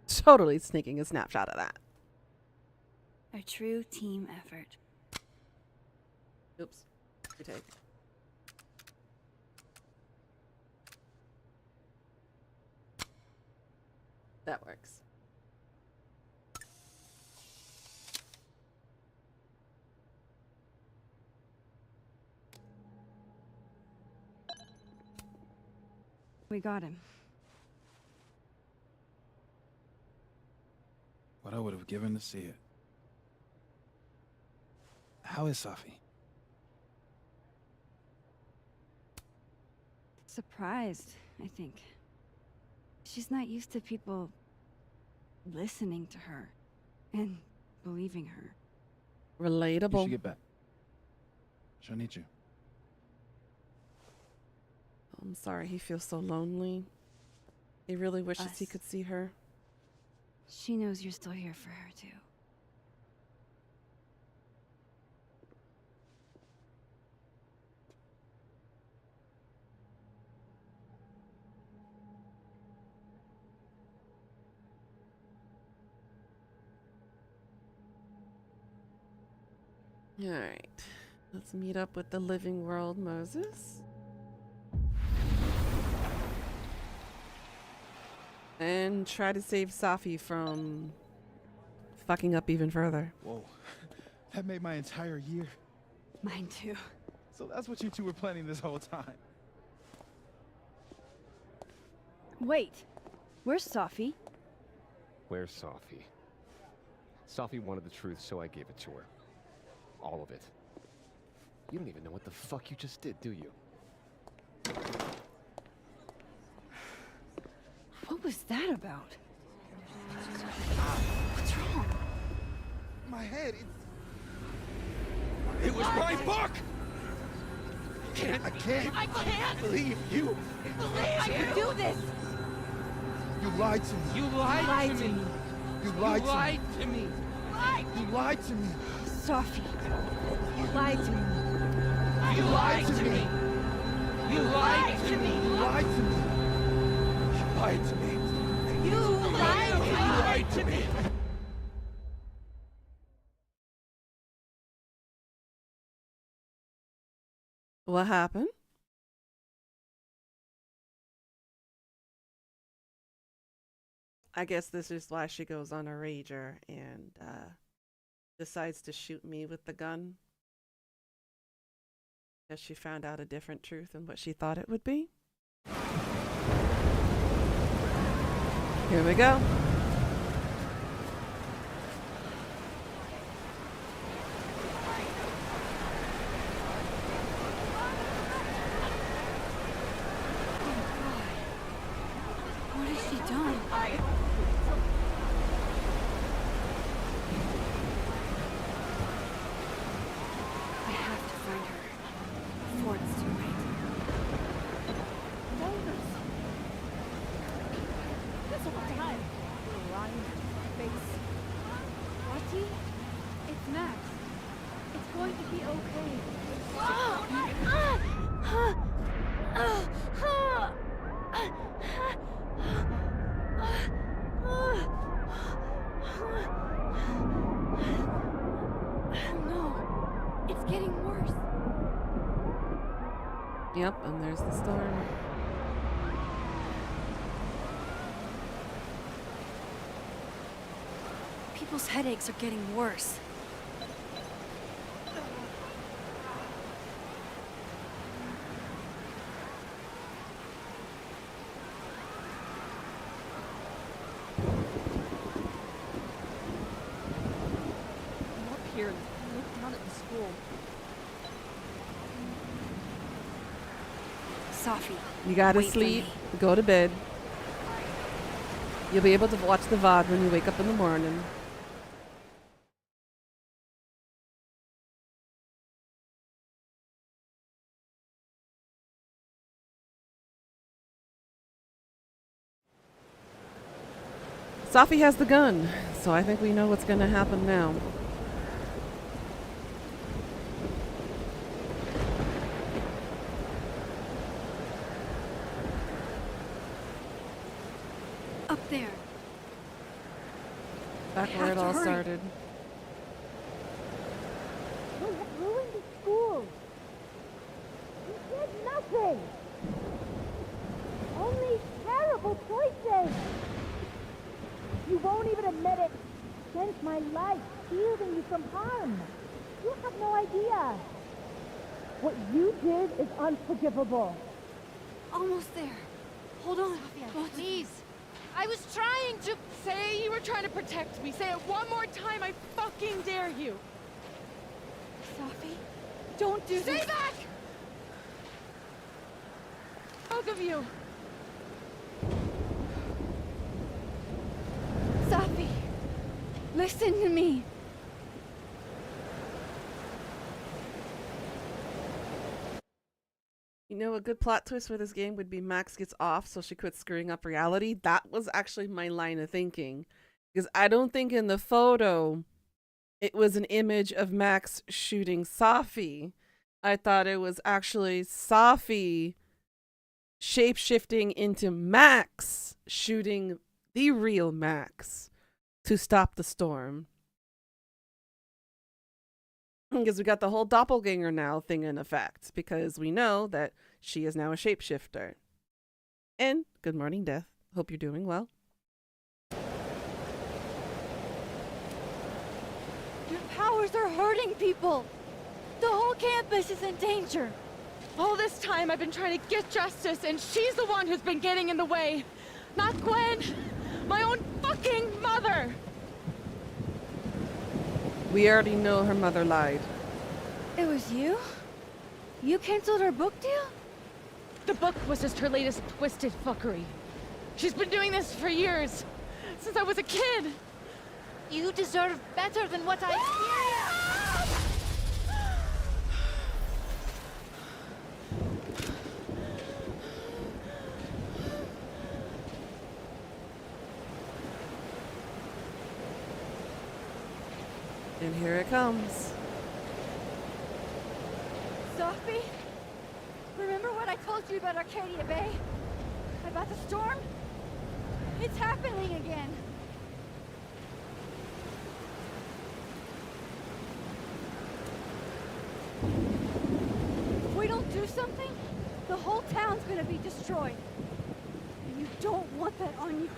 Totally sneaking a snapshot of that. A true team effort. Oops. Retake. That works. We got him. What I would have given to see it. How is Safi? Surprised, I think. She's not used to people listening to her and believing her. You Relatable. should get back. She'll need you. I'm sorry, he feels so lonely. He really wishes he Us. could see her. She knows you're still here for her, too. All right, let's meet up with the living world, Moses. And try to save Safi from fucking up even further. Whoa. That made my entire year. Mine, too. So that's what you two were planning this whole time. Wait, where's Safi? Where's Safi? Safi wanted the truth, so I gave it to her. All of it. You don't even know what the fuck you just did, do you? What was that about? What's wrong? My head, It was my book! I can't believe you! I can do this! You lied to me. You lied to me. You You lied to me. lied to me. You lied to me. Safi, you lied to me. You lied to me. You lied to me. You lied to me. You lied to me. You lied to me. What happened? I guess this is why she goes on a rager and decides to shoot me with the gun. Because she found out a different truth than what she thought it would be. Here we go. What has she done? I have to find her before it's too late. This whole time. Lying face. Watty? It's Max. It's going to be okay. No, it's getting worse. Yep, and there's the storm. People's headaches are getting worse. I'm up here. Look down at the school. Safi, You gotta wait for sleep, me. go to bed. You'll be able to watch the VOD when you wake up in the morning. Safi has the gun, so I think we know what's gonna happen now. Up there. Back We where have it to all hurry. started. You have ruined the school. You did nothing. Only terrible choices. You won't even admit it. Spent my life shielding you from harm. You have no idea. What you did is unforgivable. Almost there. Hold on. Please. I was trying to say you were trying to protect me. Say it one more time. I fucking dare you. Safi, don't do Stay this. back! Both of you. Safi, listen to me. You know, a good plot twist for this game would be Max gets off so she quits screwing up reality. That was actually my line of thinking. Because I don't think in the photo it was an image of Max shooting Safi. I thought it was actually Safi shape-shifting into Max shooting the real Max to stop the storm. Because we got the whole doppelganger now thing in effect, because we know that she is now a shapeshifter. And good morning, Death. Hope you're doing well. Your powers are hurting people. The whole campus is in danger. All this time I've been trying to get justice, and she's the one who's been getting in the way. Not Gwen. My own fucking mother. We already know her mother lied. It was you? You canceled her book deal? The book was just her latest twisted fuckery. She's been doing this for years. Since I was a kid. You deserve better than what I experienced. And here it comes. Sophie? Remember what I told you about Arcadia Bay? About the storm? It's happening again. If we don't do something, the whole town's gonna be destroyed. And you don't want that on you.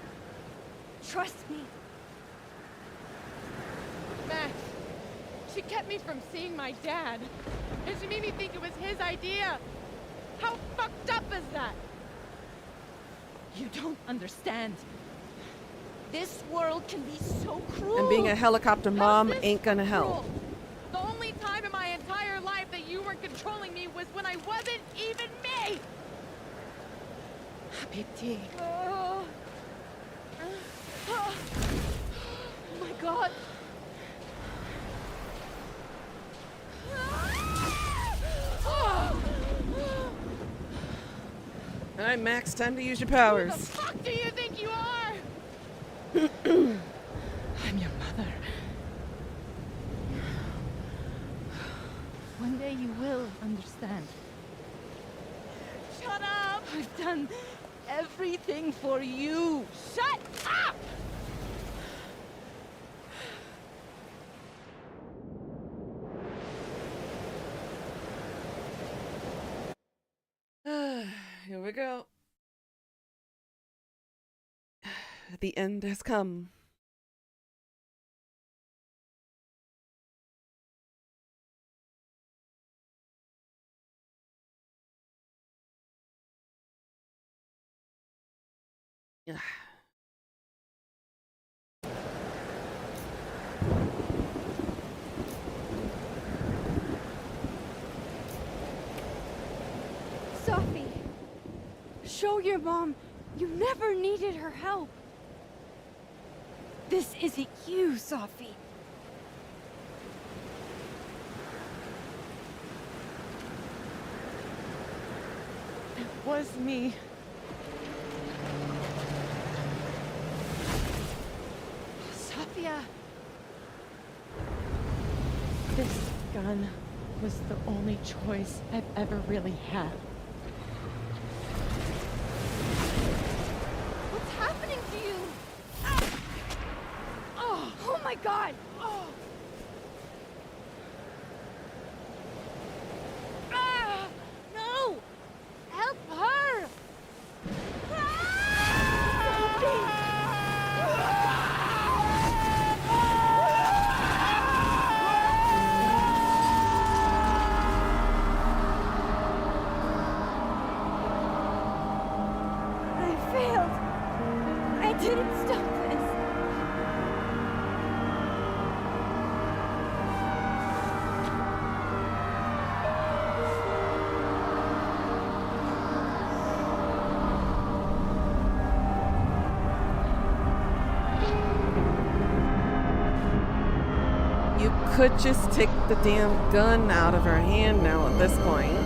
Trust me. Max, she kept me from seeing my dad. And she made me think it was his idea. How fucked up is that? You don't understand. This world can be so cruel. And being a helicopter mom ain't gonna help. The only time in my entire life that you were controlling me was when I wasn't even me. Habibti. Oh my God. All right, Max, time to use your powers. Who the fuck do you think you are? I'm your mother. One day you will understand. Shut up! I've done everything for you. Shut up! Here we go. The end has come. Sophie, show your mom you never needed her help. This isn't you, Sophie. It was me. Sophia. This gun was the only choice I've ever really had. What's happening to you? Oh my God! No! Help her! I failed. I didn't stop this. You could just take the damn gun out of her hand now at this point.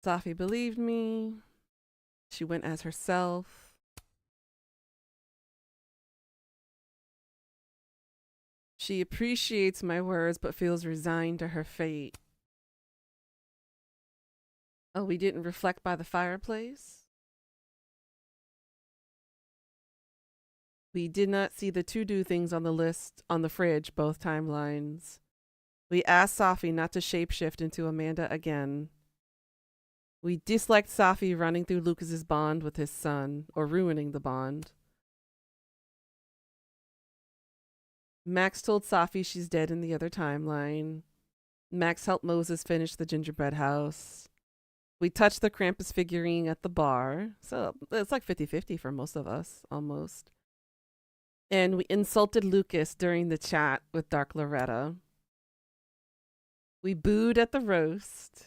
Safi believed me. She went as herself. She appreciates my words but feels resigned to her fate. Oh, we didn't reflect by the fireplace? We did not see the to-do things on the list on the fridge, both timelines. We asked Safi not to shapeshift into Amanda again. We disliked Safi running through Lucas's bond with his son, or ruining the bond. Max told Safi she's dead in the other timeline. Max helped Moses finish the gingerbread house. We touched the Krampus figurine at the bar, so it's like 50-50 for most of us, almost. And we insulted Lucas during the chat with Dark Loretta. We booed at the roast.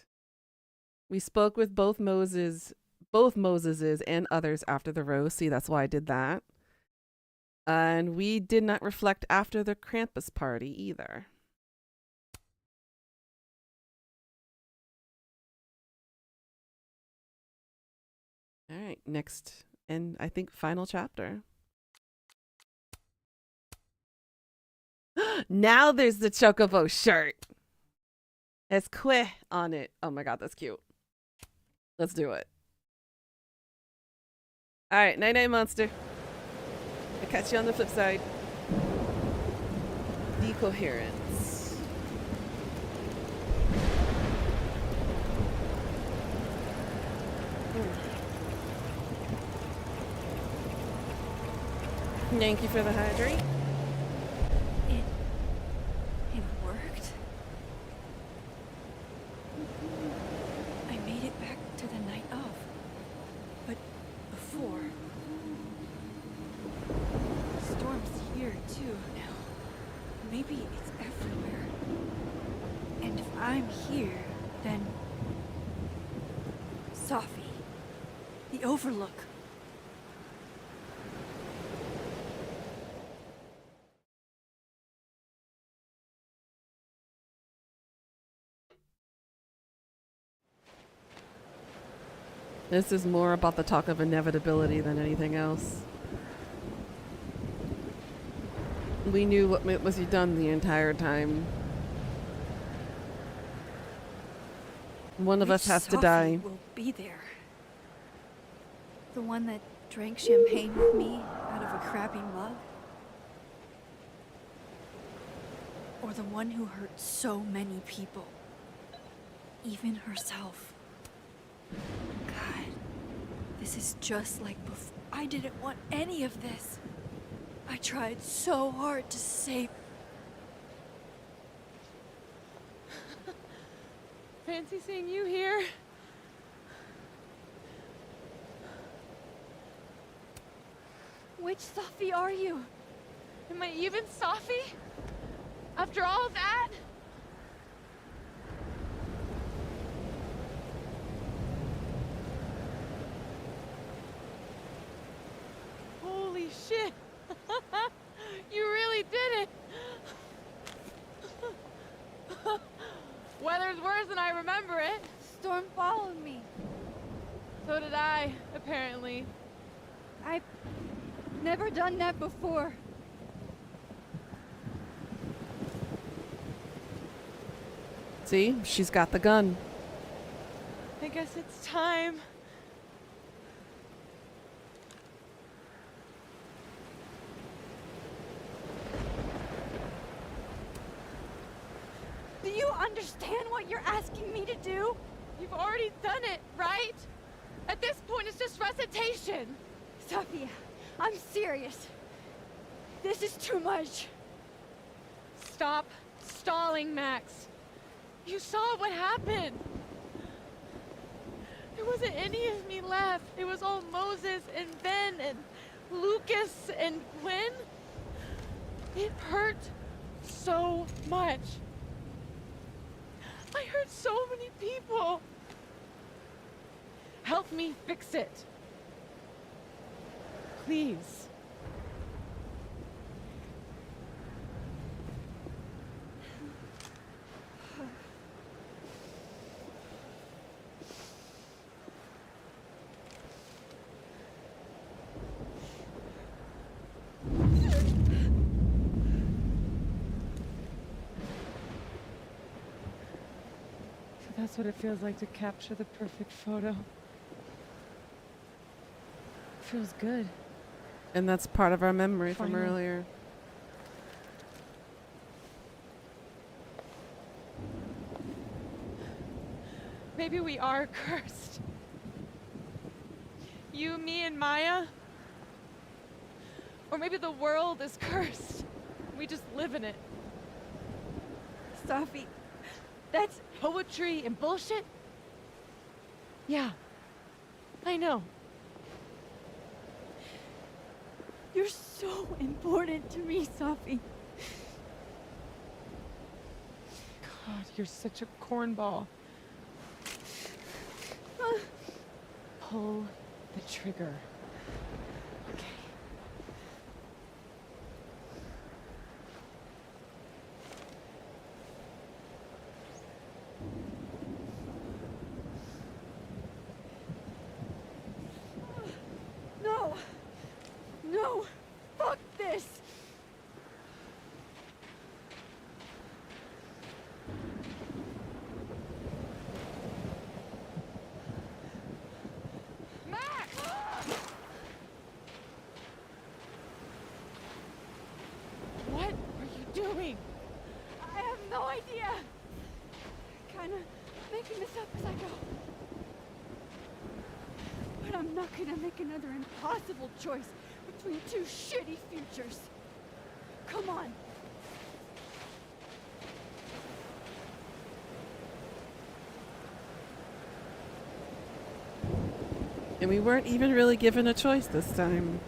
We spoke with both Moseses and others after the roast. See, that's why I did that. And we did not reflect after the Krampus party either. All right, next, and I think final chapter. Now there's the Chocobo shirt. It's Queh on it. Oh my god, that's cute. Let's do it. All right, night-night, monster. I'll catch you on the flip side. Decoherence. Thank you for the hydrate. It worked. I made it back to the night of. But before... Storm's here too now. Maybe it's everywhere. And if I'm here, then... Safi. The Overlook. This is more about the talk of inevitability than anything else. We knew what must be done the entire time. One of us has to die. Will be there. The one that drank champagne with me out of a crappy mug? Or the one who hurt so many people? Even herself. God, this is just like before. I didn't want any of this. I tried so hard to save... Fancy seeing you here. Which Safi are you? Am I even Safi? After all that? Holy shit! You really did it! Weather's worse than I remember it. Storm followed me. So did I, apparently. I've never done that before. See, she's got the gun. I guess it's time. Do you understand what you're asking me to do? You've already done it, right? At this point, it's just recitation. Sophia, I'm serious. This is too much. Stop stalling, Max. You saw what happened. There wasn't any of me left. It was all Moses and Ben and Lucas and Gwen. It hurt so much. I hurt so many people. Help me fix it. Please. That's what it feels like to capture the perfect photo. It feels good. And that's part of our memory from Finally. earlier. Maybe we are cursed. You, me, and Maya? Or maybe the world is cursed. We just live in it. Safi, that's Poetry and bullshit? Yeah. I know. you're so important to me, Safi. God, you're such a cornball. Pull the trigger. Okay. No! No! Fuck this! What are you doing? I have no idea! Kinda making this up as I go. But I'm not gonna make another impossible choice between two shitty futures. Come on. And we weren't even really given a choice this time.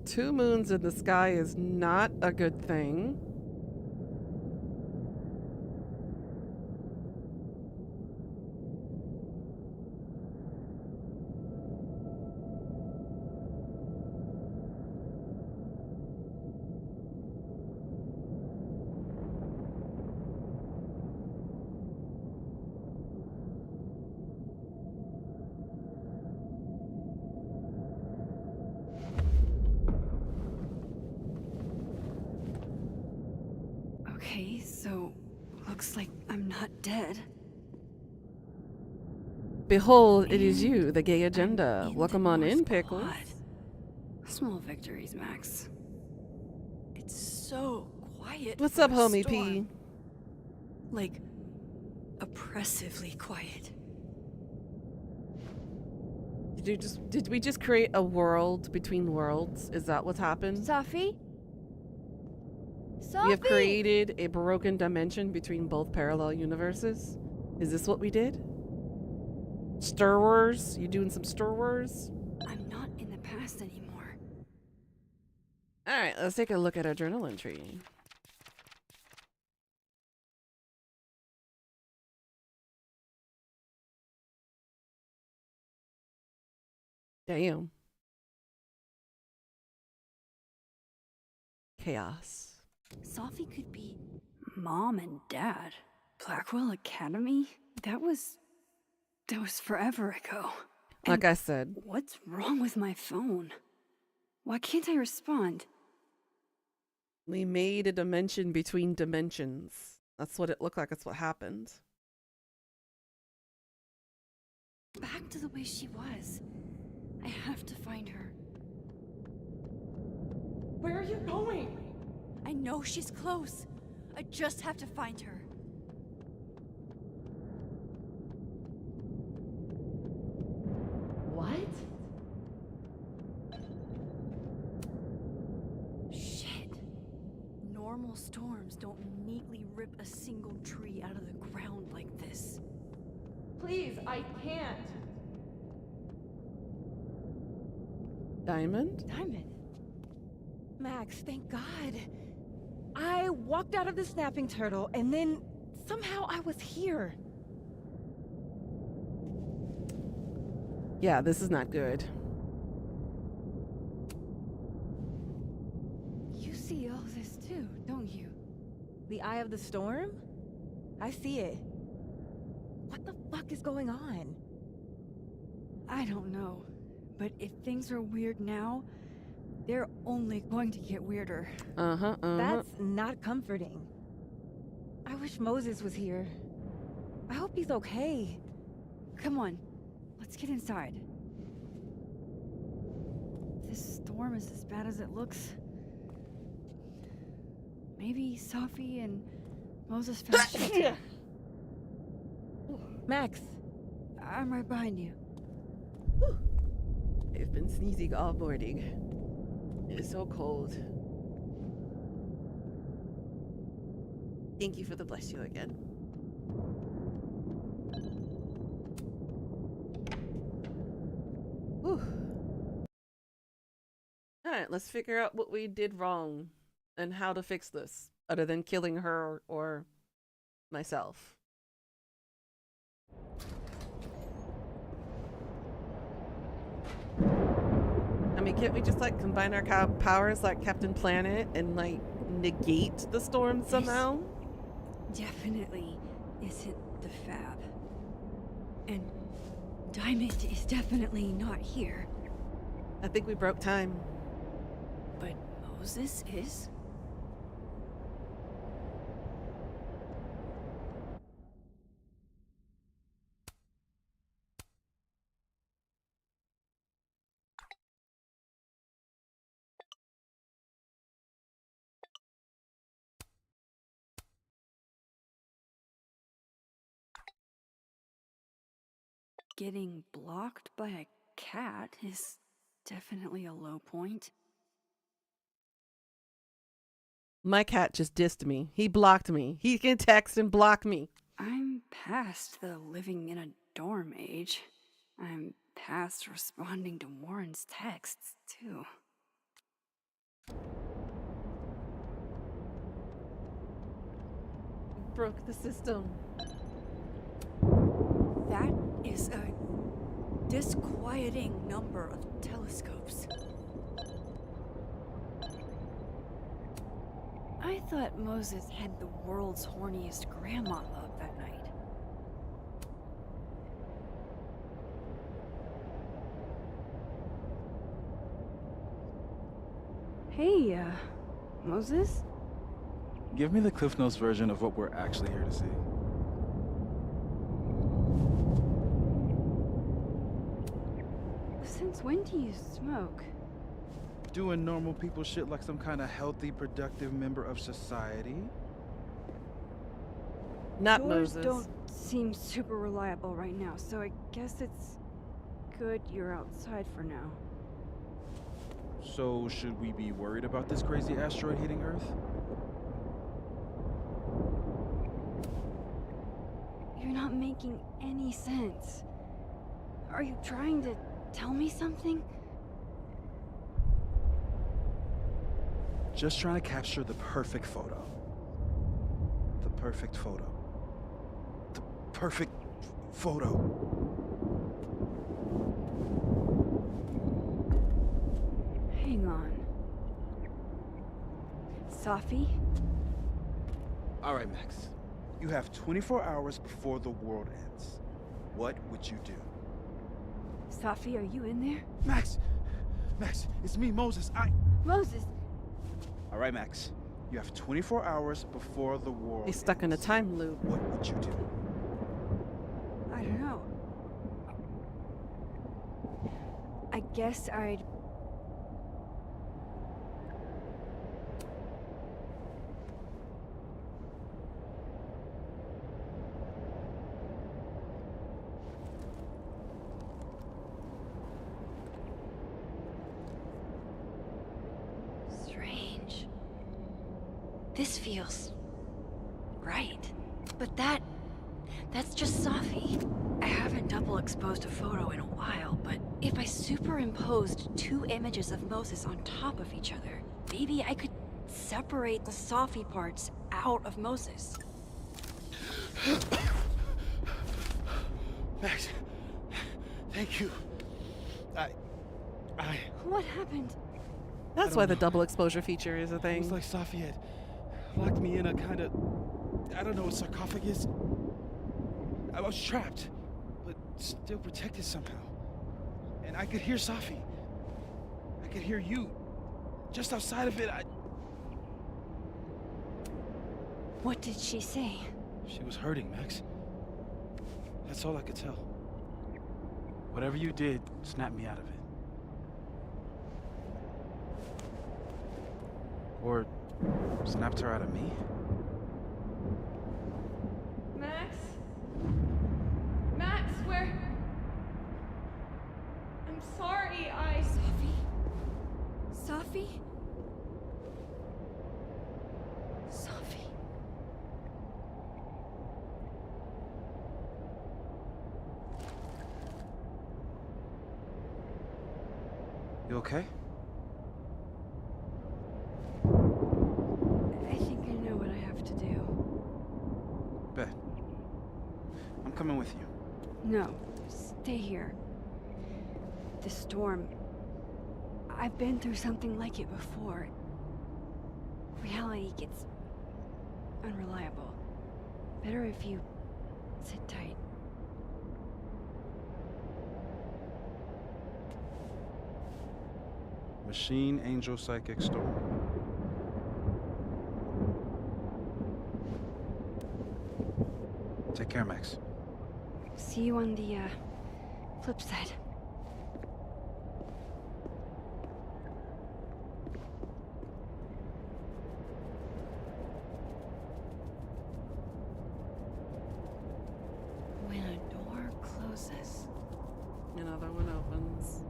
Two moons in the sky is not a good thing. Okay, so looks like I'm not dead. Behold, it is you, the gay agenda. Welcome on in, Pickles. Small victories, Max. It's so quiet. What's for up, a homie storm. P? Like, oppressively quiet. Did we just create a world between worlds? Is that what's happened? Safi? We have created a broken dimension between both parallel universes? Is this what we did? Star Wars? You doing some Star Wars? I'm not in the past anymore. Alright, let's take a look at our journal entry. Damn. Chaos. Safi could be mom and dad. Blackwell Academy? That was forever ago. Like I said. What's wrong with my phone? Why can't I respond? We made a dimension between dimensions. That's what it looked like. That's what happened. Back to the way she was. I have to find her. Where are you going? I know she's close. I just have to find her. What? Shit. Normal storms don't neatly rip a single tree out of the ground like this. Please, I can't. Diamond? Diamond? Max, thank God. I walked out of the snapping turtle, and then somehow I was here. Yeah, this is not good. The eye of the storm? I see it. What the fuck is going on? I don't know, but if things are weird now, they're only going to get weirder. That's not comforting. I wish Moses was here. I hope he's okay. Come on, let's get inside. This storm is as bad as it looks. Maybe Sophie and Moses found shelter. Max! I'm right behind you. I've been sneezing all morning. It is so cold. Thank you for the bless you again. Whew. Alright, let's figure out what we did wrong and how to fix this, other than killing her or myself. I mean, can't we just like combine our powers like Captain Planet and like negate the storm somehow? Definitely isn't the Fab. And Diamond is definitely not here. I think we broke time. But Moses is? Getting blocked by a cat is definitely a low point. My cat just dissed me. He blocked me. He can text and block me. I'm past the living in a dorm age. I'm past responding to Warren's texts, too. Broke the system. That is a disquieting number of telescopes. I thought Moses had the world's horniest grandma love that night. Hey, Moses? Give me the Cliff Notes version of what we're actually here to see. Since when do you smoke? Doing normal people shit like some kind of healthy, productive member of society. Not Yours Moses. don't seem super reliable right now, so I guess it's good you're outside for now. So, should we be worried about this crazy asteroid hitting Earth? You're not making any sense. Are you trying to tell me something? Just trying to capture the perfect photo. The perfect photo. The perfect photo. Hang on. Sophie? All right, Max. You have 24 hours before the world ends. What would you do? Sophie, are you in there? Max! Max, it's me, Moses. Moses! All right, Max. You have 24 hours before the world He's stuck in a time loop. What would you do? I don't know. I guess I'd... Strange. This feels right. But that's just Sophie. I haven't double exposed a photo in a while, but if I superimposed two images of Moses on top of each other, maybe I could separate the Sophie parts out of Moses. Max, thank you. What happened? That's why the double exposure feature is a It thing. was like Sophie had locked me in a kind of, I don't know, a sarcophagus. I was trapped, but still protected somehow. And I could hear Safi. I could hear you. Just outside of it, What did she say? She was hurting, Max. That's all I could tell. Whatever you did, snapped me out of it. Or snapped her out of me? Max? Max, where? I'm sorry, Safi? Safi? You okay? I think I know what I have to do. Bet. I'm coming with you. No, stay here. The storm. I've been through something like it before. Reality gets unreliable. Better if you sit tight. Machine Angel Psychic Storm. Take care, Max. See you on the flip side. When a door closes, another one opens.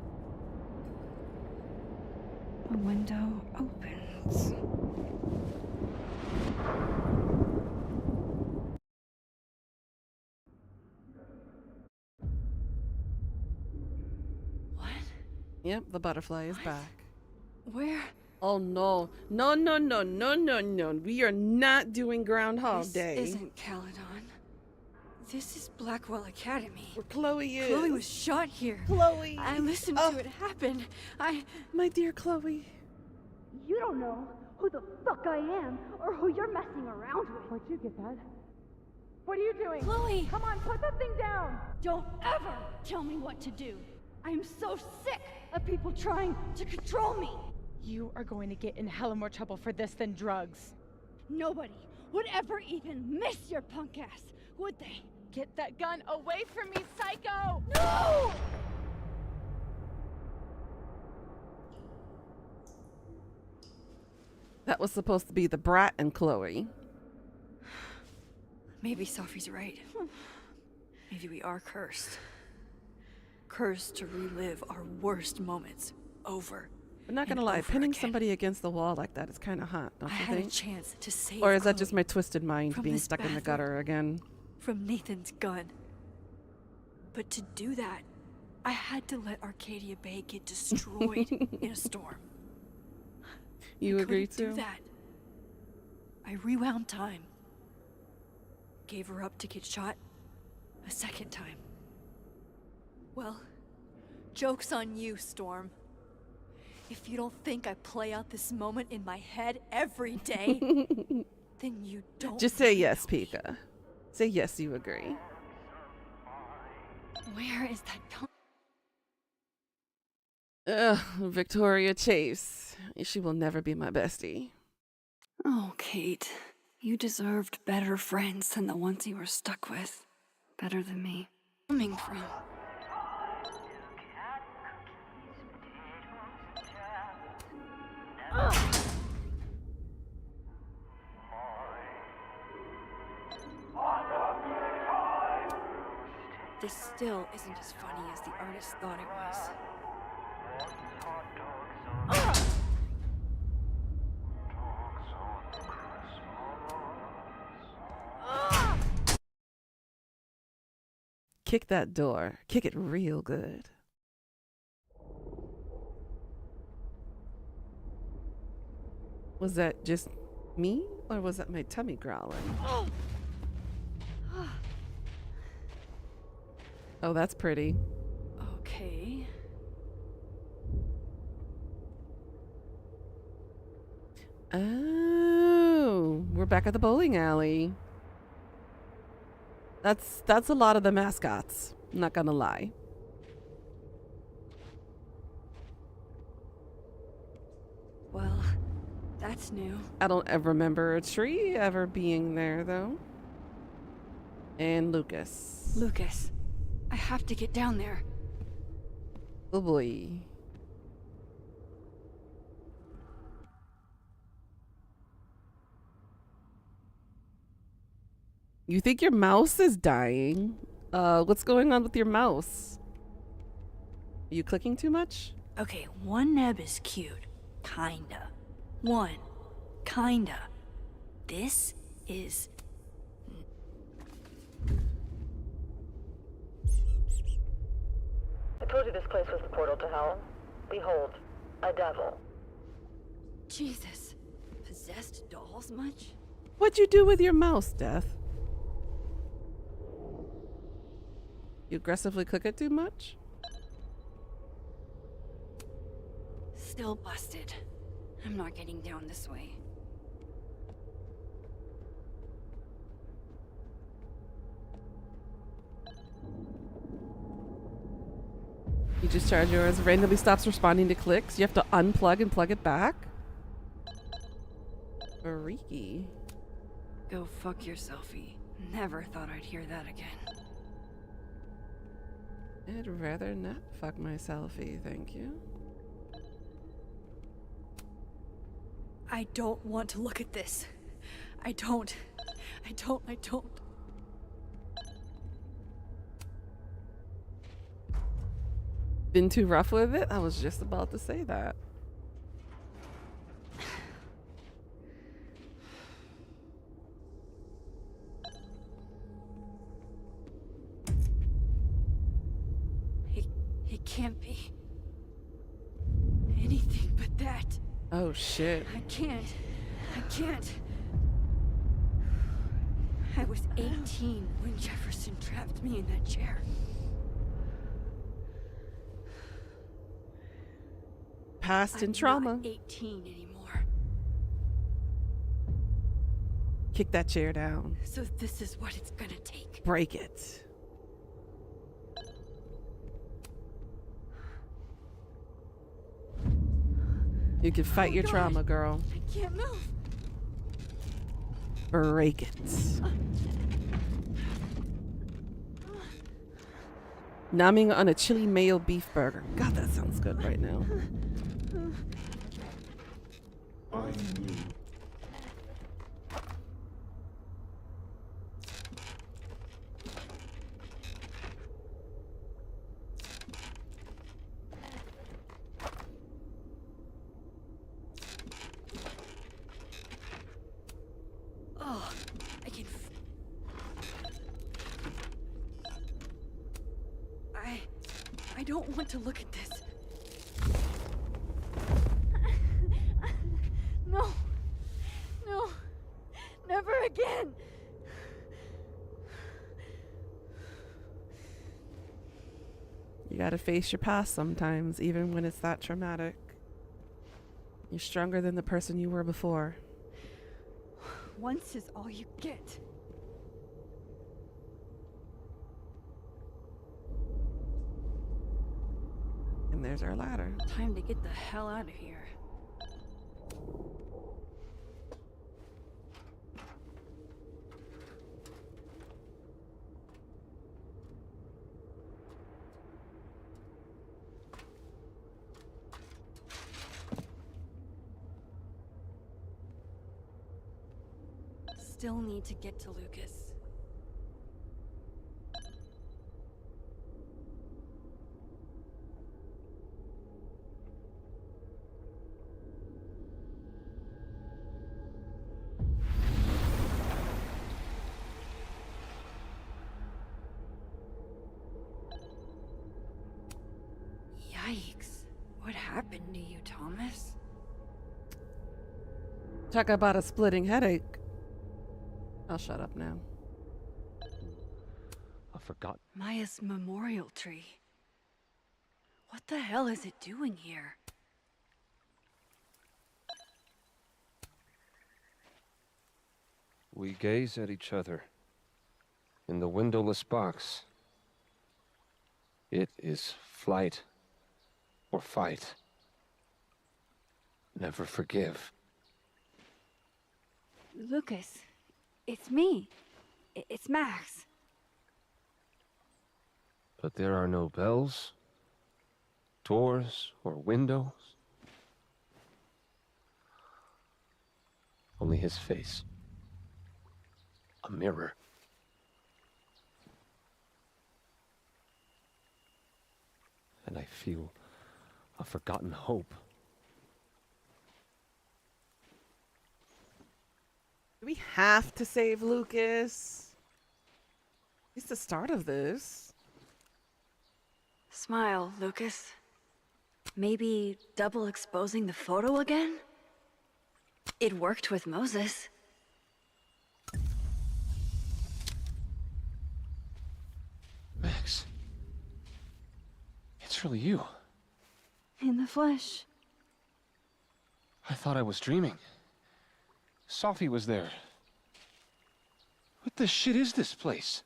A window opens. Yep, the butterfly is back. Where? Oh no. No, no, no, no, no, no. We are not doing Groundhog Day. This isn't Caledon. This is Blackwell Academy. Where Chloe is. Chloe was shot here. Chloe! I listened to it happen. My dear Chloe. You don't know who the fuck I am or who you're messing around with. Where'd you get that? What are you doing? Chloe! Come on, put that thing down! Don't ever tell me what to do. I'm so sick of people trying to control me. You are going to get in hella more trouble for this than drugs. Nobody would ever even miss your punk ass, would they? Get that gun away from me, psycho! No! That was supposed to be the brat and Chloe. Maybe Safi's right. Maybe we are cursed. Cursed to relive our worst moments over. I'm not gonna and lie, over pinning again. somebody against the wall like that is kind of hot, don't I you had think? a chance to save Or is that just Chloe my twisted mind from being this stuck in the bathroom. gutter again? From Nathan's gun. But to do that, I had to let Arcadia Bay get destroyed in a storm. You I agree couldn't too? do that. I rewound time. Gave her up to get shot a second time. Well, joke's on you, Storm. If you don't think I play out this moment in my head every day, then you don't. Just say yes, Pika. Say yes, you agree. Where is that gun? Ugh, Victoria Chase. She will never be my bestie. Oh, Kate. You deserved better friends than the ones you were stuck with. Better than me. Coming from? This still isn't as funny as the artist thought it was. Kick that door. Kick it real good. Was that just me? Or was that my tummy growling? Oh, that's pretty. Okay. Oh, Oh, we're back at the bowling alley. That's a lot of the mascots. I'm not gonna lie. Well, that's new. I don't ever remember a tree ever being there though. And Lucas. Lucas, I have to get down there. Oh boy. You think your mouse is dying? What's going on with your mouse? Are you clicking too much? Okay, one neb is cute. Kinda. One. Kinda. This is... I told you this place was the portal to hell. Behold, a devil. Jesus. Possessed dolls much? What'd you do with your mouse, Death? You aggressively click it too much? Still busted. I'm not getting down this way. You just charge yours, randomly stops responding to clicks. You have to unplug and plug it back? Freaky. Go fuck yourselfie. Never thought I'd hear that again. I'd rather not fuck myselfie, thank you. I don't want to look at this. I don't. Been too rough with it? I was just about to say that. It can't be anything but that. Oh shit. I can't. I was 18 when Jefferson trapped me in that chair. Past and I'm trauma. not 18 anymore. Kick that chair down. So this is what it's gonna take. Break it. You can fight your trauma, girl. I can't move. Break it. Numbing on a chili mayo beef burger. God, that sounds good right now. Oh, I don't want to look at this. No. No. Never again. You gotta face your past sometimes, even when it's that traumatic. You're stronger than the person you were before. Once is all you get. And there's our ladder. Time to get the hell out of here. Still need to get to Lucas. Yikes. What happened to you, Thomas? Talk about a splitting headache. I'll shut up now. I forgot. Maya's memorial tree. What the hell is it doing here? We gaze at each other in the windowless box. It is flight or fight. Never forgive. Lucas, it's me. It's Max. But there are no bells, doors, or windows. Only his face. A mirror. And I feel a forgotten hope. Do we have to save Lucas? It's the start of this. Smile, Lucas. Maybe double exposing the photo again? It worked with Moses. Max. It's really you. In the flesh. I thought I was dreaming. Sophie was there. What the shit is this place?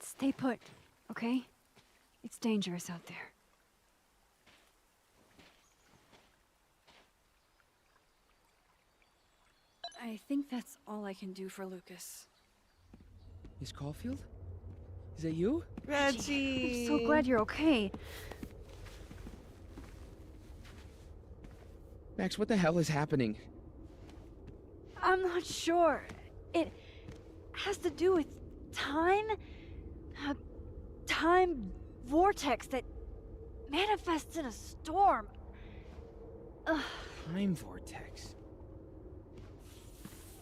Stay put, okay? It's dangerous out there. I think that's all I can do for Lucas. Miss Caulfield? Is that you? Reggie! I'm so glad you're okay. Max, what the hell is happening? I'm not sure. It has to do with time? A time vortex that manifests in a storm. Ugh. Time vortex.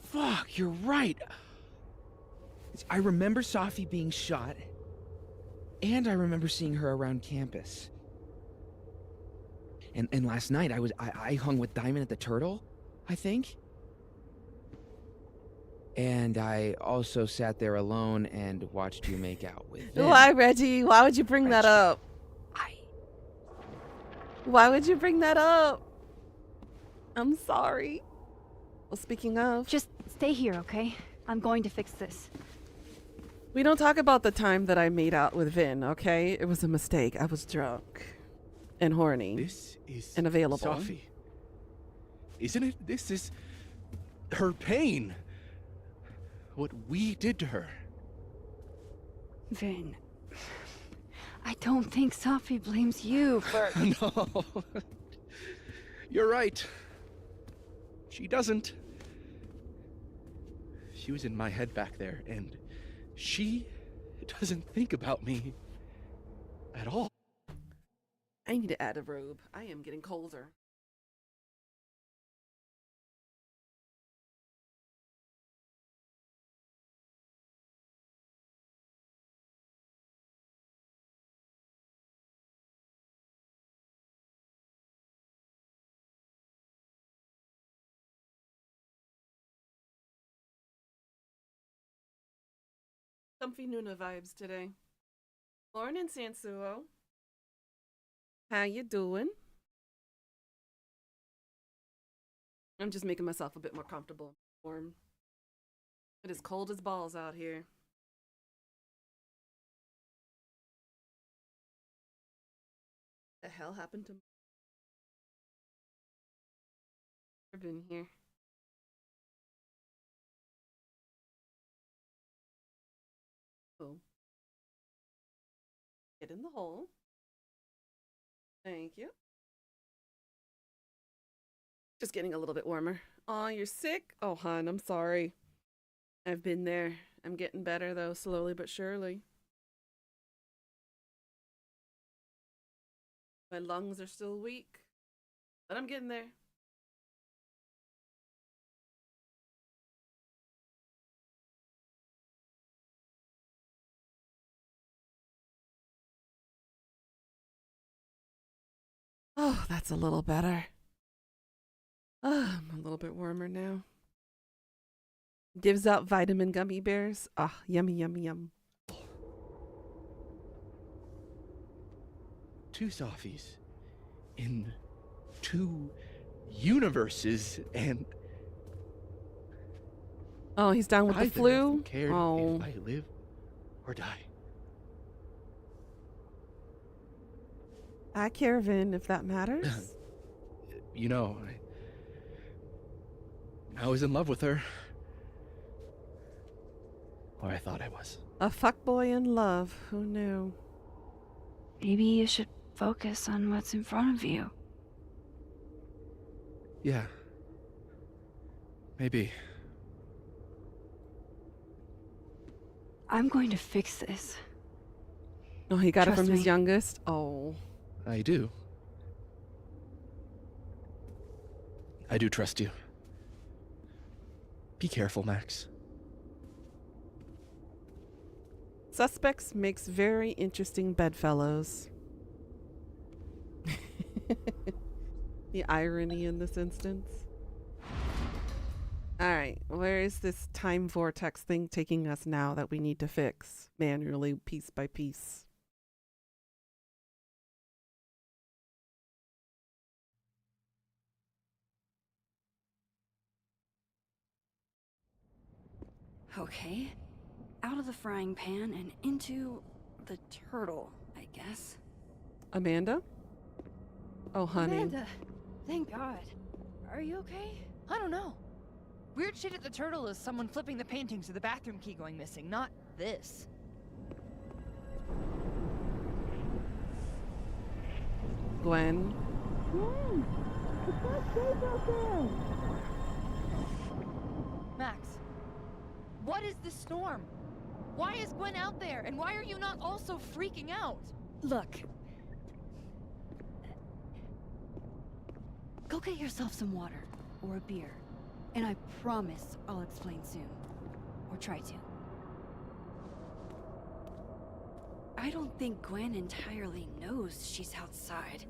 Fuck, you're right. I remember Sophie being shot, and I remember seeing her around campus. And last night I hung with Diamond at the Turtle, I think. And I also sat there alone and watched you make out with Vin. Why, Reggie? Why would you bring that up? Why would you bring that up? I'm sorry. Well, speaking of... Just stay here, okay? I'm going to fix this. We don't talk about the time that I made out with Vin, okay? It was a mistake. I was drunk. And horny. This is and available. Sophie. Isn't it? This is her pain. What we did to her. Vin, I don't think Sophie blames you for... No. You're right. She doesn't. She was in my head back there, and she doesn't think about me at all. I need to add a robe. I am getting colder. Comfy Nuna vibes today. Morning, Sansuo. How you doing? I'm just making myself a bit more comfortable. Warm. It is cold as balls out here. The hell happened to me? I've been here. Oh. Get in the hole. Thank you. Just getting a little bit warmer. Aw, you're sick? Oh, hon, I'm sorry. I've been there. I'm getting better, though, slowly but surely. My lungs are still weak, but I'm getting there. Oh, that's a little better. Oh, I'm a little bit warmer now. Gives out vitamin gummy bears. Ah, yummy, yummy, yum. Two Sophies in two universes, and Oh, he's down with the Neither of flu? them cared Oh. if I live or die. I care, Vin, if that matters. You know, I was in love with her. Or I thought I was. A fuckboy in love. Who knew? Maybe you should focus on what's in front of you. Yeah. Maybe. I'm going to fix this. Oh, he got it Trust from his me. youngest? Oh. I do. I do trust you. Be careful, Max. Suspects makes very interesting bedfellows. The irony in this instance. Alright, where is this time vortex thing taking us now that we need to fix manually, piece by piece? Okay. Out of the frying pan and into the turtle, I guess. Amanda? Oh, honey. Amanda, thank God. Are you okay? I don't know. Weird shit at the turtle is someone flipping the paintings or the bathroom key going missing, not this. Gwen? Gwen, it's not safe out there. Max, what is this storm? Why is Gwen out there, and why are you not also freaking out? Look. Go get yourself some water or a beer. And I promise I'll explain soon. Or try to. I don't think Gwen entirely knows she's outside.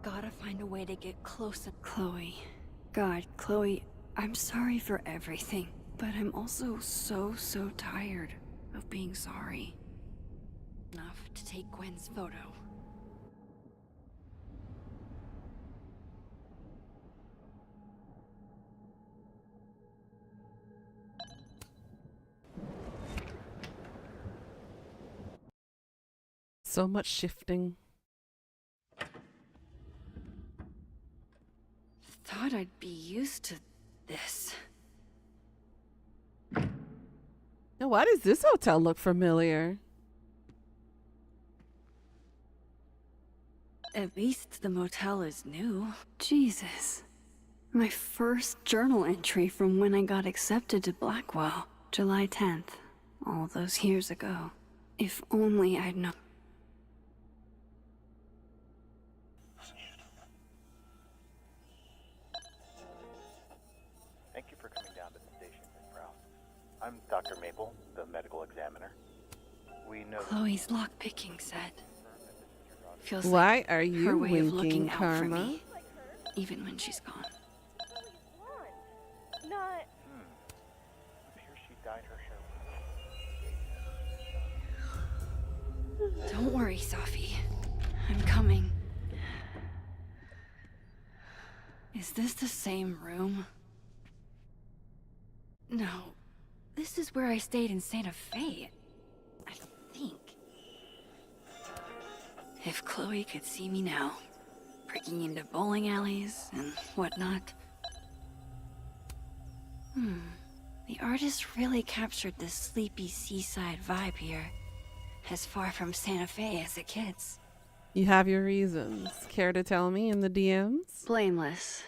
Gotta find a way to get close. Chloe. God, Chloe, I'm sorry for everything. But I'm also so tired of being sorry. Enough to take Gwen's photo. So much shifting. Thought I'd be used to this. Now, why does this hotel look familiar? At least the motel is new. Jesus. My first journal entry from when I got accepted to Blackwell. July 10th. All those years ago. If only I'd known. Thank you for coming down to the station, Ms. Brown. I'm Dr. Maple, the medical examiner. We know Chloe's lockpicking set. Feels Why like are you her way of winking, looking out for Karma? me, even when she's gone. Not. appears she dyed her hair. Don't worry, Sophie. I'm coming. Is this the same room? No. This is where I stayed in Santa Fe. I think. If Chloe could see me now, breaking into bowling alleys and whatnot. The artist really captured this sleepy seaside vibe here. As far from Santa Fe as it gets. You have your reasons. Care to tell me in the DMs? Blameless.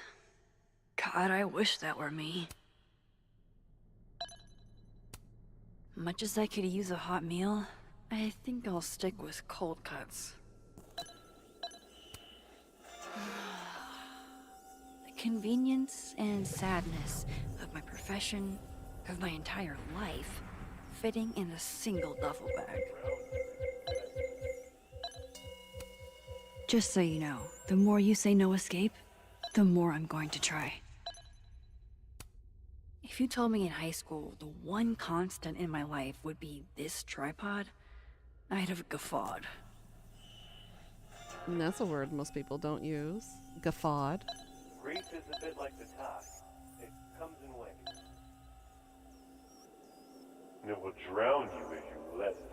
God, I wish that were me. Much as I could use a hot meal, I think I'll stick with cold cuts. The convenience and sadness of my profession, of my entire life, fitting in a single duffel bag. Just so you know, the more you say no escape, the more I'm going to try. If you told me in high school the one constant in my life would be this tripod, I'd have guffawed. And that's a word most people don't use. Guffawed. Grief is a bit like the tide. It comes in waves. And it will drown you if you let it.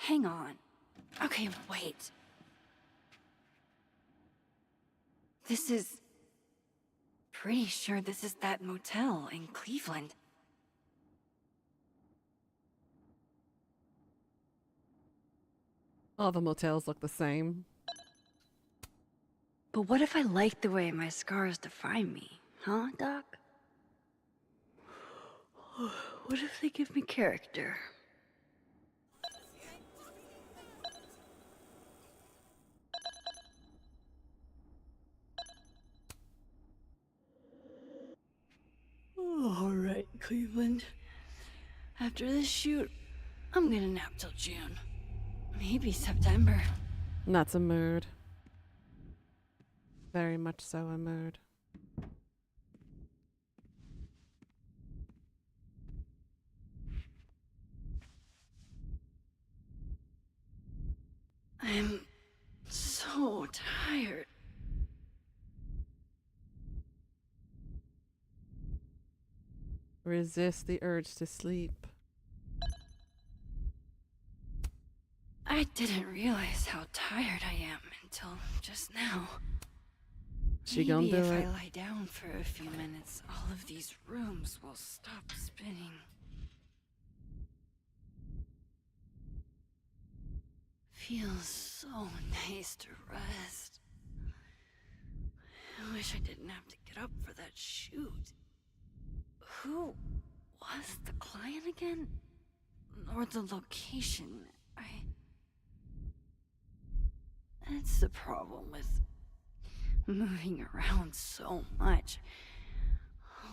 Hang on. Okay, wait. Pretty sure this is that motel in Cleveland. All the motels look the same. But what if I like the way my scars define me? Huh, Doc? What if they give me character? All right, Cleveland. After this shoot, I'm gonna nap till June. Maybe September. That's a mood. Very much so a mood. I'm so tired. Resist the urge to sleep. I didn't realize how tired I am until just now. She gonna Maybe do if it. I lie down for a few minutes, all of these rooms will stop spinning. Feels so nice to rest. I wish I didn't have to get up for that shoot. Who was the client again? Or the location? That's the problem with moving around so much.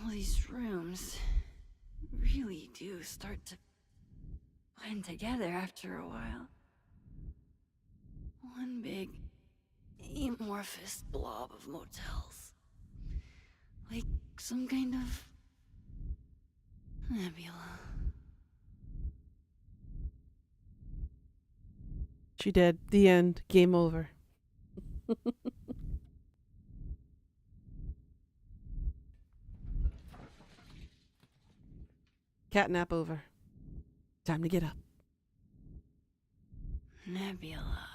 All these rooms really do start to blend together after a while. One big amorphous blob of motels. Like some kind of nebula. She did. The end. Game over. Catnap over. Time to get up. Nebula.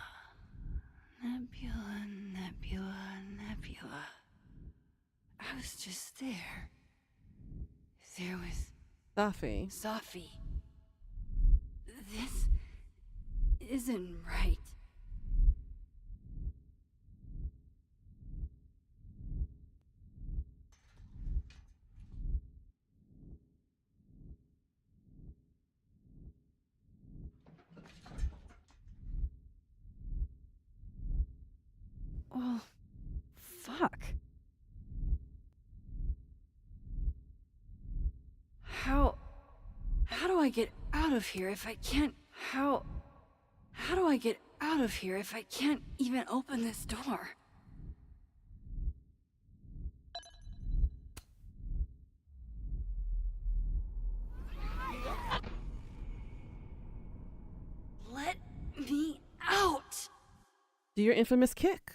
Nebula, nebula, nebula. I was just there. There was Sophie. Sophie. This isn't right. Oh, fuck. How do I get out of here if I can't? How do I get out of here if I can't even open this door? Let me out! Do your infamous kick.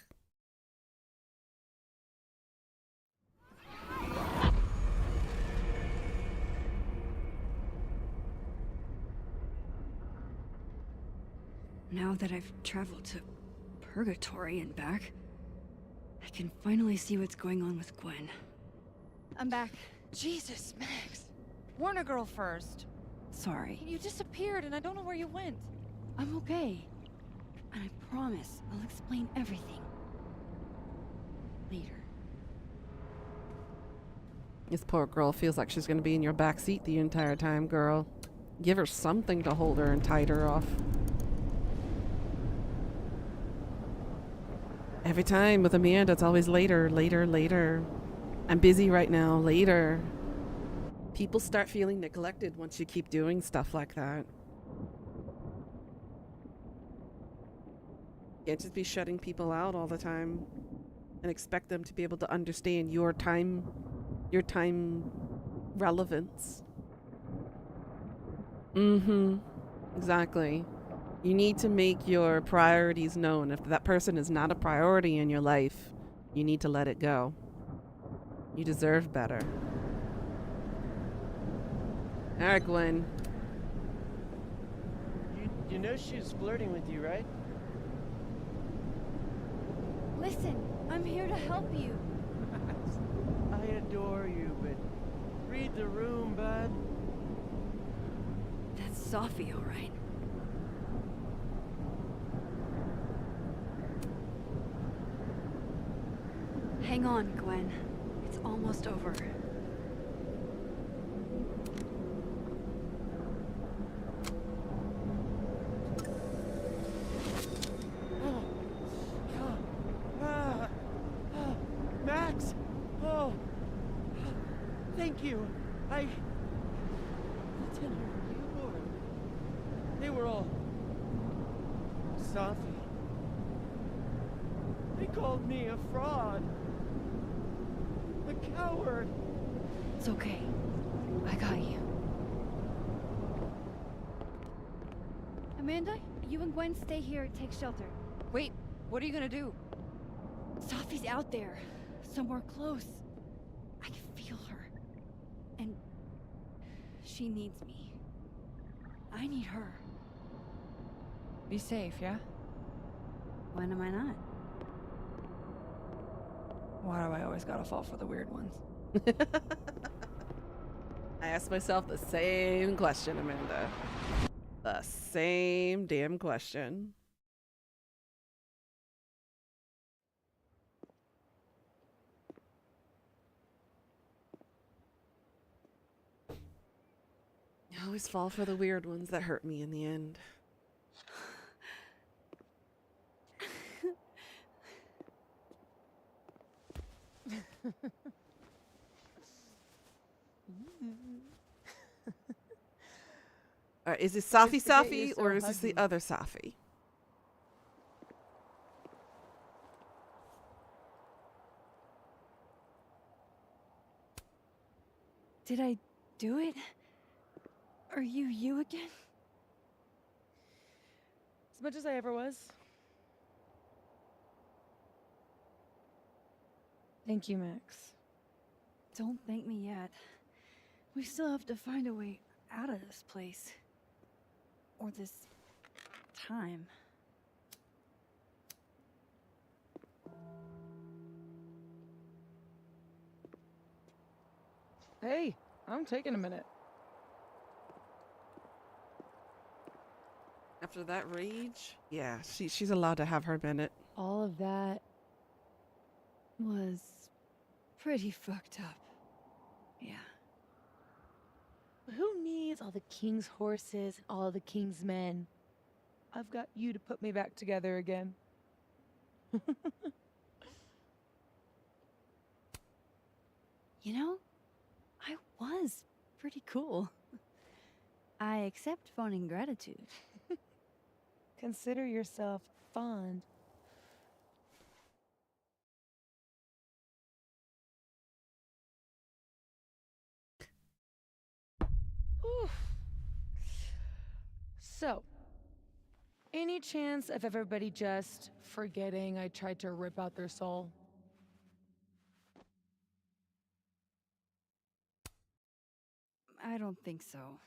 Now that I've traveled to Purgatory and back, I can finally see what's going on with Gwen. I'm back. Jesus, Max. Warn a girl first. Sorry. You disappeared and I don't know where you went. I'm okay. And I promise I'll explain everything. Later. This poor girl feels like she's going to be in your back seat the entire time, girl. Give her something to hold her and tide her off. Every time with Amanda, it's always later, later, later. I'm busy right now, later. People start feeling neglected once you keep doing stuff like that. You can't just be shutting people out all the time and expect them to be able to understand your time relevance. Exactly. You need to make your priorities known. If that person is not a priority in your life, you need to let it go. You deserve better. All right, Gwen. You know she was flirting with you, right? Listen, I'm here to help you. I adore you, but read the room, bud. That's Sophie, all right. Hang on, Gwen. It's almost over. Max! Oh! Thank you. I'll tell you, they were all... Sophie. They called me a fraud. A coward. It's okay. I got you. Amanda, you and Gwen stay here, take shelter. Wait, what are you gonna do? Sophie's out there, somewhere close. I can feel her. And she needs me. I need her. Be safe, yeah? When am I not? Why do I always gotta fall for the weird ones? I asked myself the same question, Amanda. The same damn question. I always fall for the weird ones that hurt me in the end. Is this Safi or is this the other Safi? Did I do it? Are you again? As much as I ever was. Thank you, Max. Don't thank me yet. We still have to find a way out of this place. Or this time. Hey, I'm taking a minute. After that rage? Yeah, she's allowed to have her minute. All of that was pretty fucked up. Yeah. Who needs all the king's horses and all the king's men? I've got you to put me back together again. You know, I was pretty cool. I accept fun and gratitude. Consider yourself fond. Oof. So, any chance of everybody just forgetting I tried to rip out their soul? I don't think so.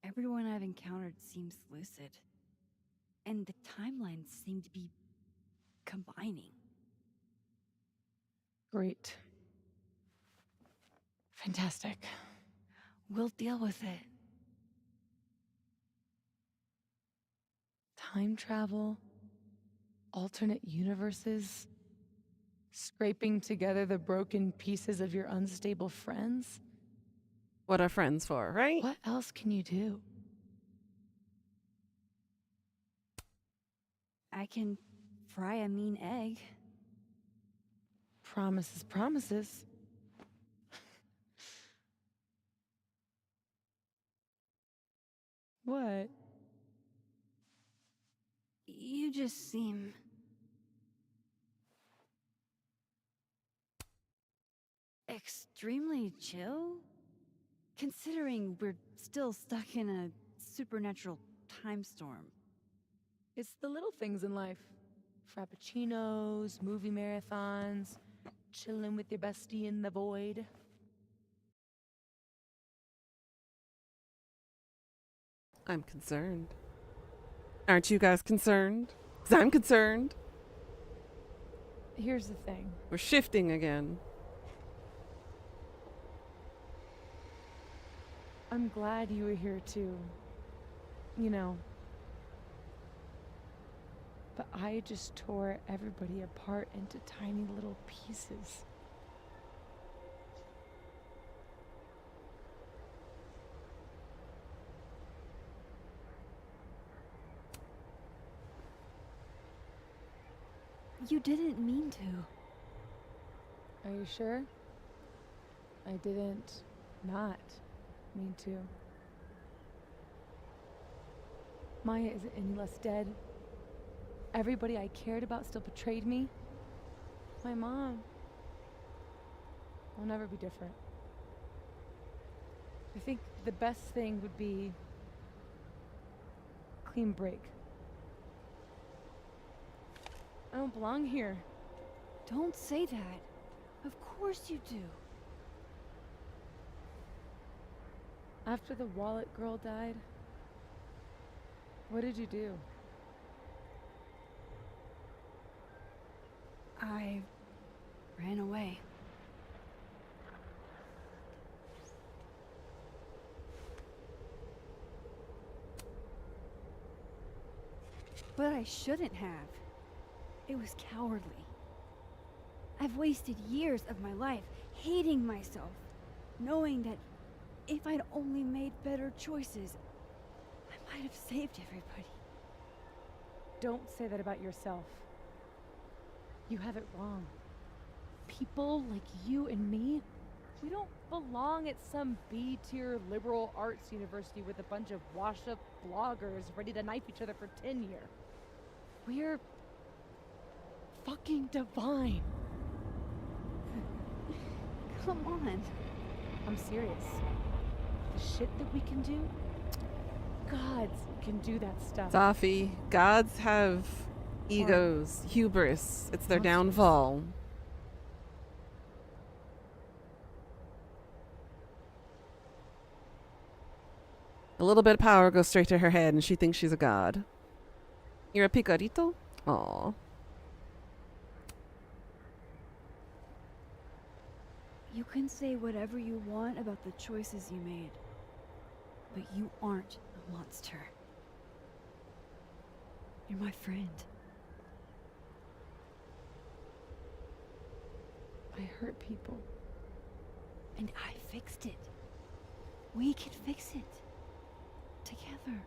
Everyone I've encountered seems lucid. And the timelines seem to be combining. Great. Fantastic. We'll deal with it. Time travel, alternate universes, scraping together the broken pieces of your unstable friends. What are friends for, right? What else can you do? I can fry a mean egg. Promises, promises. What? You just seem... extremely chill? Considering we're still stuck in a supernatural time storm. It's the little things in life. Frappuccinos, movie marathons, chilling with your bestie in the void. I'm concerned. Aren't you guys concerned? 'Cause I'm concerned. Here's the thing. We're shifting again. I'm glad you were here too. You know. But I just tore everybody apart into tiny little pieces. You didn't mean to. Are you sure? I didn't not mean to. Maya isn't any less dead. Everybody I cared about still betrayed me. My mom will never be different. I think the best thing would be clean break. I don't belong here. Don't say that. Of course you do. After the wallet girl died, what did you do? I ran away. But I shouldn't have. It was cowardly. I've wasted years of my life hating myself, knowing that if I'd only made better choices, I might have saved everybody. Don't say that about yourself. You have it wrong. People like you and me, we don't belong at some B-tier liberal arts university with a bunch of washed-up bloggers ready to knife each other for tenure. We're fucking divine. Come on. I'm serious. The shit that we can do, gods can do that stuff. Safi, gods have egos, hubris. It's their downfall. A little bit of power goes straight to her head and she thinks she's a god. You're a picarito? Aw. You can say whatever you want about the choices you made, but you aren't a monster. You're my friend. I hurt people. And I fixed it. We can fix it. Together.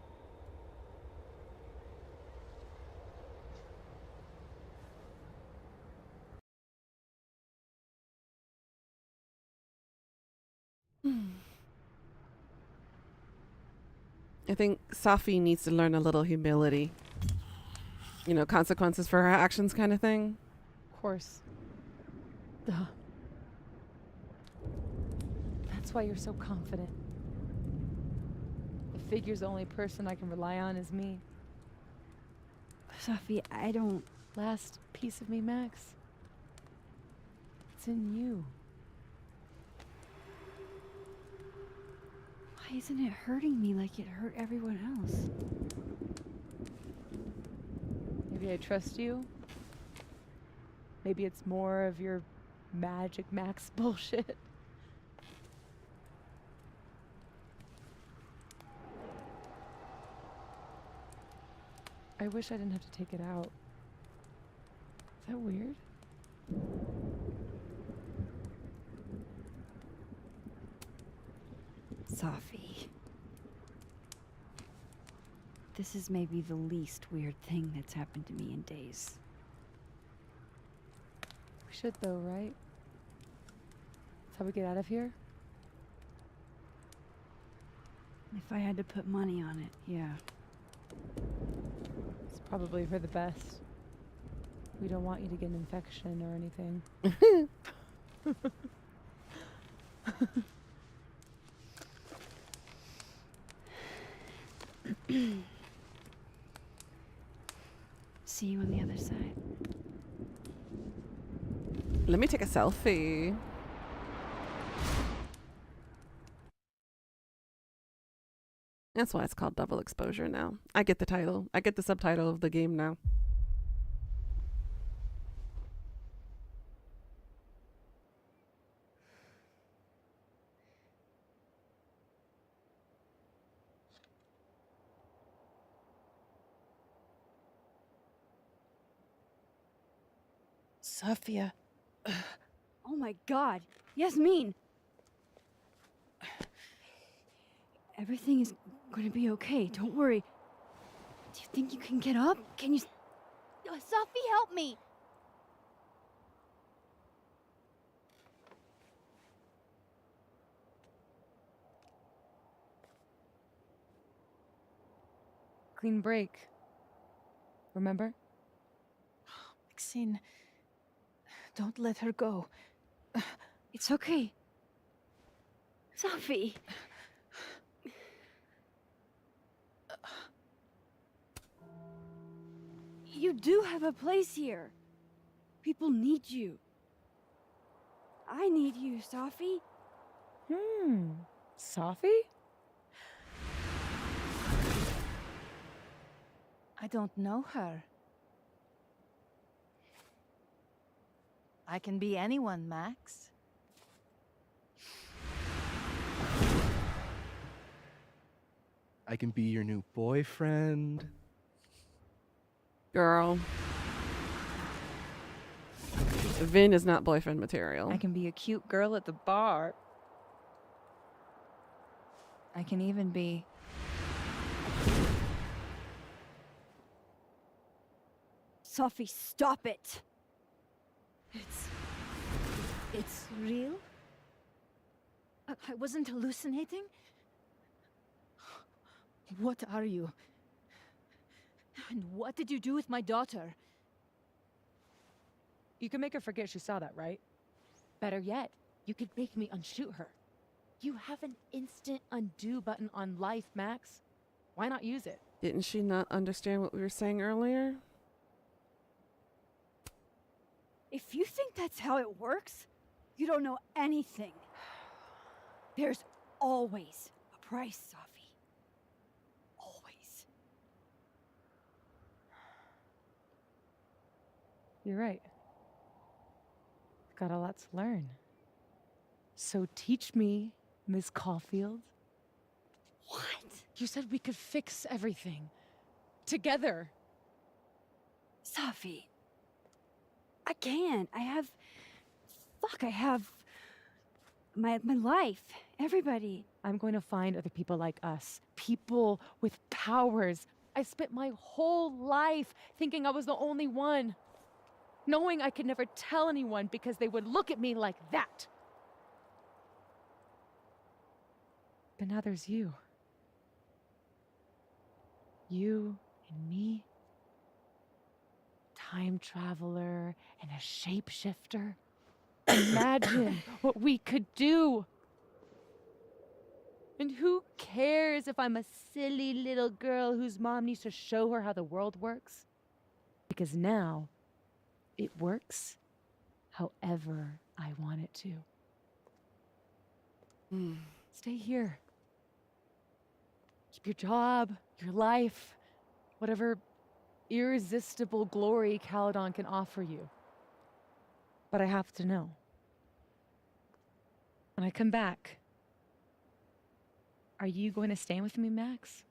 I think Safi needs to learn a little humility. You know, consequences for her actions kind of thing. Of course. Duh. That's why you're so confident. The figure's the only person I can rely on is me. Safi, I don't... Last piece of me, Max. It's in you. Why isn't it hurting me like it hurt everyone else? Maybe I trust you. Maybe it's more of your Magic Max bullshit. I wish I didn't have to take it out. Is that weird? Safi. This is maybe the least weird thing that's happened to me in days. We should though, right? That's how we get out of here? If I had to put money on it, yeah. It's probably for the best. We don't want you to get an infection or anything. See you on the other side. Let me take a selfie. That's why it's called double exposure now. I get the title. I get the subtitle of the game now. Sophia. Oh my god. Yasmin! Everything is gonna be okay. Don't worry. Do you think you can get up? Can you... Sophie, help me! Clean break. Remember? Maxine, don't let her go. It's okay. Sophie! You do have a place here. People need you. I need you, Sophie. Sophie? I don't know her. I can be anyone, Max. I can be your new boyfriend. Girl. Vin is not boyfriend material. I can be a cute girl at the bar. I can even be... Sophie, stop it! It's real? I wasn't hallucinating? What are you? And what did you do with my daughter? You can make her forget she saw that, right? Better yet, you could make me unshoot her. You have an instant undo button on life, Max. Why not use it? Didn't she not understand what we were saying earlier? If you think that's how it works, you don't know anything. There's always a price, Sophie. Always. You're right. Got a lot to learn. So teach me, Miss Caulfield. What? You said we could fix everything. Together. Sophie. I can't. I have my life. Everybody. I'm going to find other people like us. People with powers. I spent my whole life thinking I was the only one. Knowing I could never tell anyone because they would look at me like that. But now there's you. You and me. Time traveler and a shapeshifter. Imagine what we could do. And who cares if I'm a silly little girl whose mom needs to show her how the world works? Because now, it works however I want it to. Stay here. Keep your job, your life, whatever irresistible glory Caledon can offer you. But I have to know. When I come back, are you going to stay with me, Max?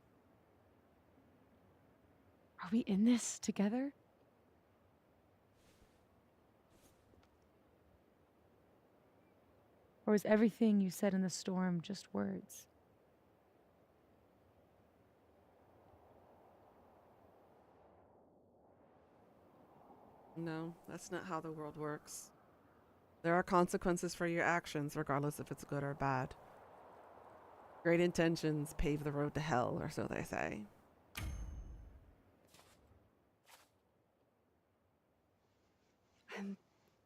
Are we in this together? Or is everything you said in the storm just words? No, that's not how the world works. There are consequences for your actions, regardless if it's good or bad. Great intentions pave the road to hell, or so they say. I'm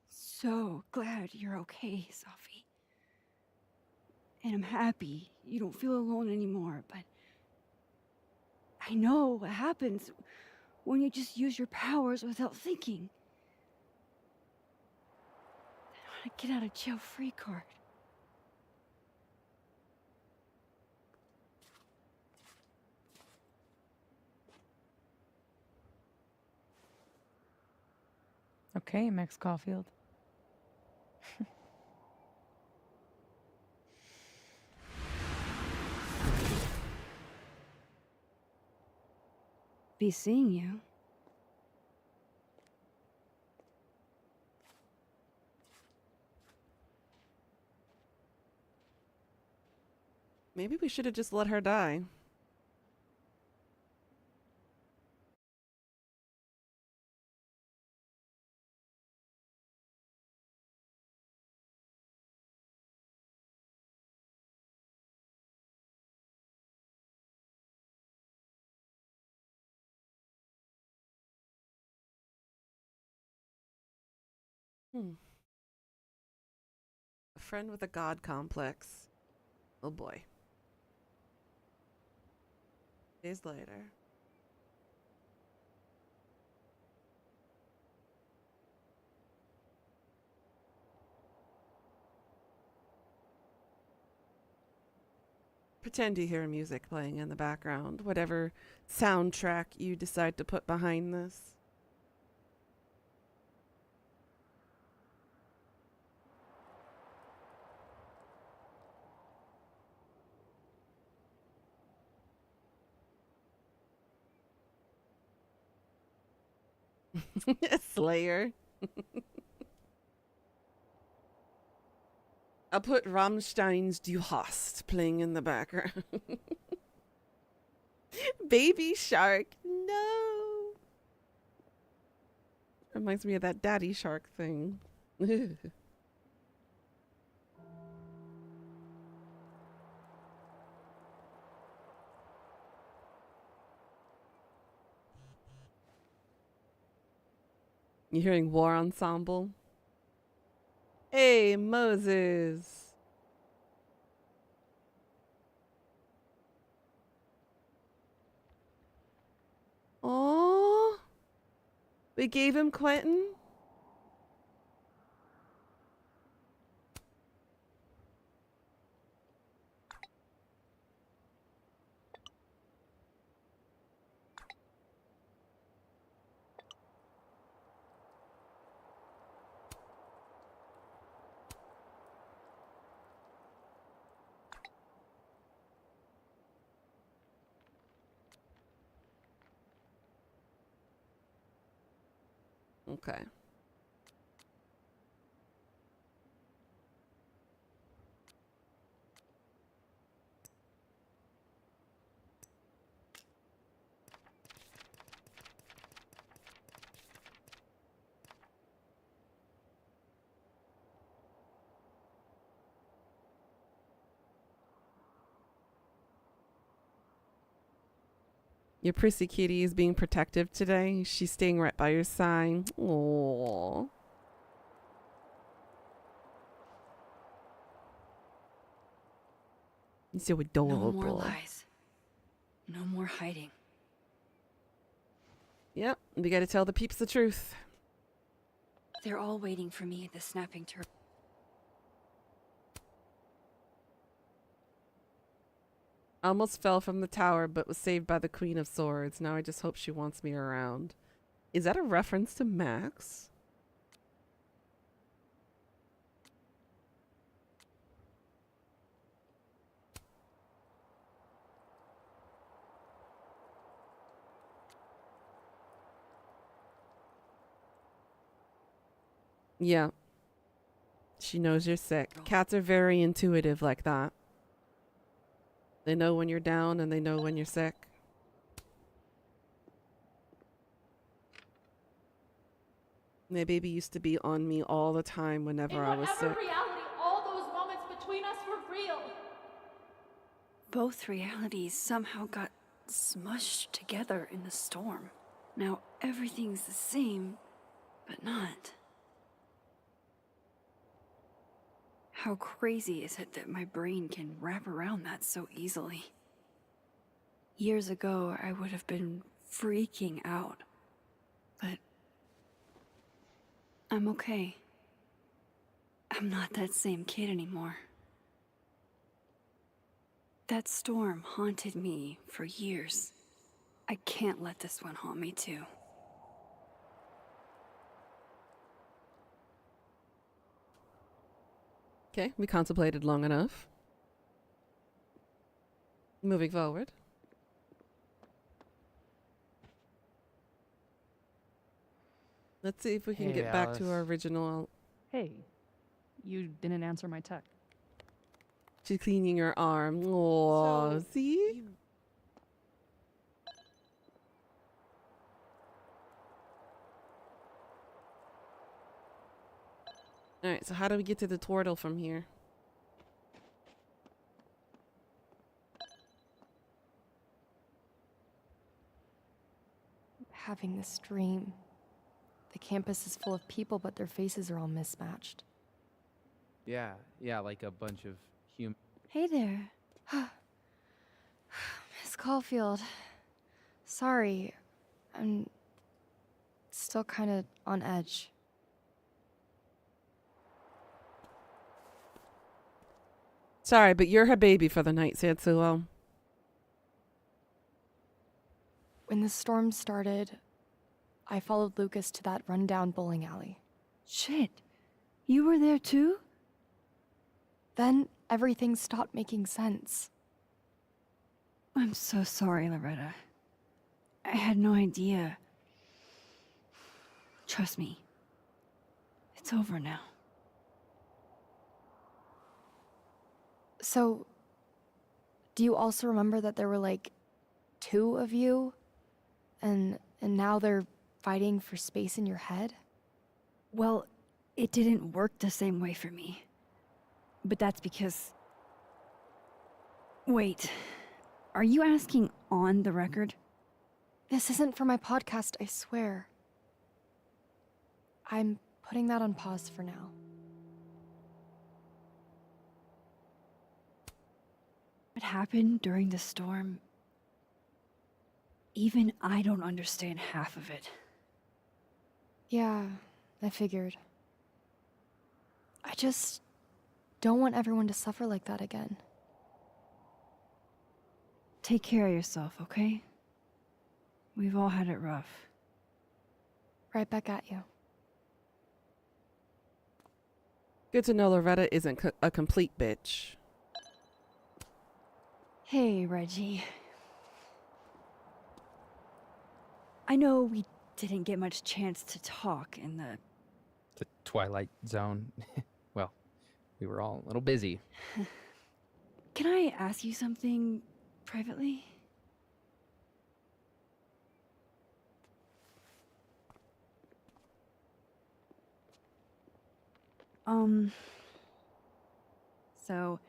so glad you're okay, Sophie. And I'm happy you don't feel alone anymore, but I know what happens when you just use your powers without thinking. I want to get out of jail free card. Okay, Max Caulfield. Be seeing you. Maybe we should have just let her die. A friend with a god complex. Oh boy. Days later. Pretend you hear music playing in the background, whatever soundtrack you decide to put behind this. Slayer. I'll put Rammstein's Du Hast playing in the background. Baby Shark. No. Reminds me of that Daddy Shark thing. You hearing War Ensemble? Hey, Moses. Oh, we gave him Quentin? Okay. Your prissy kitty is being protective today. She's staying right by your side. Aww. You're so adorable. No more lies. No more hiding. Yep, we gotta tell the peeps the truth. They're all waiting for me at the snapping turtle. I almost fell from the tower, but was saved by the Queen of Swords. Now I just hope she wants me around. Is that a reference to Max? Yeah. She knows you're sick. Cats are very intuitive like that. They know when you're down and they know when you're sick. My baby used to be on me all the time whenever I was sick. reality, all those moments between us were real. Both realities somehow got smushed together in the storm. Now everything's the same, but not. How crazy is it that my brain can wrap around that so easily? Years ago, I would have been freaking out. But I'm okay. I'm not that same kid anymore. That storm haunted me for years. I can't let this one haunt me too. Okay, we contemplated long enough. Moving forward. Let's see if we can Hey, get back to Alice. our original. Hey, you didn't answer my text. She's cleaning her arm. Oh, So, see? Alright, so how do we get to the turtle from here? Having this dream. The campus is full of people, but their faces are all mismatched. Yeah, like a bunch of human. Hey there. Miss Caulfield. Sorry. I'm still kind of on edge. Sorry, but you're her baby for the night, Satsuo. When the storm started, I followed Lucas to that rundown bowling alley. Shit. You were there too? Then everything stopped making sense. I'm so sorry, Loretta. I had no idea. Trust me. It's over now. So, do you also remember that there were like 2 of you? And now they're fighting for space in your head? Well, it didn't work the same way for me. But that's because... Wait. Are you asking on the record? This isn't for my podcast, I swear. I'm putting that on pause for now. What happened during the storm? Even I don't understand half of it. Yeah, I figured. I just don't want everyone to suffer like that again. Take care of yourself, okay? We've all had it rough. Right back at you. Good to know Loretta isn't a complete bitch. Hey, Reggie. I know we didn't get much chance to talk in the... The Twilight Zone. Well, we were all a little busy. Can I ask you something privately? So,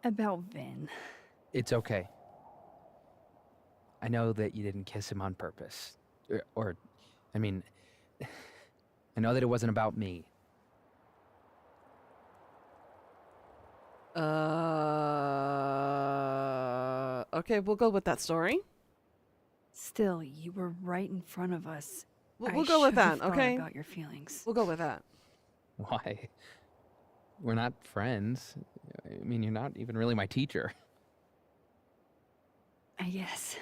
about Vin. It's okay. I know that you didn't kiss him on purpose. I mean, I know that it wasn't about me. Okay, we'll go with that story. Still, you were right in front of us. We'll go with that, thought okay? about your feelings. We'll go with that. Why? We're not friends. I mean, you're not even really my teacher. I guess.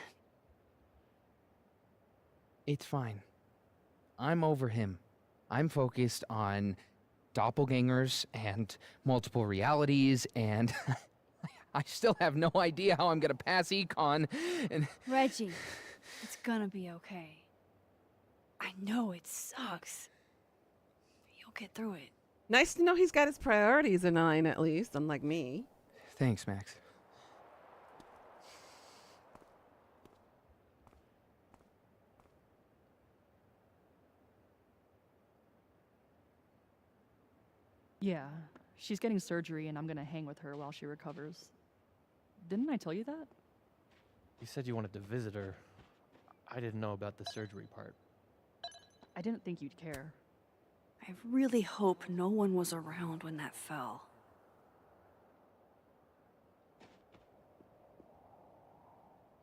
It's fine. I'm over him. I'm focused on doppelgangers and multiple realities, and I still have no idea how I'm gonna pass econ, and... Reggie, it's gonna be okay. I know it sucks. You'll get through it. Nice to know he's got his priorities in line, at least, unlike me. Thanks, Max. Yeah, she's getting surgery and I'm gonna hang with her while she recovers. Didn't I tell you that? You said you wanted to visit her. I didn't know about the surgery part. I didn't think you'd care. I really hope no one was around when that fell.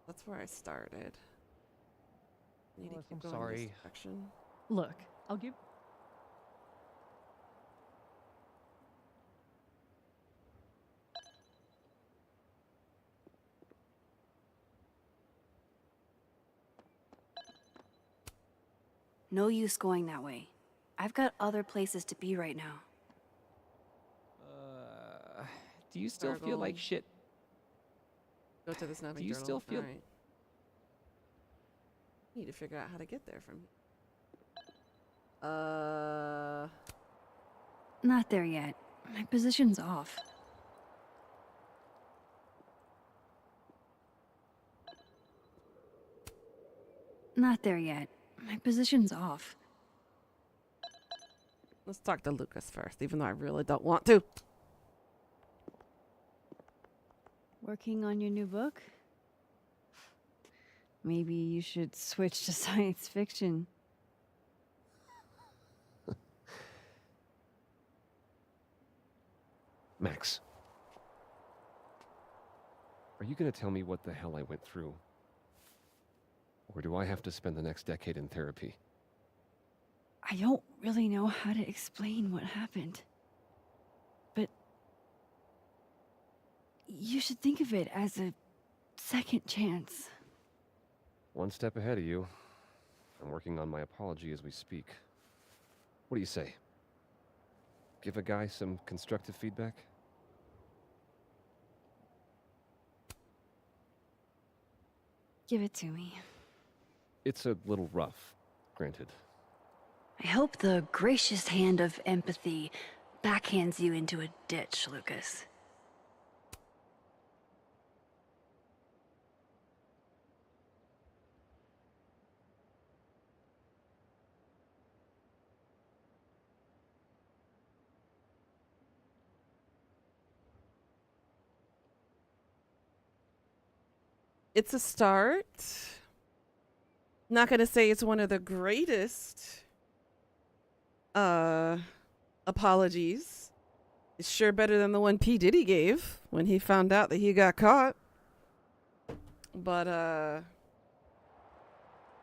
That's where I started. Need to Look, keep I'm going sorry. this direction. Look, I'll give. No use going that way. I've got other places to be right now. Do you still feel like Gargle. shit? Go to the snapping Do you turtle. still feel- Alright. Need to figure out how to get there from here. Not there yet. My position's off. Not there yet. My position's off. Let's talk to Lucas first, even though I really don't want to. Working on your new book? Maybe you should switch to science fiction. Max. Are you gonna tell me what the hell I went through? Or do I have to spend the next decade in therapy? I don't really know how to explain what happened. But you should think of it as a second chance. One step ahead of you. I'm working on my apology as we speak. What do you say? Give a guy some constructive feedback? Give it to me. It's a little rough, granted. I hope the gracious hand of empathy backhands you into a ditch, Lucas. It's a start. Not gonna say it's one of the greatest apologies. It's sure better than the one P. Diddy gave when he found out that he got caught. But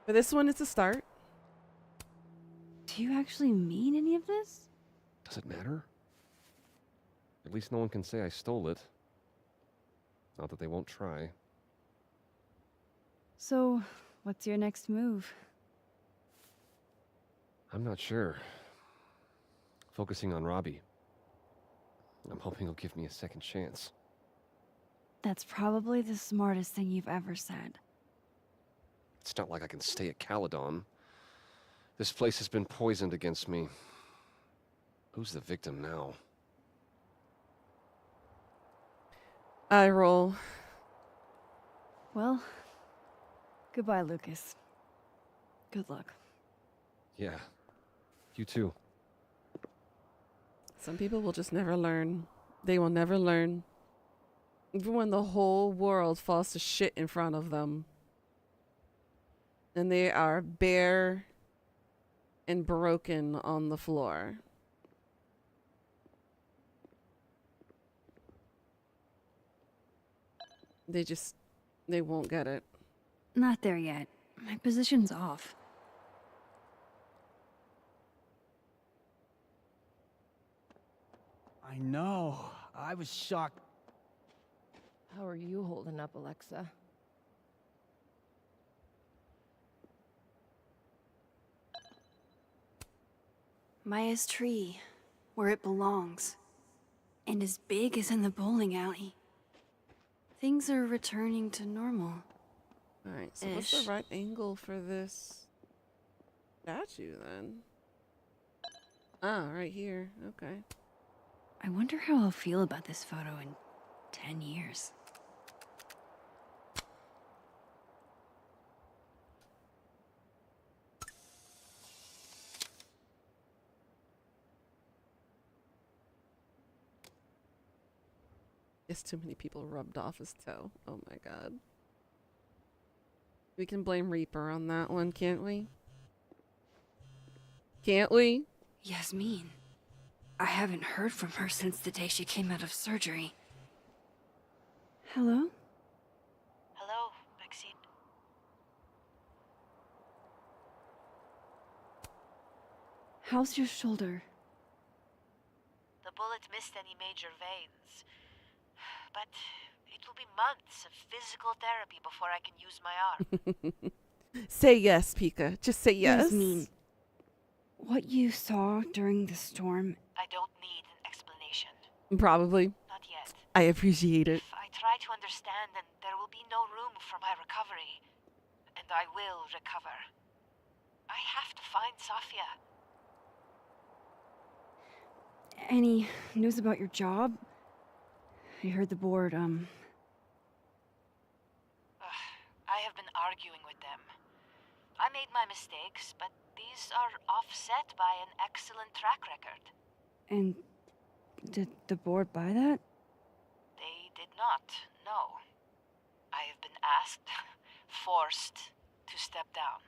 for this one, it's a start. Do you actually mean any of this? Does it matter? At least no one can say I stole it. Not that they won't try. So, what's your next move? I'm not sure. Focusing on Robbie. I'm hoping he'll give me a second chance. That's probably the smartest thing you've ever said. It's not like I can stay at Caledon. This place has been poisoned against me. Who's the victim now? I roll. Well, goodbye, Lucas. Good luck. Yeah, you too. Some people will just never learn. They will never learn. Even when the whole world falls to shit in front of them. And they are bare and broken on the floor. They won't get it. Not there yet. My position's off. I know. I was shocked. How are you holding up, Alexa? Maya's tree, where it belongs. And as big as in the bowling alley. Things are returning to normal. Alright, so what's the right angle for this statue then? Ah, right here. Okay. I wonder how I'll feel about this photo in 10 years. guess too many people rubbed off his toe. Oh my god. We can blame Reaper on that one, can't we? Can't we? Yasmin. I haven't heard from her since the day she came out of surgery. Hello? Hello, Maxine. How's your shoulder? The bullet missed any major veins. But it will be months of physical therapy before I can use my arm. Say yes, Pika. Just say yes. Yasmin, what you saw during the storm... I don't need an explanation. Probably. Not yet. I appreciate it. If I try to understand, then there will be no room for my recovery. And I will recover. I have to find Sofia. Any news about your job? I heard the board, I have been arguing with them. I made my mistakes, but these are offset by an excellent track record. And did the board buy that? They did not, no. I have been asked, forced to step down.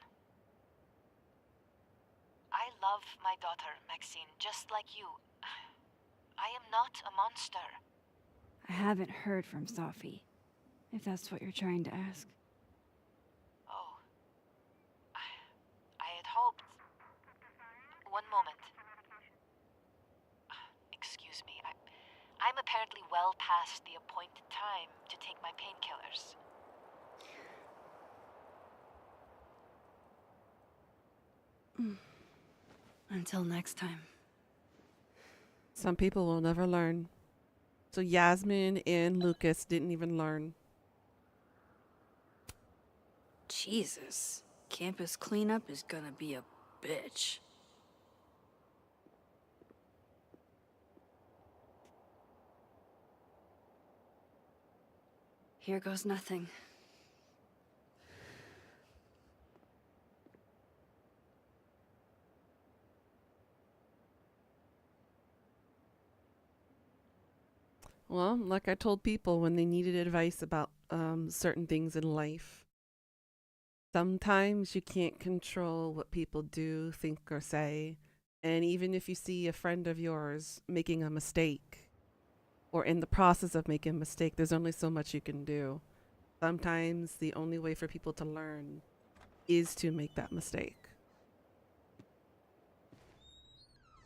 I love my daughter, Maxine, just like you. I am not a monster. I haven't heard from Safi, if that's what you're trying to ask. Oh. I had hoped... One moment. Excuse me. I'm apparently well past the appointed time to take my painkillers. Until next time. Some people will never learn. So Yasmin and Lucas didn't even learn. Jesus. Campus cleanup is gonna be a bitch. Here goes nothing. Well, like I told people when they needed advice about certain things in life, sometimes you can't control what people do, think, or say. And even if you see a friend of yours making a mistake or in the process of making a mistake, there's only so much you can do. Sometimes the only way for people to learn is to make that mistake.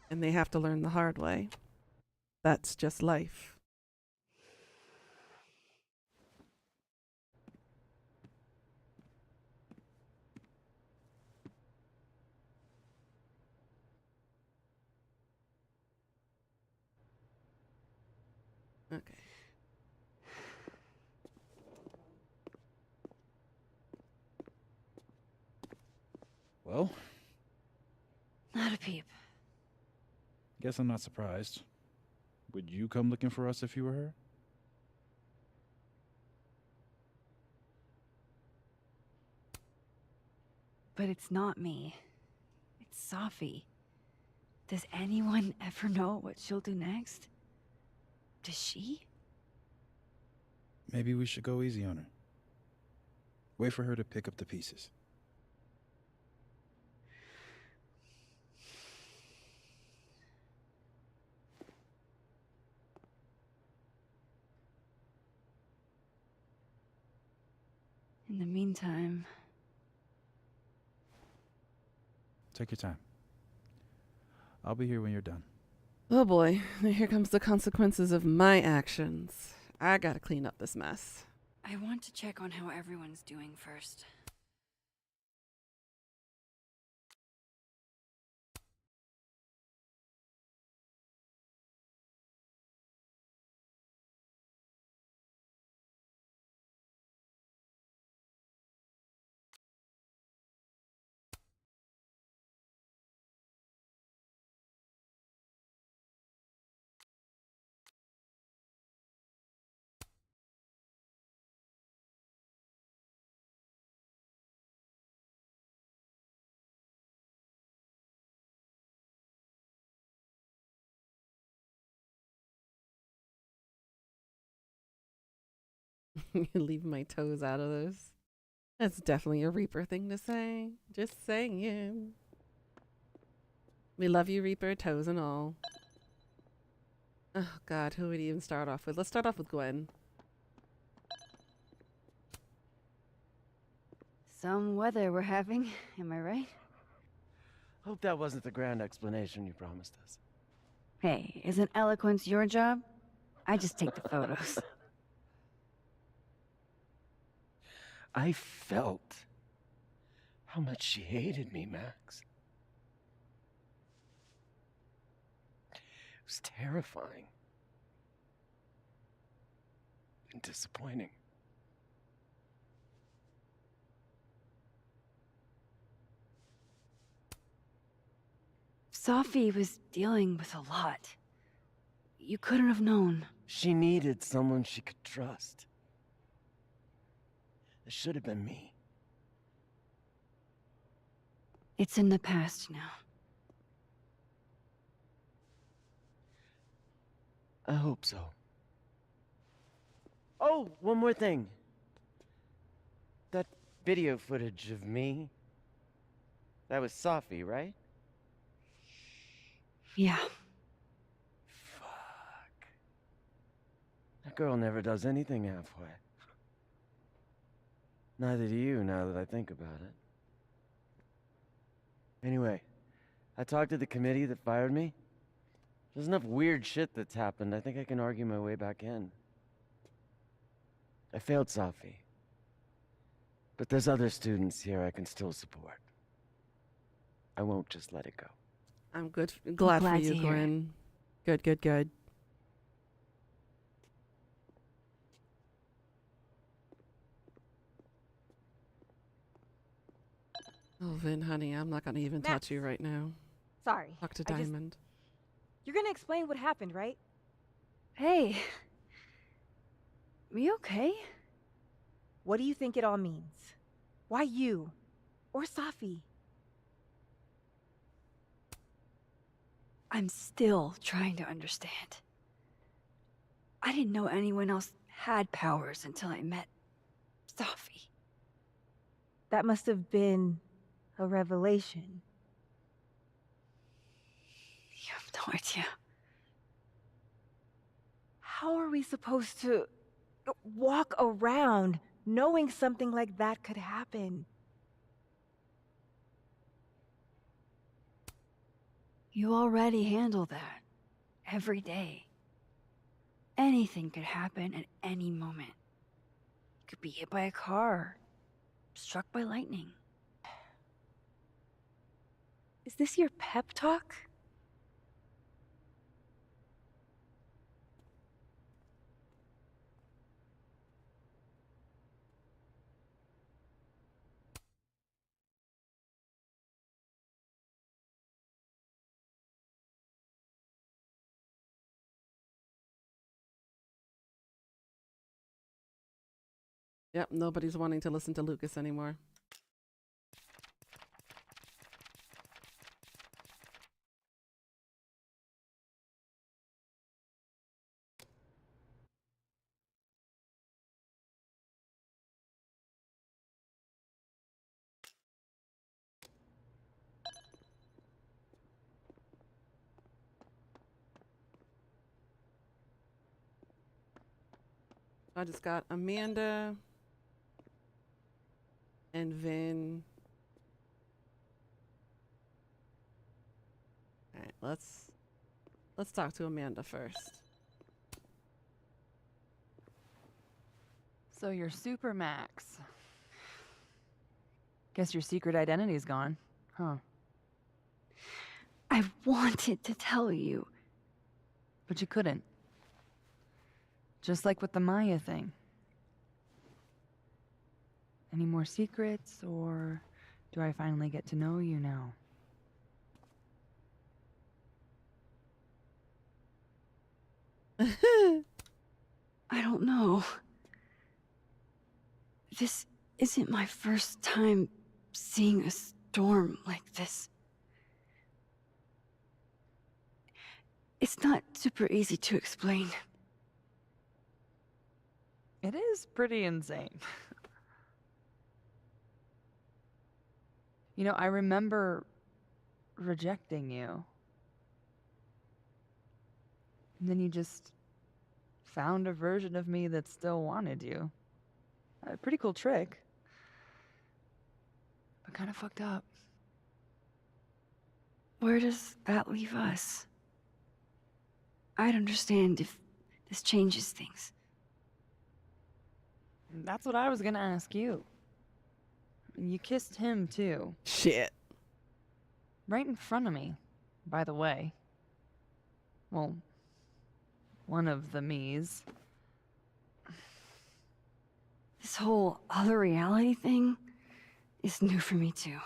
And they have to learn the hard way. That's just life. Okay. Well, Not a peep. guess I'm not surprised. Would you come looking for us if you were her? But it's not me. It's Safi. Does anyone ever know what she'll do next? Does she? Maybe we should go easy on her. Wait for her to pick up the pieces. In the meantime... Take your time. I'll be here when you're done. Oh boy, here comes the consequences of my actions. I gotta clean up this mess. I want to check on how everyone's doing first. Leave my toes out of this. That's definitely a Reaper thing to say. Just saying. We love you, Reaper, toes and all. Oh, God, who would we even start off with? Let's start off with Gwen. Some weather we're having, am I right? Hope that wasn't the grand explanation you promised us. Hey, isn't eloquence your job? I just take the photos. I felt how much she hated me, Max. It was terrifying. And disappointing. Sophie was dealing with a lot. You couldn't have known. She needed someone she could trust. It should have been me. It's in the past now. I hope so. Oh, one more thing. That video footage of me, that was Sophie, right? Yeah. Fuck. That girl never does anything halfway. Neither do you, now that I think about it. Anyway, I talked to the committee that fired me. There's enough weird shit that's happened. I think I can argue my way back in. I failed Sophie. But there's other students here I can still support. I won't just let it go. I'm good. Glad for to you, hear it. Gwen. Good, good, good. Oh, Vin, honey, I'm not gonna even touch you right now. Sorry. Talk to I just- Diamond. You're gonna explain what happened, right? Hey. You okay? What do you think it all means? Why you? Or Safi? I'm still trying to understand. I didn't know anyone else had powers until I met Sophie. That must have been a revelation. You have no idea. How are we supposed to walk around knowing something like that could happen? You already handle that. Every day. Anything could happen at any moment. You could be hit by a car. Struck by lightning. Is this your pep talk? Yep, nobody's wanting to listen to Lucas anymore. I just got Amanda and Vin. All right, let's talk to Amanda first. So you're Super Max. Guess your secret identity's gone, huh? I wanted to tell you. But you couldn't. Just like with the Maya thing. Any more secrets, or do I finally get to know you now? I don't know. This isn't my first time seeing a storm like this. It's not super easy to explain. It is pretty insane. You know, I remember rejecting you. And then you just found a version of me that still wanted you. A pretty cool trick. But kind of fucked up. Where does that leave us? I'd understand if this changes things. That's what I was gonna ask you. You kissed him too. Shit. Right in front of me, by the way. Well, one of the me's. This whole other reality thing is new for me too.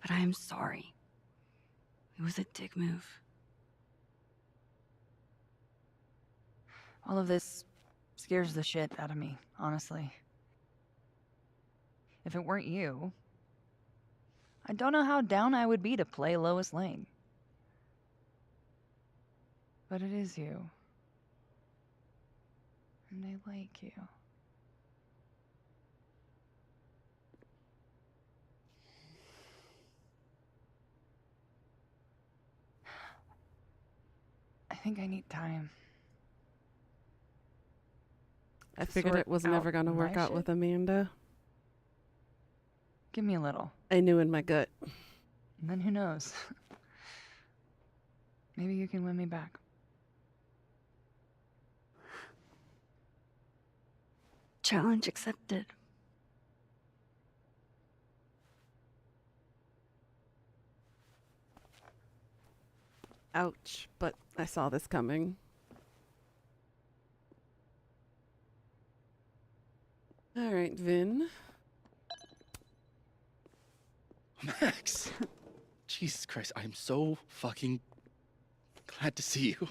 But I am sorry. It was a dick move. All of this scares the shit out of me, honestly. If it weren't you, I don't know how down I would be to play Lois Lane. But it is you. And I like you. I think I need time. I figured it was never going to work out with Amanda. Give me a little. I knew in my gut. And then who knows? Maybe you can win me back. Challenge accepted. Ouch, but I saw this coming. All right, Vin. Max! Jesus Christ, I'm so fucking glad to see you.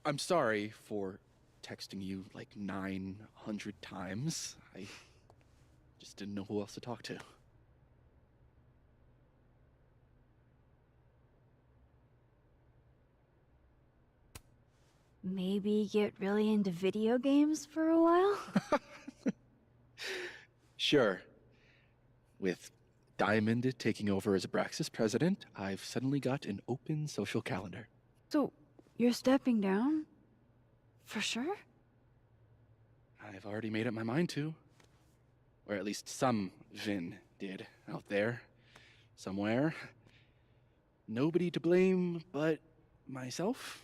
I'm sorry for texting you like 900 times. I just didn't know who else to talk to. Maybe get really into video games for a while? Sure. With Diamond taking over as Abraxas president, I've suddenly got an open social calendar. So, you're stepping down? For sure? I've already made up my mind to. Or at least some Vin did out there. Somewhere. Nobody to blame but myself.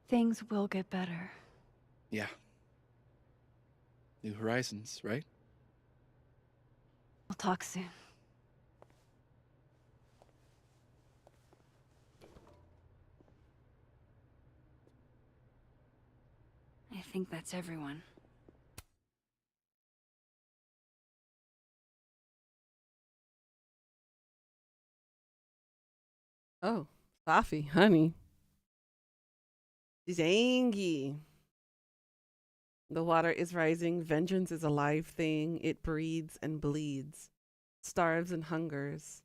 Things will get better. Yeah. New horizons, right? We'll talk soon. I think that's everyone. Oh, Safi, honey. She's angry. The water is rising. Vengeance is a live thing. It breeds and bleeds, starves and hungers.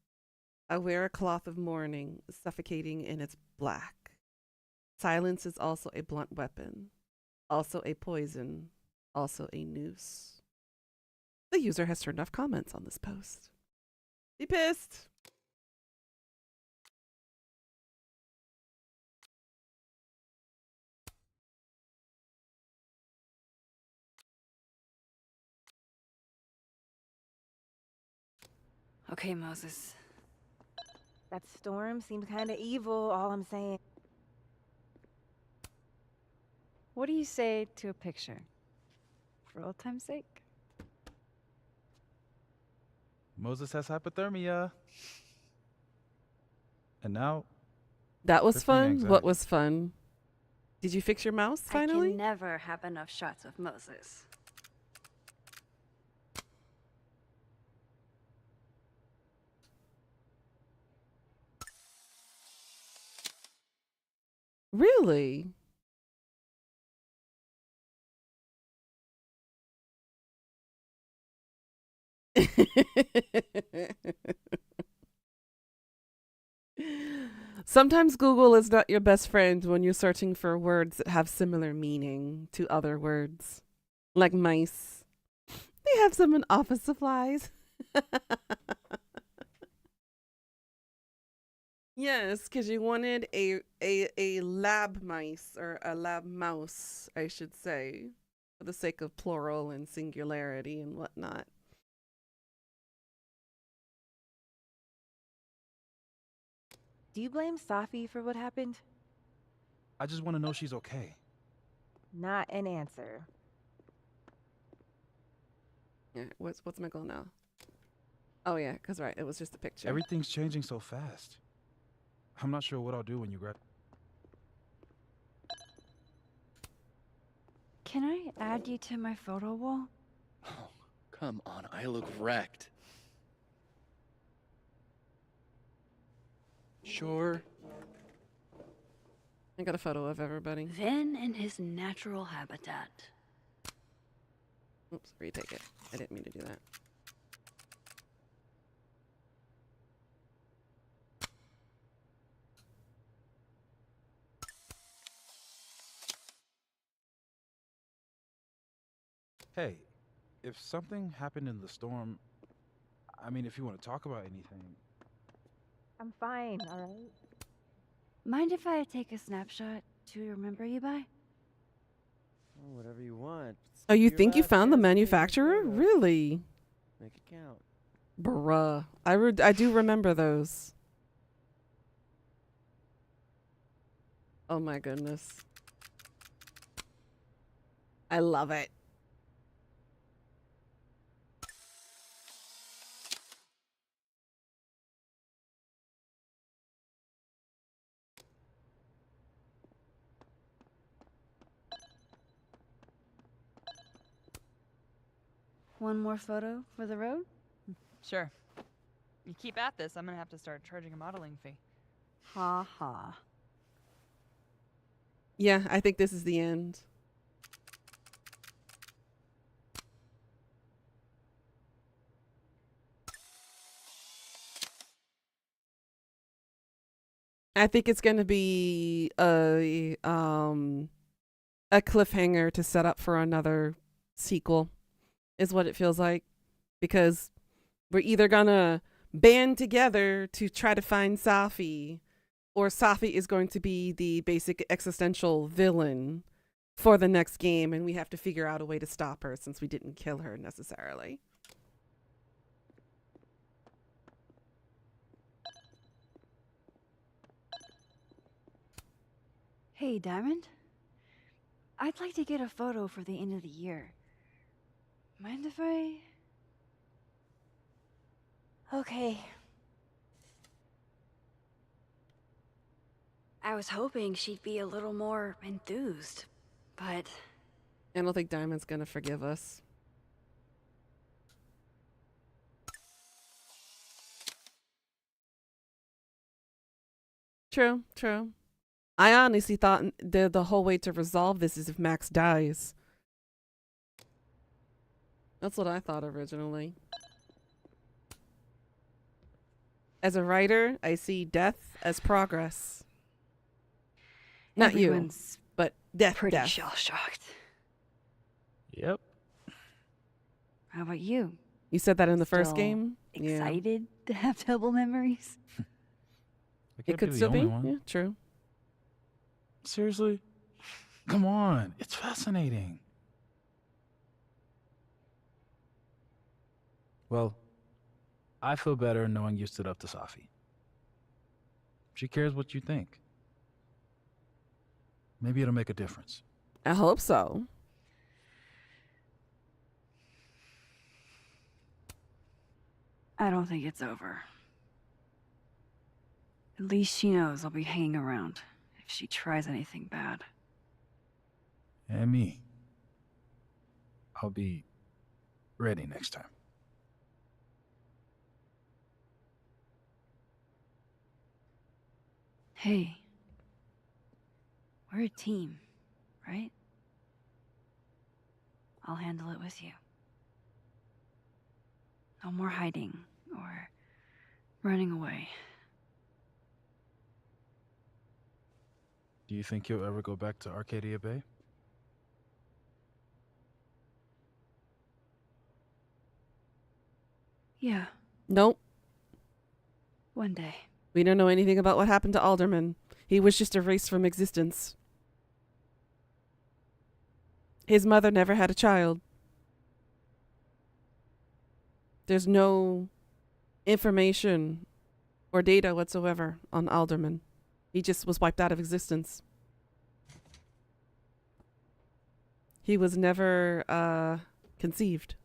I wear a cloth of mourning, suffocating in its black. Silence is also a blunt weapon, also a poison, also a noose. The user has turned off comments on this post. Be pissed. Okay, Moses. That storm seemed kind of evil, all I'm saying. What do you say to a picture? For old time's sake? Moses has hypothermia. And now... That was Tiffany fun. anxiety. What was fun? Did you fix your mouse finally? I can never have enough shots of Moses. Really? Sometimes Google is not your best friend when you're searching for words that have similar meaning to other words, like mice. They have some in office supplies. Yes, because you wanted a lab mice, or a lab mouse, I should say, for the sake of plural and singularity and whatnot. Do you blame Safi for what happened? I just want to know she's okay. Not an answer. Yeah, what's my goal now? Oh yeah, because right, it was just a picture. Everything's changing so fast. I'm not sure what I'll do when you grad. Can I add you to my photo wall? Oh, come on, I look wrecked. Sure. I got a photo of everybody. Vin in his natural habitat. Oops, retake it. I didn't mean to do that. Hey, if something happened in the storm, I mean, if you want to talk about anything. I'm fine, alright? Mind if I take a snapshot to remember you by? Oh, whatever you want. Oh, you Your think you last found the chance to take a manufacturer? photo. Really? Make it count. Bruh. I do remember those. Oh my goodness. I love it. One more photo for the road? Sure. You keep at this, I'm gonna have to start charging a modeling fee. Ha ha. Yeah, I think this is the end. I think it's going to be a cliffhanger to set up for another sequel, is what it feels like, because we're either gonna band together to try to find Safi, or Safi is going to be the basic existential villain for the next game, and we have to figure out a way to stop her since we didn't kill her necessarily. Hey, Diamond. I'd like to get a photo for the end of the year. Mind if I... Okay. I was hoping she'd be a little more enthused, but... I don't think Diamond's gonna forgive us. True, true. I honestly thought the whole way to resolve this is if Max dies. That's what I thought originally. As a writer, I see death as progress. Not Everyone's you, but death. pretty death. shell-shocked. Yep. How about you? You said that in the first Still game? excited to have double memories? It could still be. Yeah, true. Seriously? Come on, it's fascinating. Well, I feel better knowing you stood up to Safi. She cares what you think. Maybe it'll make a difference. I hope so. I don't think it's over. At least she knows I'll be hanging around if she tries anything bad. And me. I'll be ready next time. Hey. We're a team, right? I'll handle it with you. No more hiding or running away. Do you think you'll ever go back to Arcadia Bay? Yeah, Nope. one day. We don't know anything about what happened to Alderman. He was just erased from existence. His mother never had a child. There's no information or data whatsoever on Alderman. He just was wiped out of existence. He was never conceived.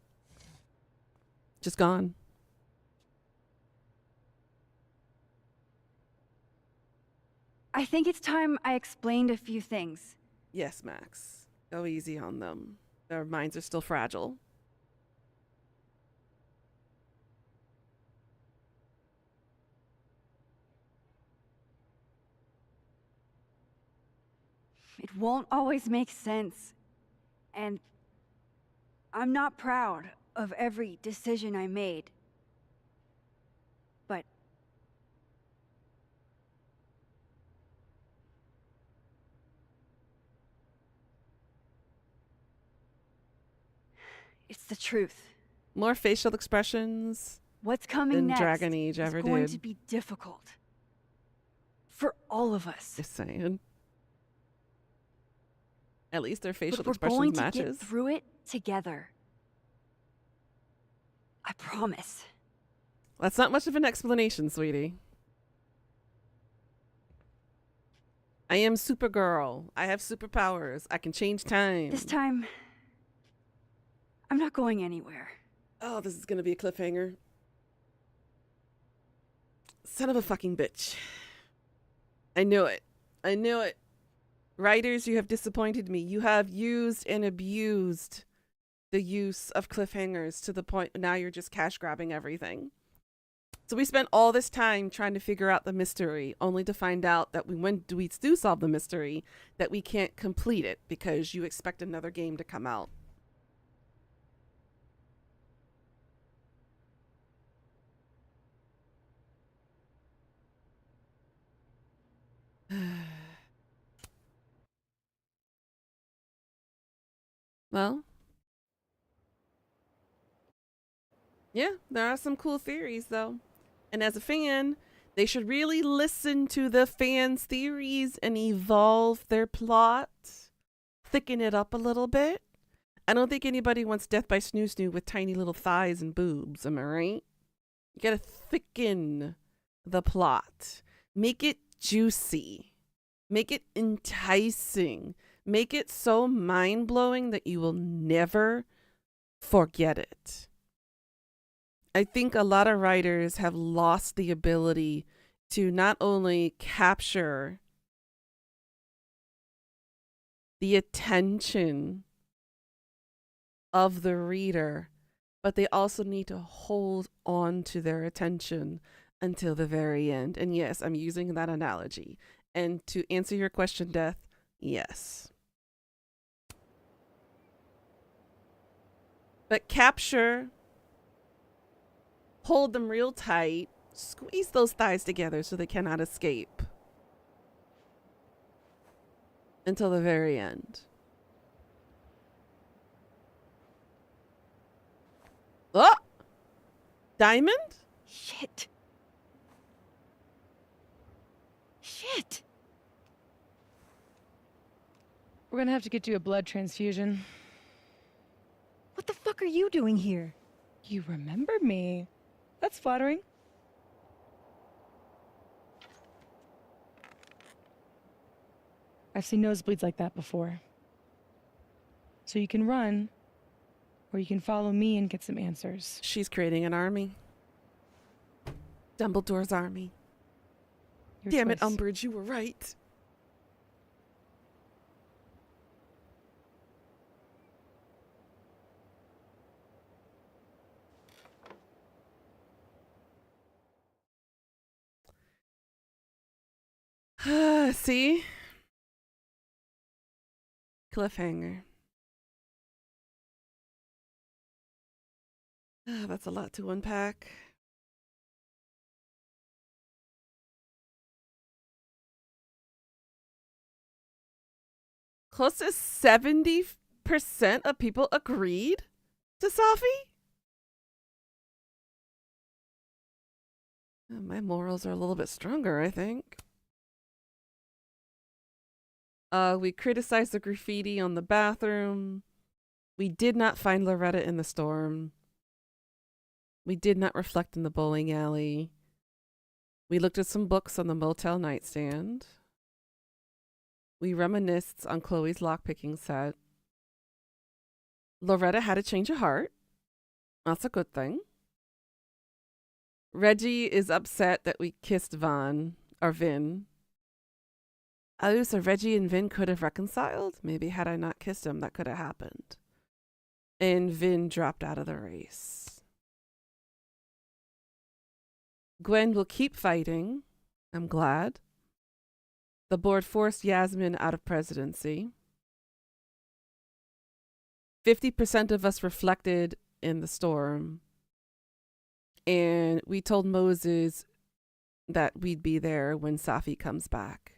Just gone. I think it's time I explained a few things. Yes, Max. Go easy on them. Their minds are still fragile. It won't always make sense. And I'm not proud of every decision I made. But it's the truth. More facial expressions What's coming than next Dragon Age is ever going did. to be difficult. For all of us. Just saying. At least their facial But we're expressions going to matches. get through it together. I promise. That's not much of an explanation, sweetie. I am Supergirl. I have superpowers. I can change time. This time, I'm not going anywhere. Oh, this is gonna be a cliffhanger. Son of a fucking bitch. I knew it. I knew it. Writers, you have disappointed me. You have used and abused the use of cliffhangers to the point now you're just cash grabbing everything. So we spent all this time trying to figure out the mystery, only to find out that when we do solve the mystery, that we can't complete it because you expect another game to come out. Well, yeah, there are some cool theories though. And as a fan, they should really listen to the fans' theories and evolve their plot, thicken it up a little bit. I don't think anybody wants Death by Snoo Snoo with tiny little thighs and boobs, am I right? You gotta thicken the plot. Make it juicy. Make it enticing. Make it so mind-blowing that you will never forget it. I think a lot of writers have lost the ability to not only capture the attention of the reader, but they also need to hold on to their attention until the very end. And yes, I'm using that analogy. And to answer your question, Death, yes. But capture, hold them real tight, squeeze those thighs together so they cannot escape until the very end. Oh! Diamond? Shit. Shit. We're gonna have to get you a blood transfusion. What the fuck are you doing here? You remember me. That's flattering. I've seen nosebleeds like that before. So you can run, or you can follow me and get some answers. She's creating an army. Dumbledore's army. Your Damn it, choice. Umbridge, you were right. See? Cliffhanger. That's a lot to unpack. close to 70% of people agreed to Safi? My morals are a little bit stronger, I think. We criticized the graffiti on the bathroom. We did not find Loretta in the storm. We did not reflect in the bowling alley. We looked at some books on the motel nightstand. We reminisced on Chloe's lockpicking set. Loretta had a change of heart. That's a good thing. Reggie is upset that we kissed Vin. Oh, so Reggie and Vin could have reconciled? Maybe had I not kissed him, that could have happened. And Vin dropped out of the race. Gwen will keep fighting. I'm glad. The board forced Yasmin out of presidency. 50% of us reflected in the storm. And we told Moses that we'd be there when Safi comes back.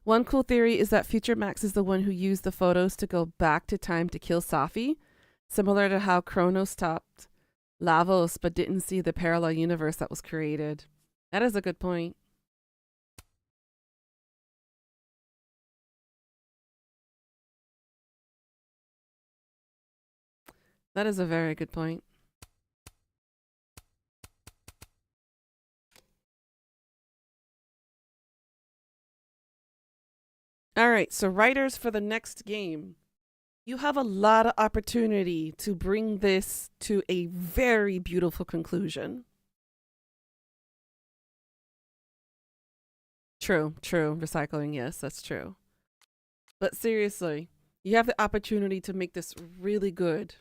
One cool theory is that future Max is the one who used the photos to go back to time to kill Safi, similar to how Kronos stopped Lavos but didn't see the parallel universe that was created. That is a good point. That is a very good point. All right, so writers for the next game, you have a lot of opportunity to bring this to a very beautiful conclusion. True. Recycling, yes, that's true. But seriously, you have the opportunity to make this really good.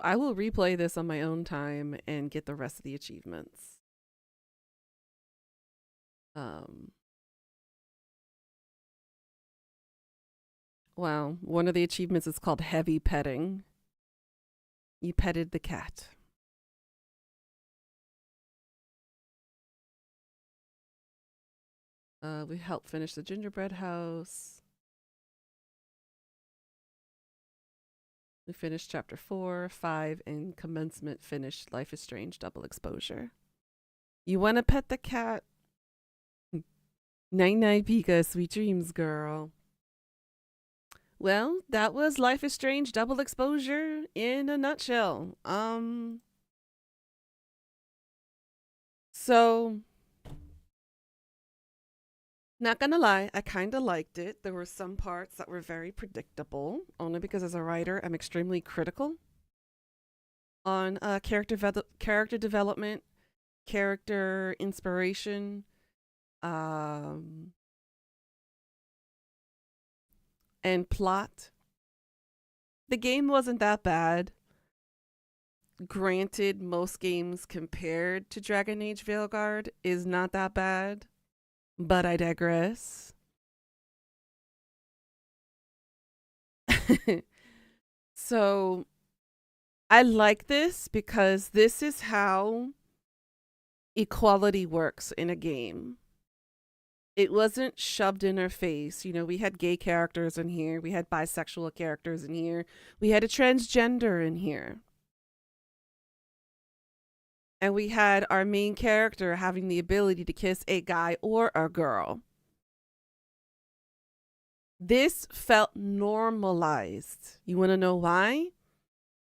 I will replay this on my own time and get the rest of the achievements. Wow, one of the achievements is called heavy petting. You petted the cat. We helped finish the gingerbread house. We finished chapter 4, 5, and commencement finished Life is Strange double exposure. You want to pet the cat? Night night, Pika. Sweet dreams, girl. Well, that was Life is Strange double exposure in a nutshell. So, not gonna lie, I kind of liked it. There were some parts that were very predictable, only because as a writer, I'm extremely critical on character development, character inspiration, and plot. The game wasn't that bad. Granted, most games compared to Dragon Age Veilguard is not that bad. But I digress. So I like this because this is how equality works in a game. It wasn't shoved in our face. You know, we had gay characters in here. We had bisexual characters in here. We had a transgender in here. And we had our main character having the ability to kiss a guy or a girl. This felt normalized. You want to know why?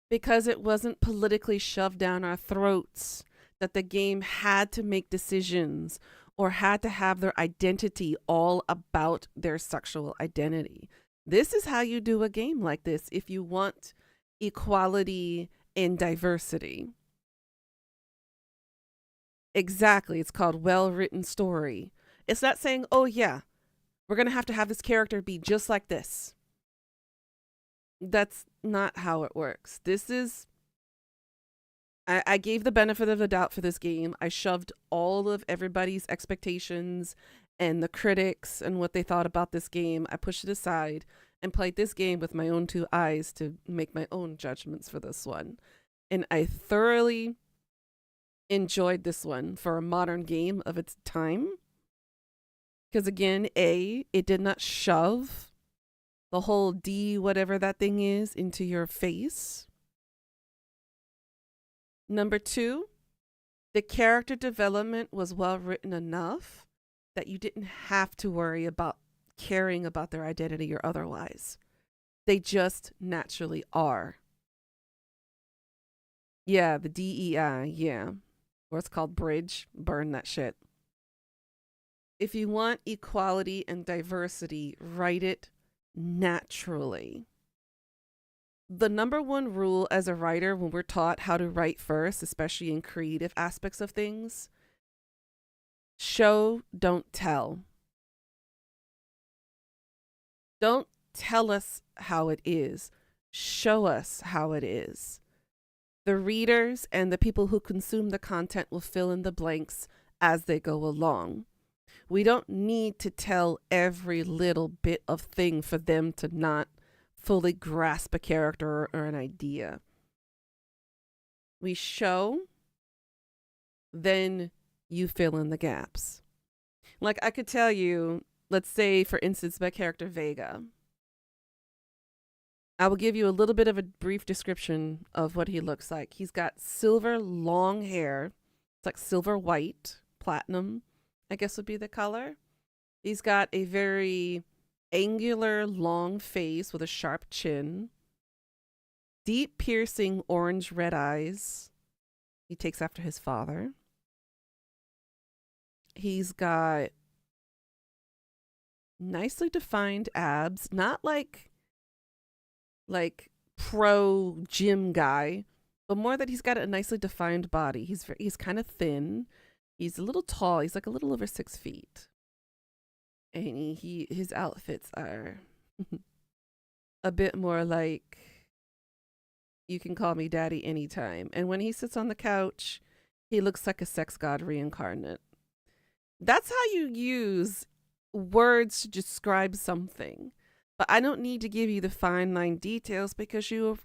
Because it wasn't politically shoved down our throats that the game had to make decisions or had to have their identity all about their sexual identity. This is how you do a game like this if you want equality and diversity. Exactly. It's called well-written story. It's not saying, oh yeah, we're going to have this character be just like this. That's not how it works. This is I gave the benefit of the doubt for this game. I shoved all of everybody's expectations and the critics and what they thought about this game. I pushed it aside and played this game with my own two eyes to make my own judgments for this one. And I thoroughly enjoyed this one for a modern game of its time. Because again, it did not shove the whole D whatever that thing is into your face. Number 2, the character development was well written enough that you didn't have to worry about caring about their identity or otherwise. They just naturally are. Yeah, the DEI, yeah. Or it's called Bridge. Burn that shit. If you want equality and diversity, write it naturally. The number one rule as a writer when we're taught how to write first, especially in creative aspects of things, show, don't tell. Don't tell us how it is. Show us how it is. The readers and the people who consume the content will fill in the blanks as they go along. We don't need to tell every little bit of thing for them to not fully grasp a character or an idea. We show, then you fill in the gaps. Like I could tell you, let's say for instance, my character Vega. I will give you a little bit of a brief description of what he looks like. He's got silver long hair. It's like silver white, platinum, I guess would be the color. He's got a very angular, long face with a sharp chin, deep, piercing orange-red eyes. He takes after his father. He's got nicely defined abs, not like pro gym guy, but more that he's got a nicely defined body. He's kind of thin. He's a little tall. He's like a little over 6 feet. And his outfits are a bit more like, you can call me daddy anytime. And when he sits on the couch, he looks like a sex god reincarnate. That's how you use words to describe something. But I don't need to give you the fine line details because you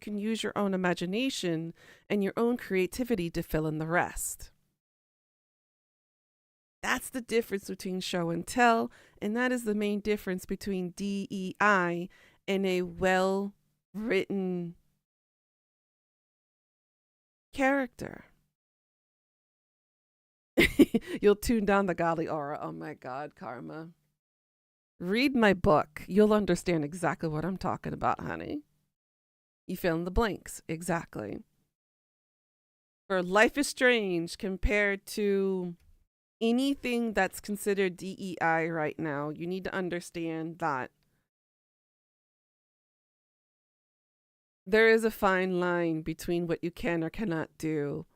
can use your own imagination and your own creativity to fill in the rest. That's the difference between show and tell, and that is the main difference between DEI and a well-written character. You'll tune down the godly aura. Oh my God, Karma. Read my book. You'll understand exactly what I'm talking about, honey. You fill in the blanks. Exactly. For Life is Strange compared to anything that's considered DEI right now, you need to understand that there is a fine line between what you can or cannot do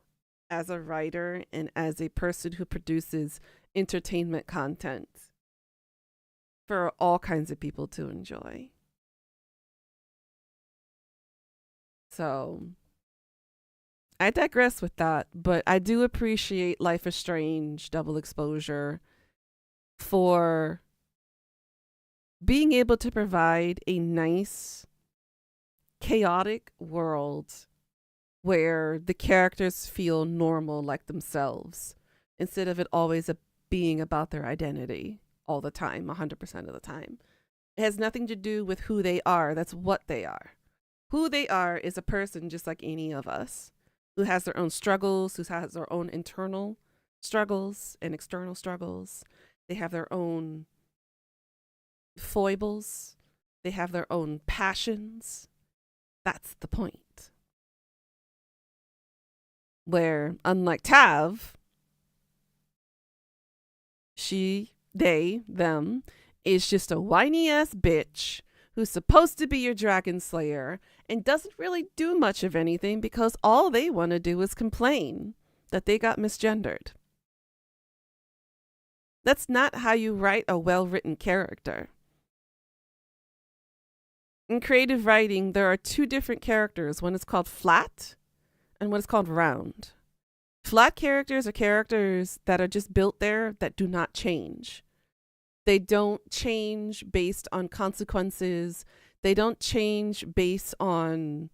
as a writer and as a person who produces entertainment content for all kinds of people to enjoy. So I digress with that, but I do appreciate Life is Strange Double Exposure for being able to provide a nice, chaotic world where the characters feel normal like themselves instead of it always being about their identity all the time, 100% of the time. It has nothing to do with who they are. That's what they are. Who they are is a person just like any of us, who has their own struggles, who has their own internal struggles and external struggles. They have their own foibles. They have their own passions. That's the point. Where, unlike Tav, she, they, them, is just a whiny ass bitch who's supposed to be your dragon slayer and doesn't really do much of anything because all they want to do is complain that they got misgendered. That's not how you write a well-written character. In creative writing, there are two different characters. One is called flat and what is called round. Flat characters are characters that are just built there that do not change. They don't change based on consequences. They don't change based on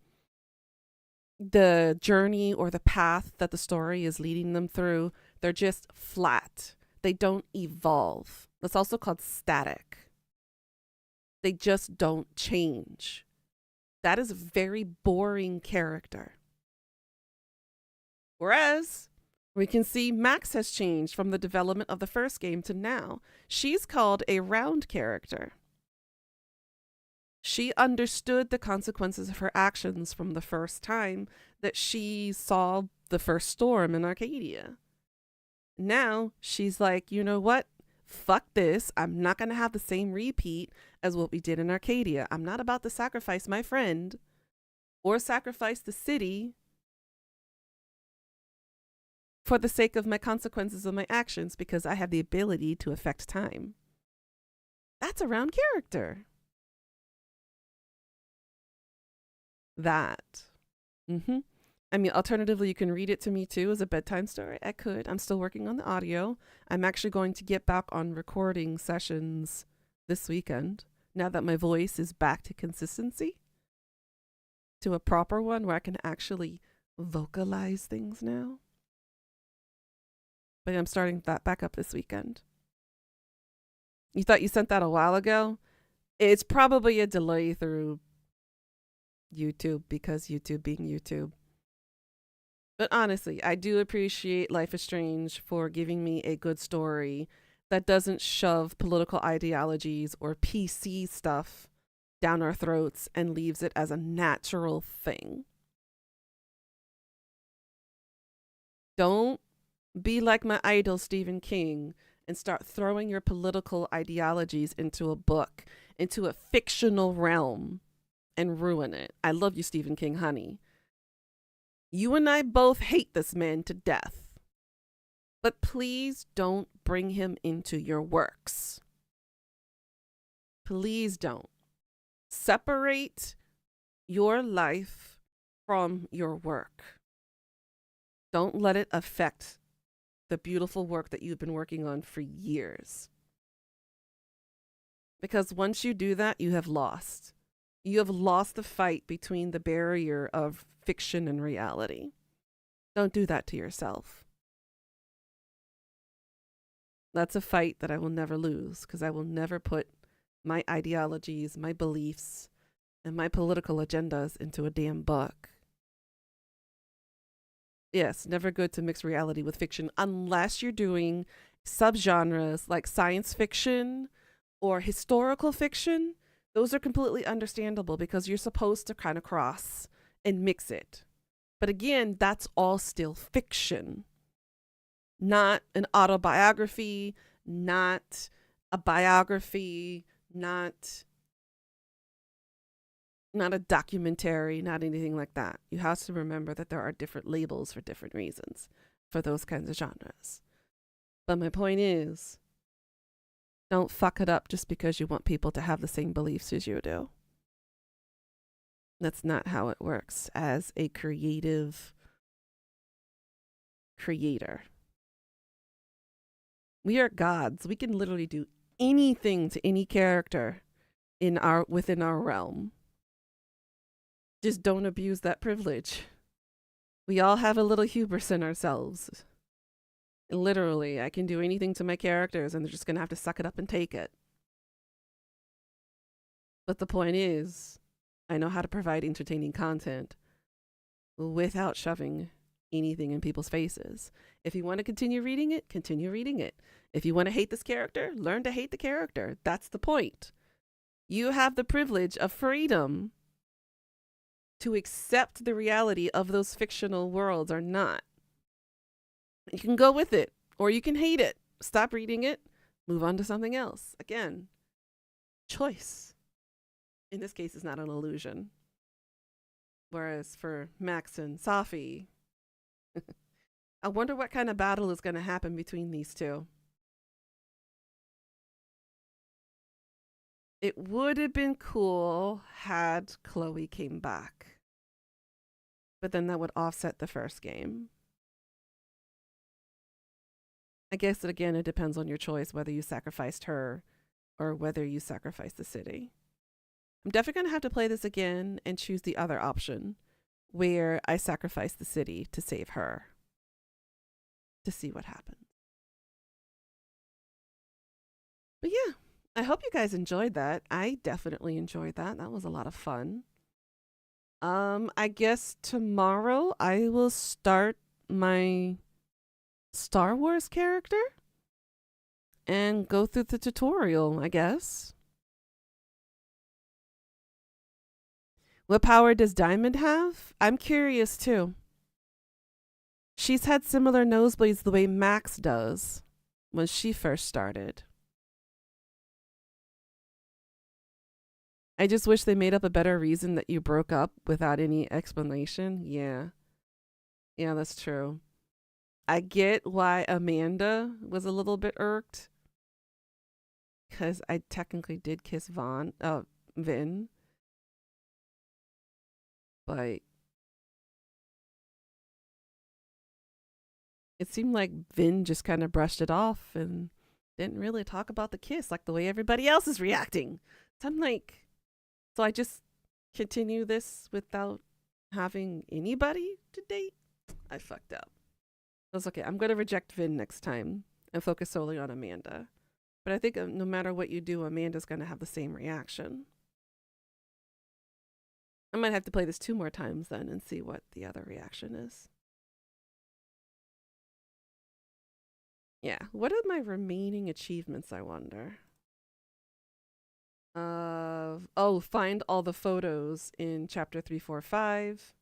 the journey or the path that the story is leading them through. They're just flat. They don't evolve. That's also called static. They just don't change. That is a very boring character. Whereas we can see Max has changed from the development of the first game to now. She's called a round character. She understood the consequences of her actions from the first time that she saw the first storm in Arcadia. Now she's like, you know what? Fuck this. I'm not going to have the same repeat as what we did in Arcadia. I'm not about to sacrifice my friend or sacrifice the city for the sake of my consequences of my actions because I have the ability to affect time. That's a round character. That. I mean, alternatively, you can read it to me too as a bedtime story. I could. I'm still working on the audio. I'm actually going to get back on recording sessions this weekend now that my voice is back to consistency, to a proper one where I can actually vocalize things now. But I'm starting that back up this weekend. You thought you sent that a while ago? It's probably a delay through YouTube because YouTube being YouTube. But honestly, I do appreciate Life is Strange for giving me a good story that doesn't shove political ideologies or PC stuff down our throats and leaves it as a natural thing. Don't be like my idol, Stephen King, and start throwing your political ideologies into a book, into a fictional realm, and ruin it. I love you, Stephen King, honey. You and I both hate this man to death. But please don't bring him into your works. Please don't. Separate your life from your work. Don't let it affect the beautiful work that you've been working on for years. Because once you do that, you have lost. You have lost the fight between the barrier of fiction and reality. Don't do that to yourself. That's a fight that I will never lose because I will never put my ideologies, my beliefs, and my political agendas into a damn book. Yes, never good to mix reality with fiction unless you're doing subgenres like science fiction or historical fiction. Those are completely understandable because you're supposed to kind of cross and mix it. But again, that's all still fiction. Not an autobiography, not a biography, not a documentary, not anything like that. You have to remember that there are different labels for different reasons for those kinds of genres. But my point is, don't fuck it up just because you want people to have the same beliefs as you do. That's not how it works as a creative creator. We are gods. We can literally do anything to any character within our realm. Just don't abuse that privilege. We all have a little hubris in ourselves. Literally, I can do anything to my characters and they're just going to have to suck it up and take it. But the point is, I know how to provide entertaining content without shoving anything in people's faces. If you want to continue reading it, continue reading it. If you want to hate this character, learn to hate the character. That's the point. You have the privilege of freedom to accept the reality of those fictional worlds or not. You can go with it or you can hate it. Stop reading it, move on to something else. Again, choice. In this case, it's not an illusion. Whereas for Max and Safi, I wonder what kind of battle is going to happen between these two. It would have been cool had Chloe came back. But then that would offset the first game. I guess that again, it depends on your choice whether you sacrificed her or whether you sacrifice the city. I'm definitely going to have to play this again and choose the other option where I sacrifice the city to save her to see what happens. But yeah, I hope you guys enjoyed that. I definitely enjoyed that. That was a lot of fun. I guess tomorrow I will start my Star Wars character and go through the tutorial, I guess. What power does Diamond have? I'm curious too. She's had similar nosebleeds the way Max does when she first started. I just wish they made up a better reason that you broke up without any explanation. Yeah. Yeah, that's true. I get why Amanda was a little bit irked. Because I technically did kiss Vin. But it seemed like Vin just kind of brushed it off and didn't really talk about the kiss like the way everybody else is reacting. So I'm like, so I just continue this without having anybody to date? I fucked up. I was okay. I'm going to reject Vin next time and focus solely on Amanda. But I think no matter what you do, Amanda's going to have the same reaction. I might have to play this 2 more times then and see what the other reaction is. Yeah. What are my remaining achievements, I wonder? Find all the photos in chapter 345.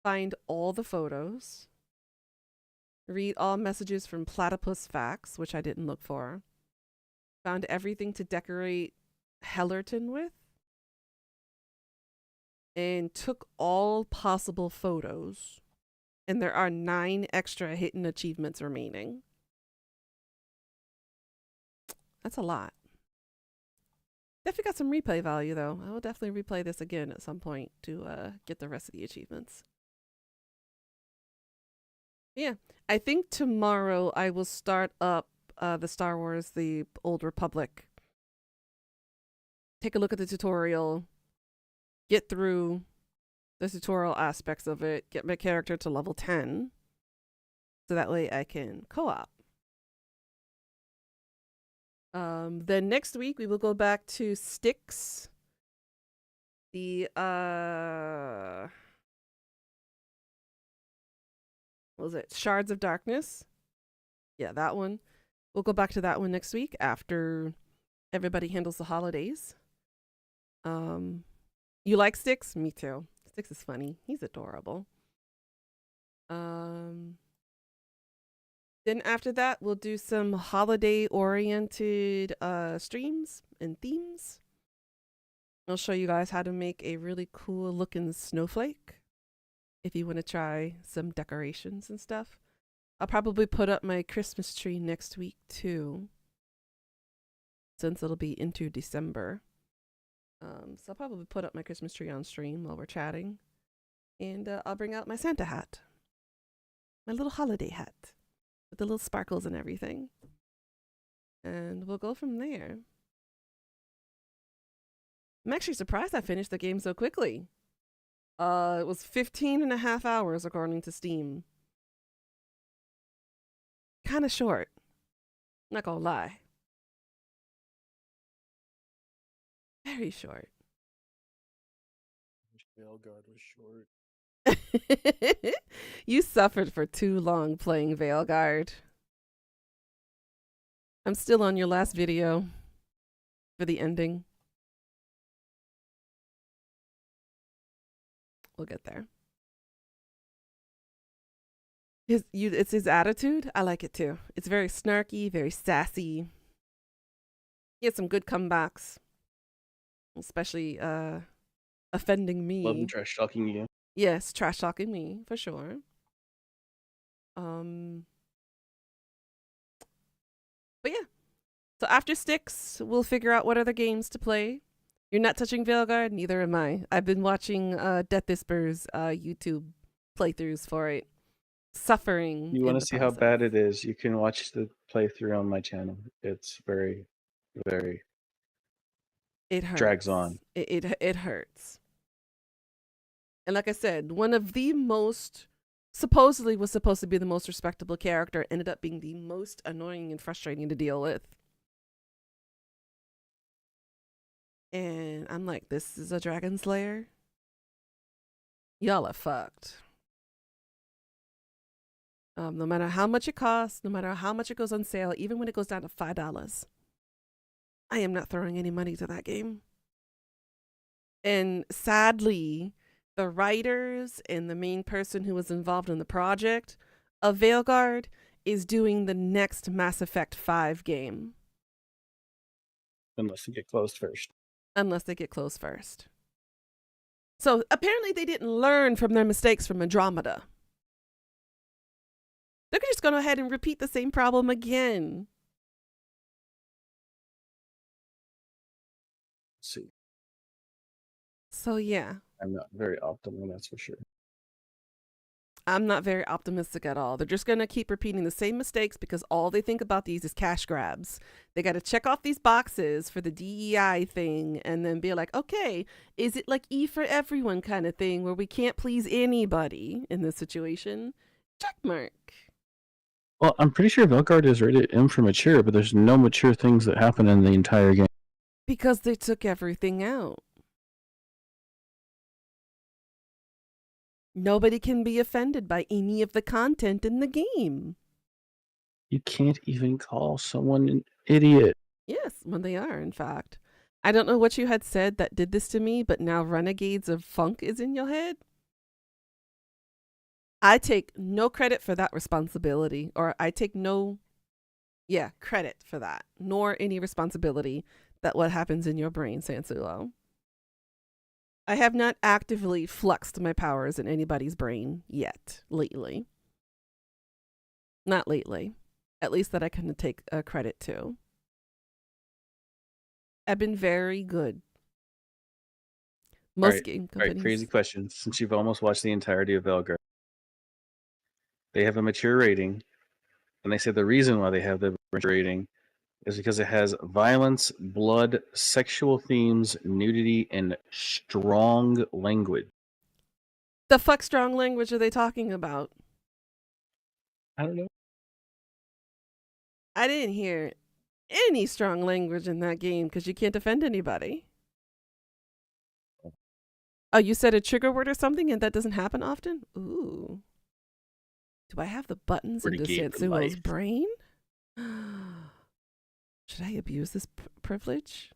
Find all the photos. Read all messages from Platypus Facts, which I didn't look for. Found everything to decorate Hellerton with. And took all possible photos. And there are 9 extra hidden achievements remaining. That's a lot. Definitely got some replay value, though. I will definitely replay this again at some point to get the rest of the achievements. Yeah, I think tomorrow I will start up the Star Wars, The Old Republic. Take a look at the tutorial. Get through the tutorial aspects of it. Get my character to level 10. So that way I can co-op. Then next week we will go back to Styx. The what was it? Shards of Darkness. Yeah, that one. We'll go back to that one next week after everybody handles the holidays. You like Styx? Me too. Styx is funny. He's adorable. Then after that, we'll do some holiday-oriented streams and themes. I'll show you guys how to make a really cool-looking snowflake if you want to try some decorations and stuff. I'll probably put up my Christmas tree next week, too, since it'll be into December. So I'll probably put up my Christmas tree on stream while we're chatting. And I'll bring out my Santa hat. My little holiday hat. With the little sparkles and everything. And we'll go from there. I'm actually surprised I finished the game so quickly. It was 15.5 hours according to Steam. Kind of short. Not gonna lie. Very short. Veilguard was short. You suffered for too long playing Veilguard. I'm still on your last video for the ending. We'll get there. It's his attitude. I like it too. It's very snarky, very sassy. He had some good comebacks, especially offending me. Love him trash talking you. Yes, trash talking me for sure. But yeah. So after Styx, we'll figure out what other games to play. You're not touching Veilguard, neither am I. I've been watching Death Whisper's YouTube playthroughs for it, suffering You in want to the see how process. bad it is? You can watch the playthrough on my channel. It's very, very It hurts. drags on. It hurts. And like I said, one of the most supposedly was supposed to be the most respectable character ended up being the most annoying and frustrating to deal with. And I'm like, this is a Dragon Slayer? Y'all are fucked. No matter how much it costs, no matter how much it goes on sale, even when it goes down to $5, I am not throwing any money to that game. And sadly, the writers and the main person who was involved in the project of Veilguard is doing the next Mass Effect 5 game. Unless you get closed first. Unless they get closed first. So apparently they didn't learn from their mistakes from Andromeda. They're just going to go ahead and repeat the same problem again. Let's see. So yeah. I'm not very optimal, that's for sure. I'm not very optimistic at all. They're just going to keep repeating the same mistakes because all they think about these is cash grabs. They got to check off these boxes for the DEI thing and then be like, okay, is it like E for everyone kind of thing where we can't please anybody in this situation? Check mark. Well, I'm pretty sure Veilguard is rated M for mature, but there's no mature things that happen in the entire game. Because they took everything out. Nobody can be offended by any of the content in the game. You can't even call someone an idiot. Yes, when they are, in fact. I don't know what you had said that did this to me, but now Renegades of Funk is in your head. I take no credit for that responsibility, or I take no, credit for that, nor any responsibility that what happens in your brain, Sansulo. I have not actively fluxed my powers in anybody's brain yet, lately. Not lately. At least that I can take credit to. I've been very good. Most game companies. All right, crazy question. Since you've almost watched the entirety of Veilguard, they have a mature rating, and they say the reason why they have the mature rating is because it has violence, blood, sexual themes, nudity, and strong language. The fuck strong language are they talking about? I don't know. I didn't hear any strong language in that game because you can't defend anybody. Oh, you said a trigger word or something and that doesn't happen often? Ooh. Do I have the buttons into Sansuo's brain? Should I abuse this privilege?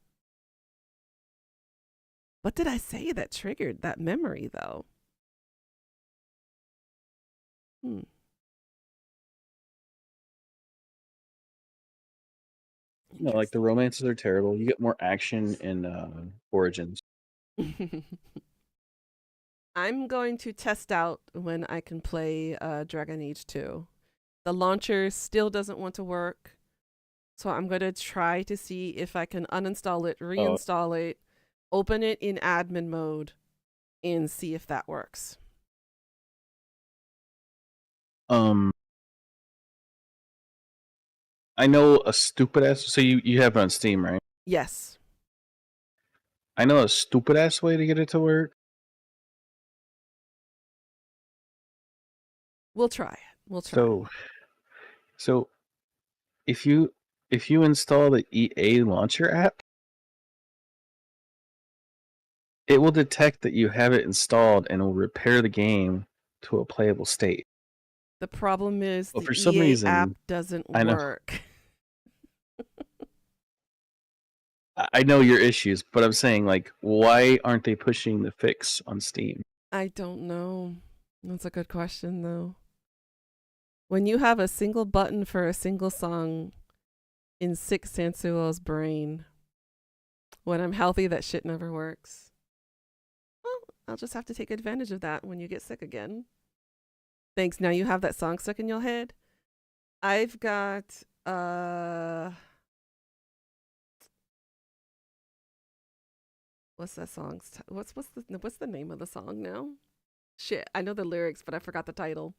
What did I say that triggered that memory, though? No, like the romances are terrible. You get more action in Origins. I'm going to test out when I can play Dragon Age 2. The launcher still doesn't want to work. So I'm going to try to see if I can uninstall it, reinstall it, open it in admin mode, and see if that works. I know a stupid ass. So you have it on Steam, right? Yes. I know a stupid ass way to get it to work. We'll try it. We'll try. So if you install the EA launcher app, it will detect that you have it installed and will repair the game to a playable state. The problem is the for some EA reason, app doesn't I know. work. I know your issues, but I'm saying, like, why aren't they pushing the fix on Steam? I don't know. That's a good question, though. When you have a single button for a single song in sick Sansuo's brain, when I'm healthy, that shit never works. Well, I'll just have to take advantage of that when you get sick again. Thanks. Now you have that song stuck in your head. I've got what's that song? What's the name of the song now? Shit, I know the lyrics, but I forgot the title.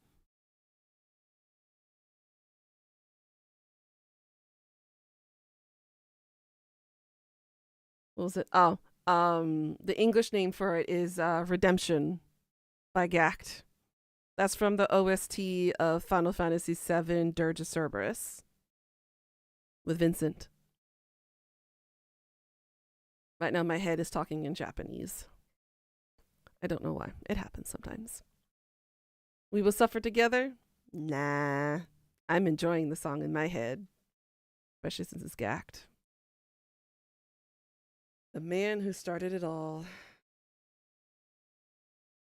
What was it? Oh, the English name for it is Redemption by Gact. That's from the OST of Final Fantasy VII Dirge of Cerberus with Vincent. Right now, my head is talking in Japanese. I don't know why. It happens sometimes. We Will Suffer Together? Nah. I'm enjoying the song in my head, especially since it's Gact. The man who started it all.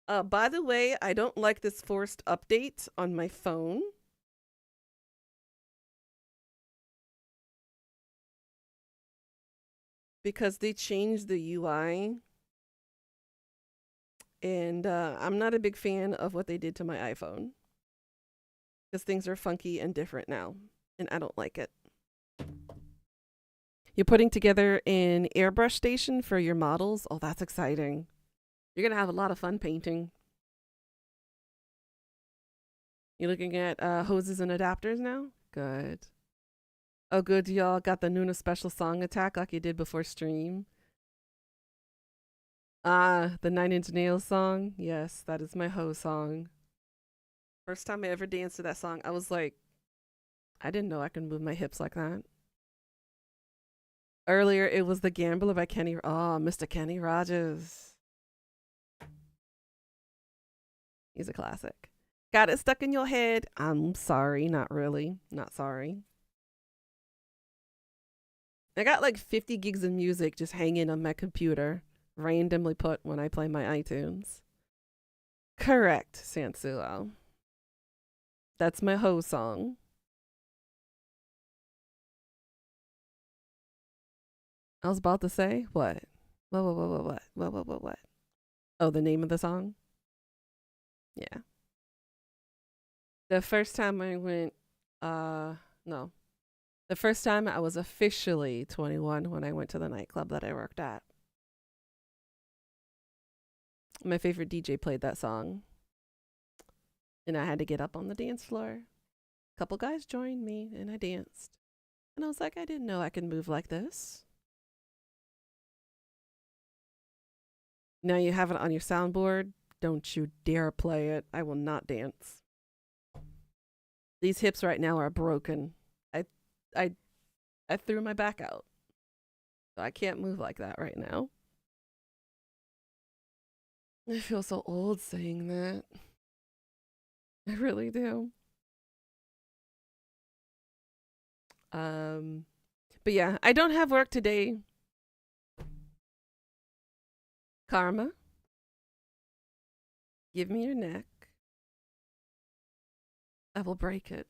By the way, I don't like this forced update on my phone. Because they changed the UI. And I'm not a big fan of what they did to my iPhone. Because things are funky and different now. And I don't like it. You're putting together an airbrush station for your models? Oh, that's exciting. You're going to have a lot of fun painting. You're looking at hoses and adapters now? Good. Oh, good. Y'all got the Nuna special song attack like you did before stream. The 9 Inch Nails song. Yes, that is my hoe song. First time I ever danced to that song, I was like, I didn't know I could move my hips like that. Earlier, it was The Gambler by Kenny. Oh, Mr. Kenny Rogers. He's a classic. Got it stuck in your head? I'm sorry. Not really. Not sorry. I got like 50 gigs of music just hanging on my computer, randomly put when I play my iTunes. Correct, Sansuo. That's my hoe song. I was about to say, what? What? Oh, the name of the song? Yeah. The first time I went, no. The first time I was officially 21 when I went to the nightclub that I worked at. My favorite DJ played that song. And I had to get up on the dance floor. A couple guys joined me and I danced. And I was like, I didn't know I could move like this. Now you have it on your soundboard. Don't you dare play it. I will not dance. These hips right now are broken. I threw my back out. So I can't move like that right now. I feel so old saying that. I really do. But yeah, I don't have work today. Karma. Give me your neck. I will break it.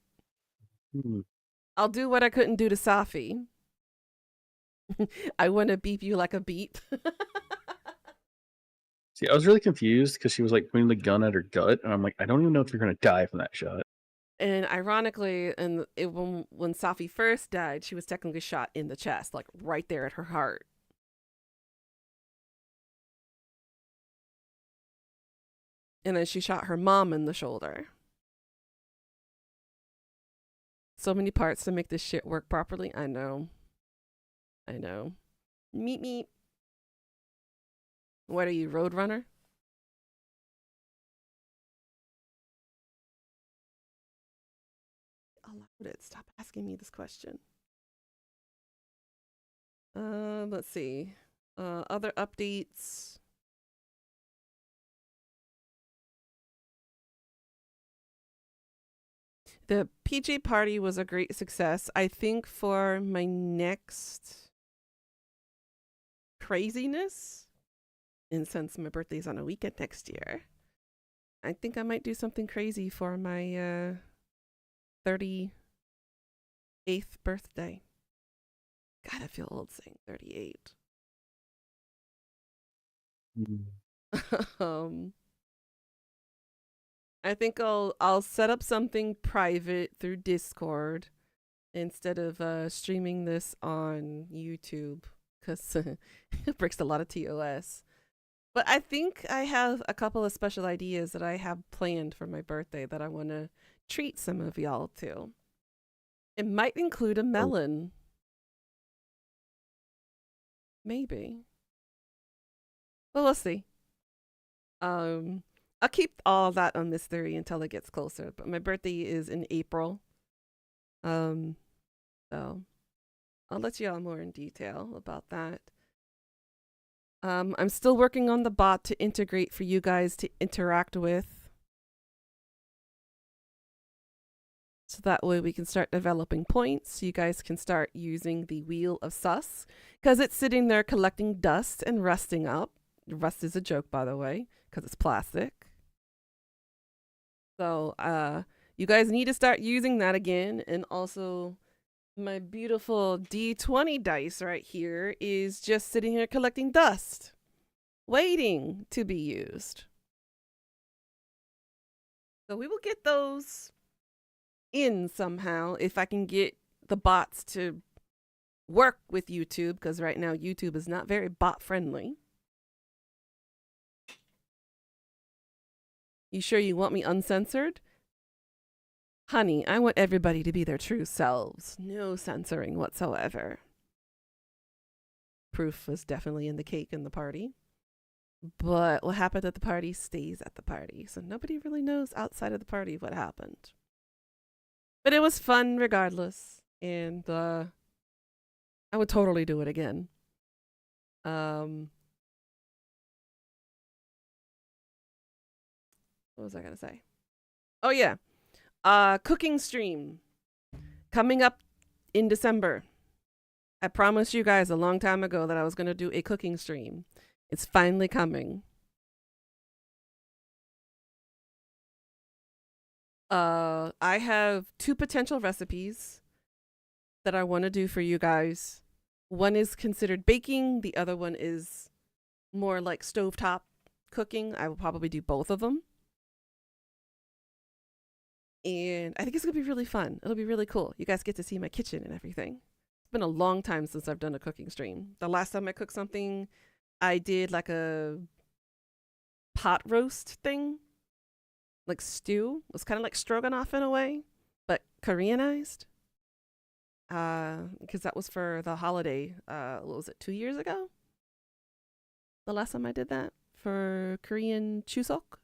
I'll do what I couldn't do to Safi. I want to beep you like a beep. See, I was really confused because she was like pointing the gun at her gut, and I'm like, I don't even know if you're gonna die from that shot. And ironically, when Safi first died, she was technically shot in the chest, like right there at her heart. And then she shot her mom in the shoulder. So many parts to make this shit work properly. I know. Meet me. What are you, Roadrunner? Allowed it. Stop asking me this question. Let's see. Other updates. The PJ party was a great success. I think for my next craziness, and since my birthday's on a weekend next year, I think I might do something crazy for my 38th birthday. God, I feel old saying 38. I think I'll set up something private through Discord instead of streaming this on YouTube because it breaks a lot of TOS. But I think I have a couple of special ideas that I have planned for my birthday that I want to treat some of y'all to. It might include a melon. Maybe. But we'll see. I'll keep all that a mystery until it gets closer. But my birthday is in April. So I'll let you all more in detail about that. I'm still working on the bot to integrate for you guys to interact with. So that way we can start developing points. So you guys can start using the Wheel of Sus. Because it's sitting there collecting dust and rusting up. Rust is a joke, by the way, because it's plastic. So you guys need to start using that again. And also, my beautiful D20 dice right here is just sitting here collecting dust, waiting to be used. So we will get those in somehow if I can get the bots to work with YouTube, because right now YouTube is not very bot friendly. You sure you want me uncensored? Honey, I want everybody to be their true selves. No censoring whatsoever. Proof was definitely in the cake in the party. But what happened at the party stays at the party. So nobody really knows outside of the party what happened. But it was fun regardless. And I would totally do it again. What was I going to say? Oh, yeah. Cooking stream coming up in December. I promised you guys a long time ago that I was going to do a cooking stream. It's finally coming. I have 2 potential recipes that I want to do for you guys. One is considered baking. The other one is more like stovetop cooking. I will probably do both of them. And I think it's going to be really fun. It'll be really cool. You guys get to see my kitchen and everything. It's been a long time since I've done a cooking stream. The last time I cooked something, I did like a pot roast thing. Like stew. It was kind of like stroganoff in a way, but Koreanized. Because that was for the holiday. What was it, 2 years ago? The last time I did that for Korean Chuseok.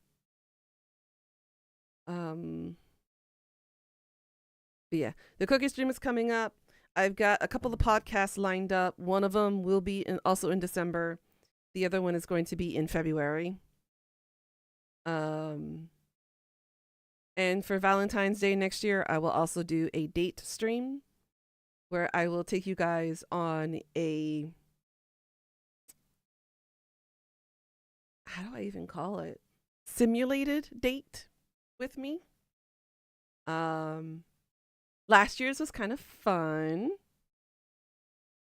But yeah, the cookie stream is coming up. I've got a couple of podcasts lined up. One of them will be also in December. The other one is going to be in February. And for Valentine's Day next year, I will also do a date stream where I will take you guys on a, how do I even call it? Simulated date with me. Last year's was kind of fun.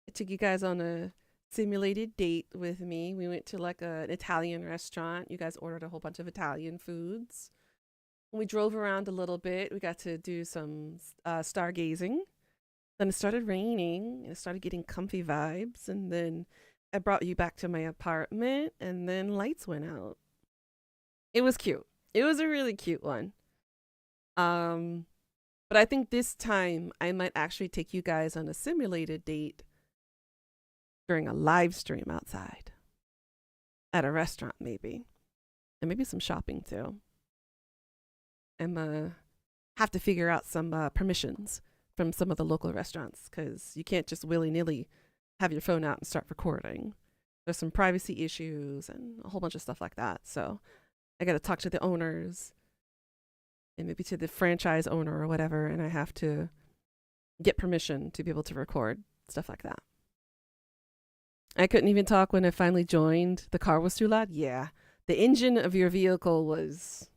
I took you guys on a simulated date with me. We went to like an Italian restaurant. You guys ordered a whole bunch of Italian foods. We drove around a little bit. We got to do some stargazing. Then it started raining and it started getting comfy vibes. And then I brought you back to my apartment and then lights went out. It was cute. It was a really cute one. But I think this time I might actually take you guys on a simulated date during a live stream outside at a restaurant maybe. And maybe some shopping too. I'm have to figure out some permissions from some of the local restaurants because you can't just willy-nilly have your phone out and start recording. There's some privacy issues and a whole bunch of stuff like that. So I got to talk to the owners and maybe to the franchise owner or whatever, and I have to get permission to be able to record stuff like that. I couldn't even talk when I finally joined. The car was too loud. Yeah. The engine of your vehicle was...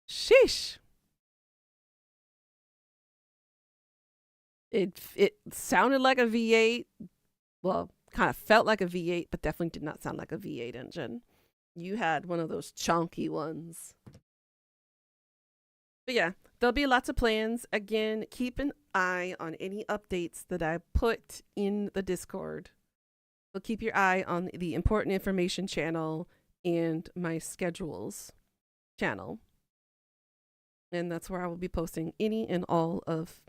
sheesh. It sounded like a V8. Well, kind of felt like a V8, but definitely did not sound like a V8 engine. You had one of those chunky ones. But yeah, there'll be lots of plans. Again, keep an eye on any updates that I put in the Discord So keep your eye on the important information channel and my schedules channel. And that's where I will be posting any and all of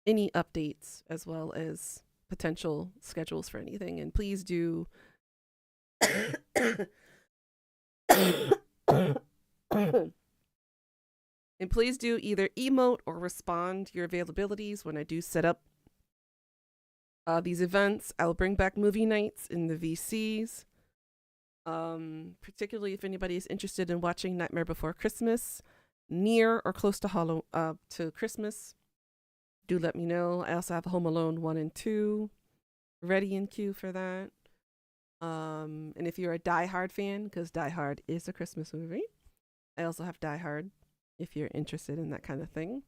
any updates as well as potential schedules for anything. And please do and please do either emote or respond to your availabilities when I do set up these events. I'll bring back movie nights in the VCs. Particularly if anybody is interested in watching Nightmare Before Christmas, near or close to Christmas, do let me know. I also have Home Alone 1 and 2 ready in queue for that. And if you're a Die Hard fan, because Die Hard is a Christmas movie, I also have Die Hard if you're interested in that kind of thing.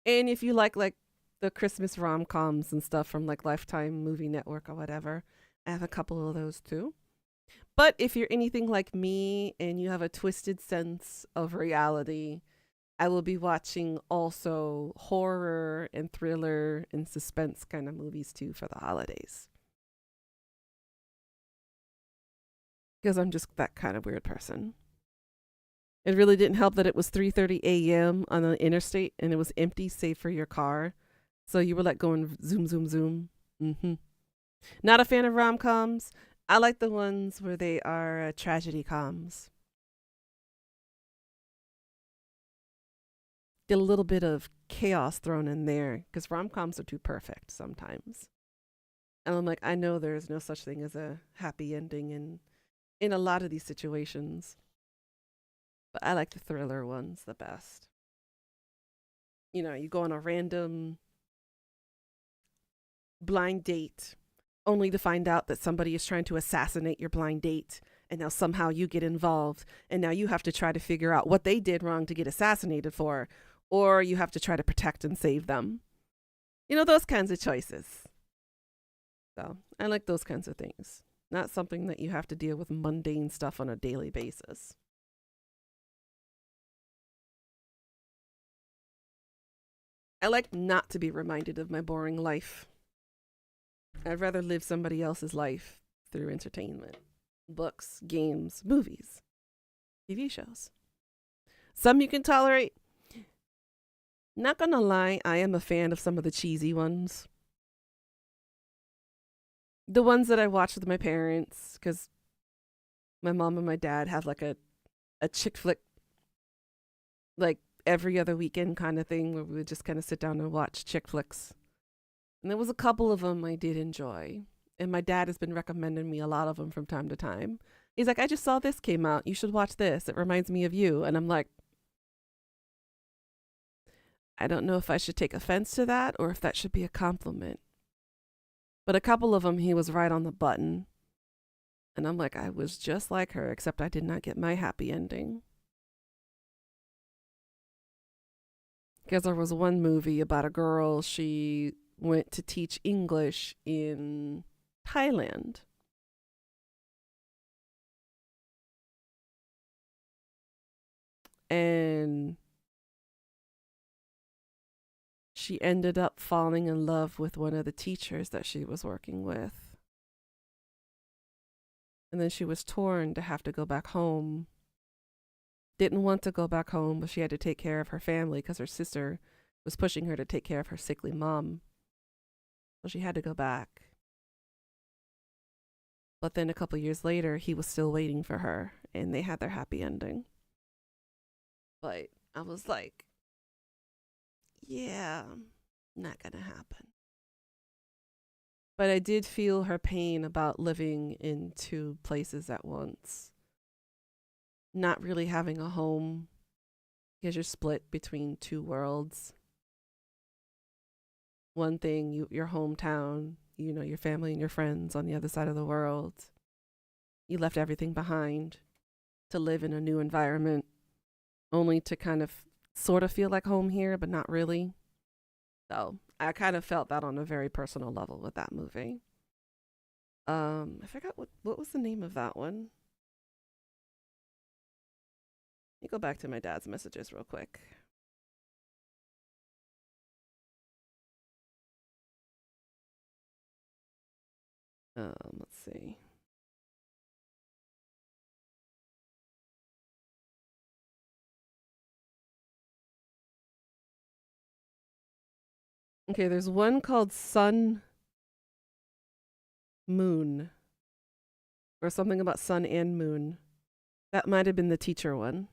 And if you like the Christmas rom-coms and stuff from like Lifetime Movie Network or whatever, I have a couple of those too. But if you're anything like me and you have a twisted sense of reality, I will be watching also horror and thriller and suspense kind of movies too for the holidays. Because I'm just that kind of weird person. It really didn't help that it was 3:30 a.m. on the interstate and it was empty save for your car. So you were like going zoom, zoom, zoom. Not a fan of rom-coms. I like the ones where they are tragedy coms. Get a little bit of chaos thrown in there because rom-coms are too perfect sometimes. And I'm like, I know there's no such thing as a happy ending in a lot of these situations. But I like the thriller ones the best. You know, you go on a random blind date only to find out that somebody is trying to assassinate your blind date, and now somehow you get involved, and now you have to try to figure out what they did wrong to get assassinated for, or you have to try to protect and save them. You know, those kinds of choices. So I like those kinds of things. Not something that you have to deal with mundane stuff on a daily basis. I like not to be reminded of my boring life. I'd rather live somebody else's life through entertainment, books, games, movies, TV shows. Some you can tolerate. Not gonna lie, I am a fan of some of the cheesy ones. The ones that I watched with my parents, because my mom and my dad have like a chick flick, like every other weekend kind of thing where we would just kind of sit down and watch chick flicks. And there was a couple of them I did enjoy. And my dad has been recommending me a lot of them from time to time. He's like, I just saw this came out. You should watch this. It reminds me of you. And I'm like, I don't know if I should take offense to that or if that should be a compliment. But a couple of them, he was right on the button. And I'm like, I was just like her, except I did not get my happy ending. Because there was one movie about a girl, she went to teach English in Thailand. And she ended up falling in love with one of the teachers that she was working with. And then she was torn to have to go back home. Didn't want to go back home, but she had to take care of her family because her sister was pushing her to take care of her sickly mom. So she had to go back. But then a couple years later, he was still waiting for her, and they had their happy ending. But I was like, yeah, not gonna happen. But I did feel her pain about living in two places at once. Not really having a home because you're split between two worlds. One thing, your hometown, you know, your family and your friends on the other side of the world. You left everything behind to live in a new environment, only to kind of sort of feel like home here, but not really. So I kind of felt that on a very personal level with that movie. I forgot what was the name of that one. Let me go back to my dad's messages real quick. Let's see. Okay, there's one called Sun Moon. Or something about sun and moon. That might have been the teacher one.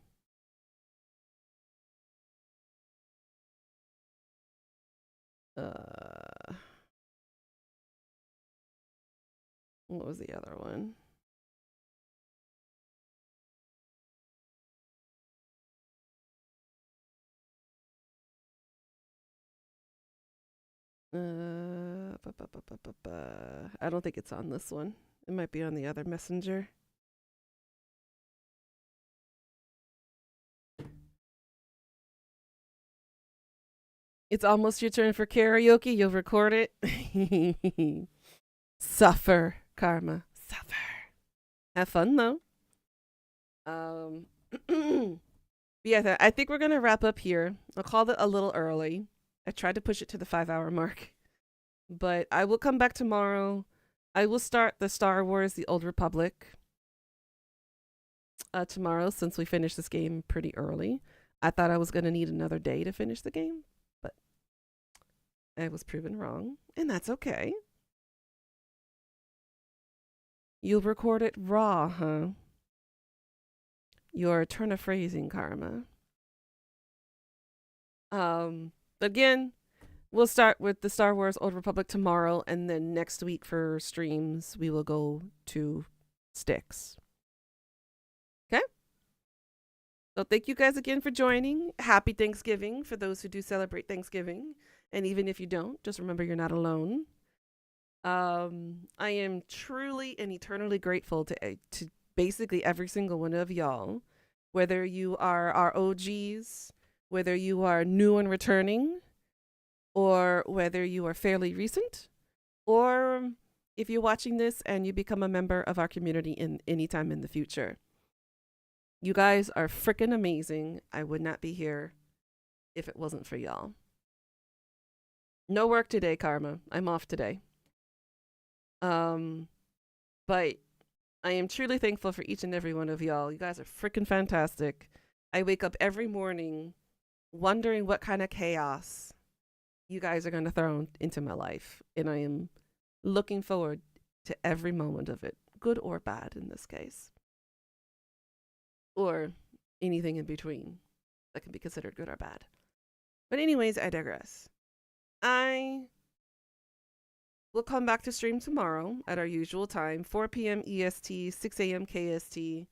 What was the other one? I don't think it's on this one. It might be on the other messenger. It's almost your turn for karaoke. You'll record it. Suffer, Karma. Suffer. Have fun though. Yeah, I think we're gonna wrap up here. I'll call it a little early. I tried to push it to the 5-hour mark, but I will come back tomorrow. I will start the Star Wars: The Old Republic tomorrow, since we finished this game pretty early. I thought I was gonna need another day to finish the game, but I was proven wrong, and that's okay. You'll record it raw, huh? Your turn of phrasing, Karma. Again, we'll start with the Star Wars Old Republic tomorrow, and then next week for streams, we will go to Styx. Okay? So thank you guys again for joining. Happy Thanksgiving for those who do celebrate Thanksgiving. And even if you don't, just remember you're not alone. I am truly and eternally grateful to basically every single one of y'all, whether you are our OGs, whether you are new and returning, or whether you are fairly recent, or if you're watching this and you become a member of our community in any time in the future. You guys are freaking amazing. I would not be here if it wasn't for y'all. No work today, Karma. I'm off today. But I am truly thankful for each and every one of y'all. You guys are freaking fantastic. I wake up every morning wondering what kind of chaos you guys are going to throw into my life. And I am looking forward to every moment of it, good or bad in this case. Or anything in between that can be considered good or bad. But anyways, I digress. I will come back to stream tomorrow at our usual time, 4 p.m. EST, 6 a.m. KST.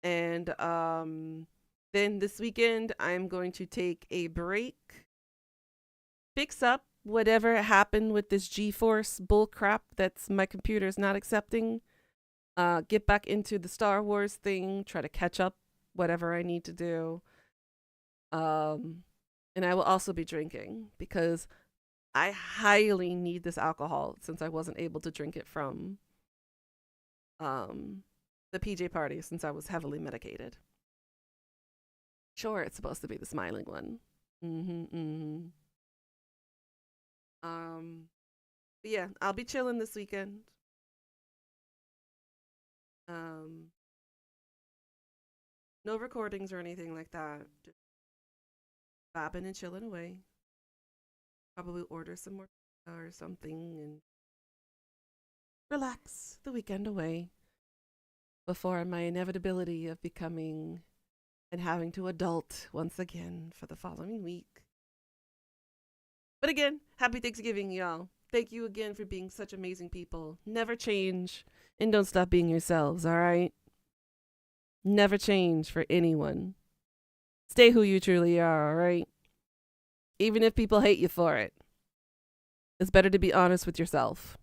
And then this weekend, I'm going to take a break, fix up whatever happened with this GeForce bullcrap that's my computer's not accepting, get back into the Star Wars thing, try to catch up whatever I need to do. And I will also be drinking because I highly need this alcohol since I wasn't able to drink it from the PJ party since I was heavily medicated. Sure, it's supposed to be the smiling one. But yeah, I'll be chilling this weekend. No recordings or anything like that. Just bobbing and chilling away. Probably order some more or something and relax the weekend away before my inevitability of becoming and having to adult once again for the following week. But again, happy Thanksgiving, y'all. Thank you again for being such amazing people. Never change and don't stop being yourselves, all right? Never change for anyone. Stay who you truly are, all right? Even if people hate you for it. It's better to be honest with yourself.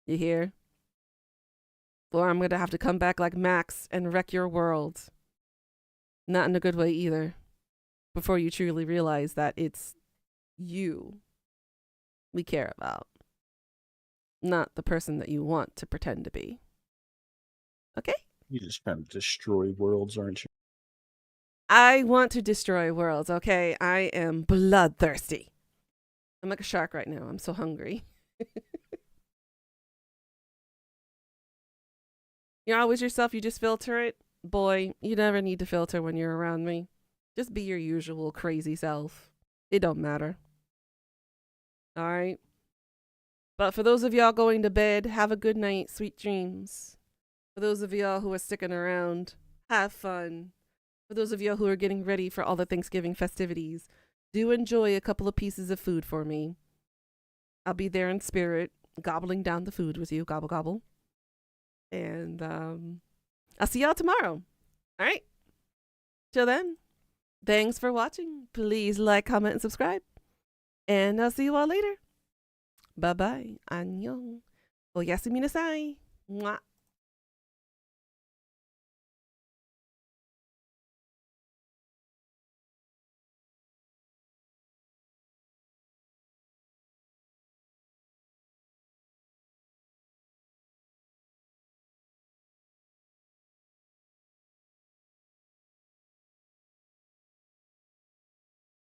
You hear? Or I'm going to have to come back like Max and wreck your world. Not in a good way either. Before you truly realize that it's you we care about. Not the person that you want to pretend to be. Okay? You just kind of destroy worlds, aren't you? I want to destroy worlds, okay? I am bloodthirsty. I'm like a shark right now. I'm so hungry. You're always yourself, you just filter it. Boy, you never need to filter when you're around me. Just be your usual crazy self. It don't matter. All right? But for those of y'all going to bed, have a good night, sweet dreams. For those of y'all who are sticking around, have fun. For those of y'all who are getting ready for all the Thanksgiving festivities, do enjoy a couple of pieces of food for me. I'll be there in spirit, gobbling down the food with you, gobble gobble. And I'll see y'all tomorrow. All right? Till then, thanks for watching. Please like, comment, and subscribe. And I'll see you all later. Bye-bye. Annyeong. Oyasumi nasai. Mwah.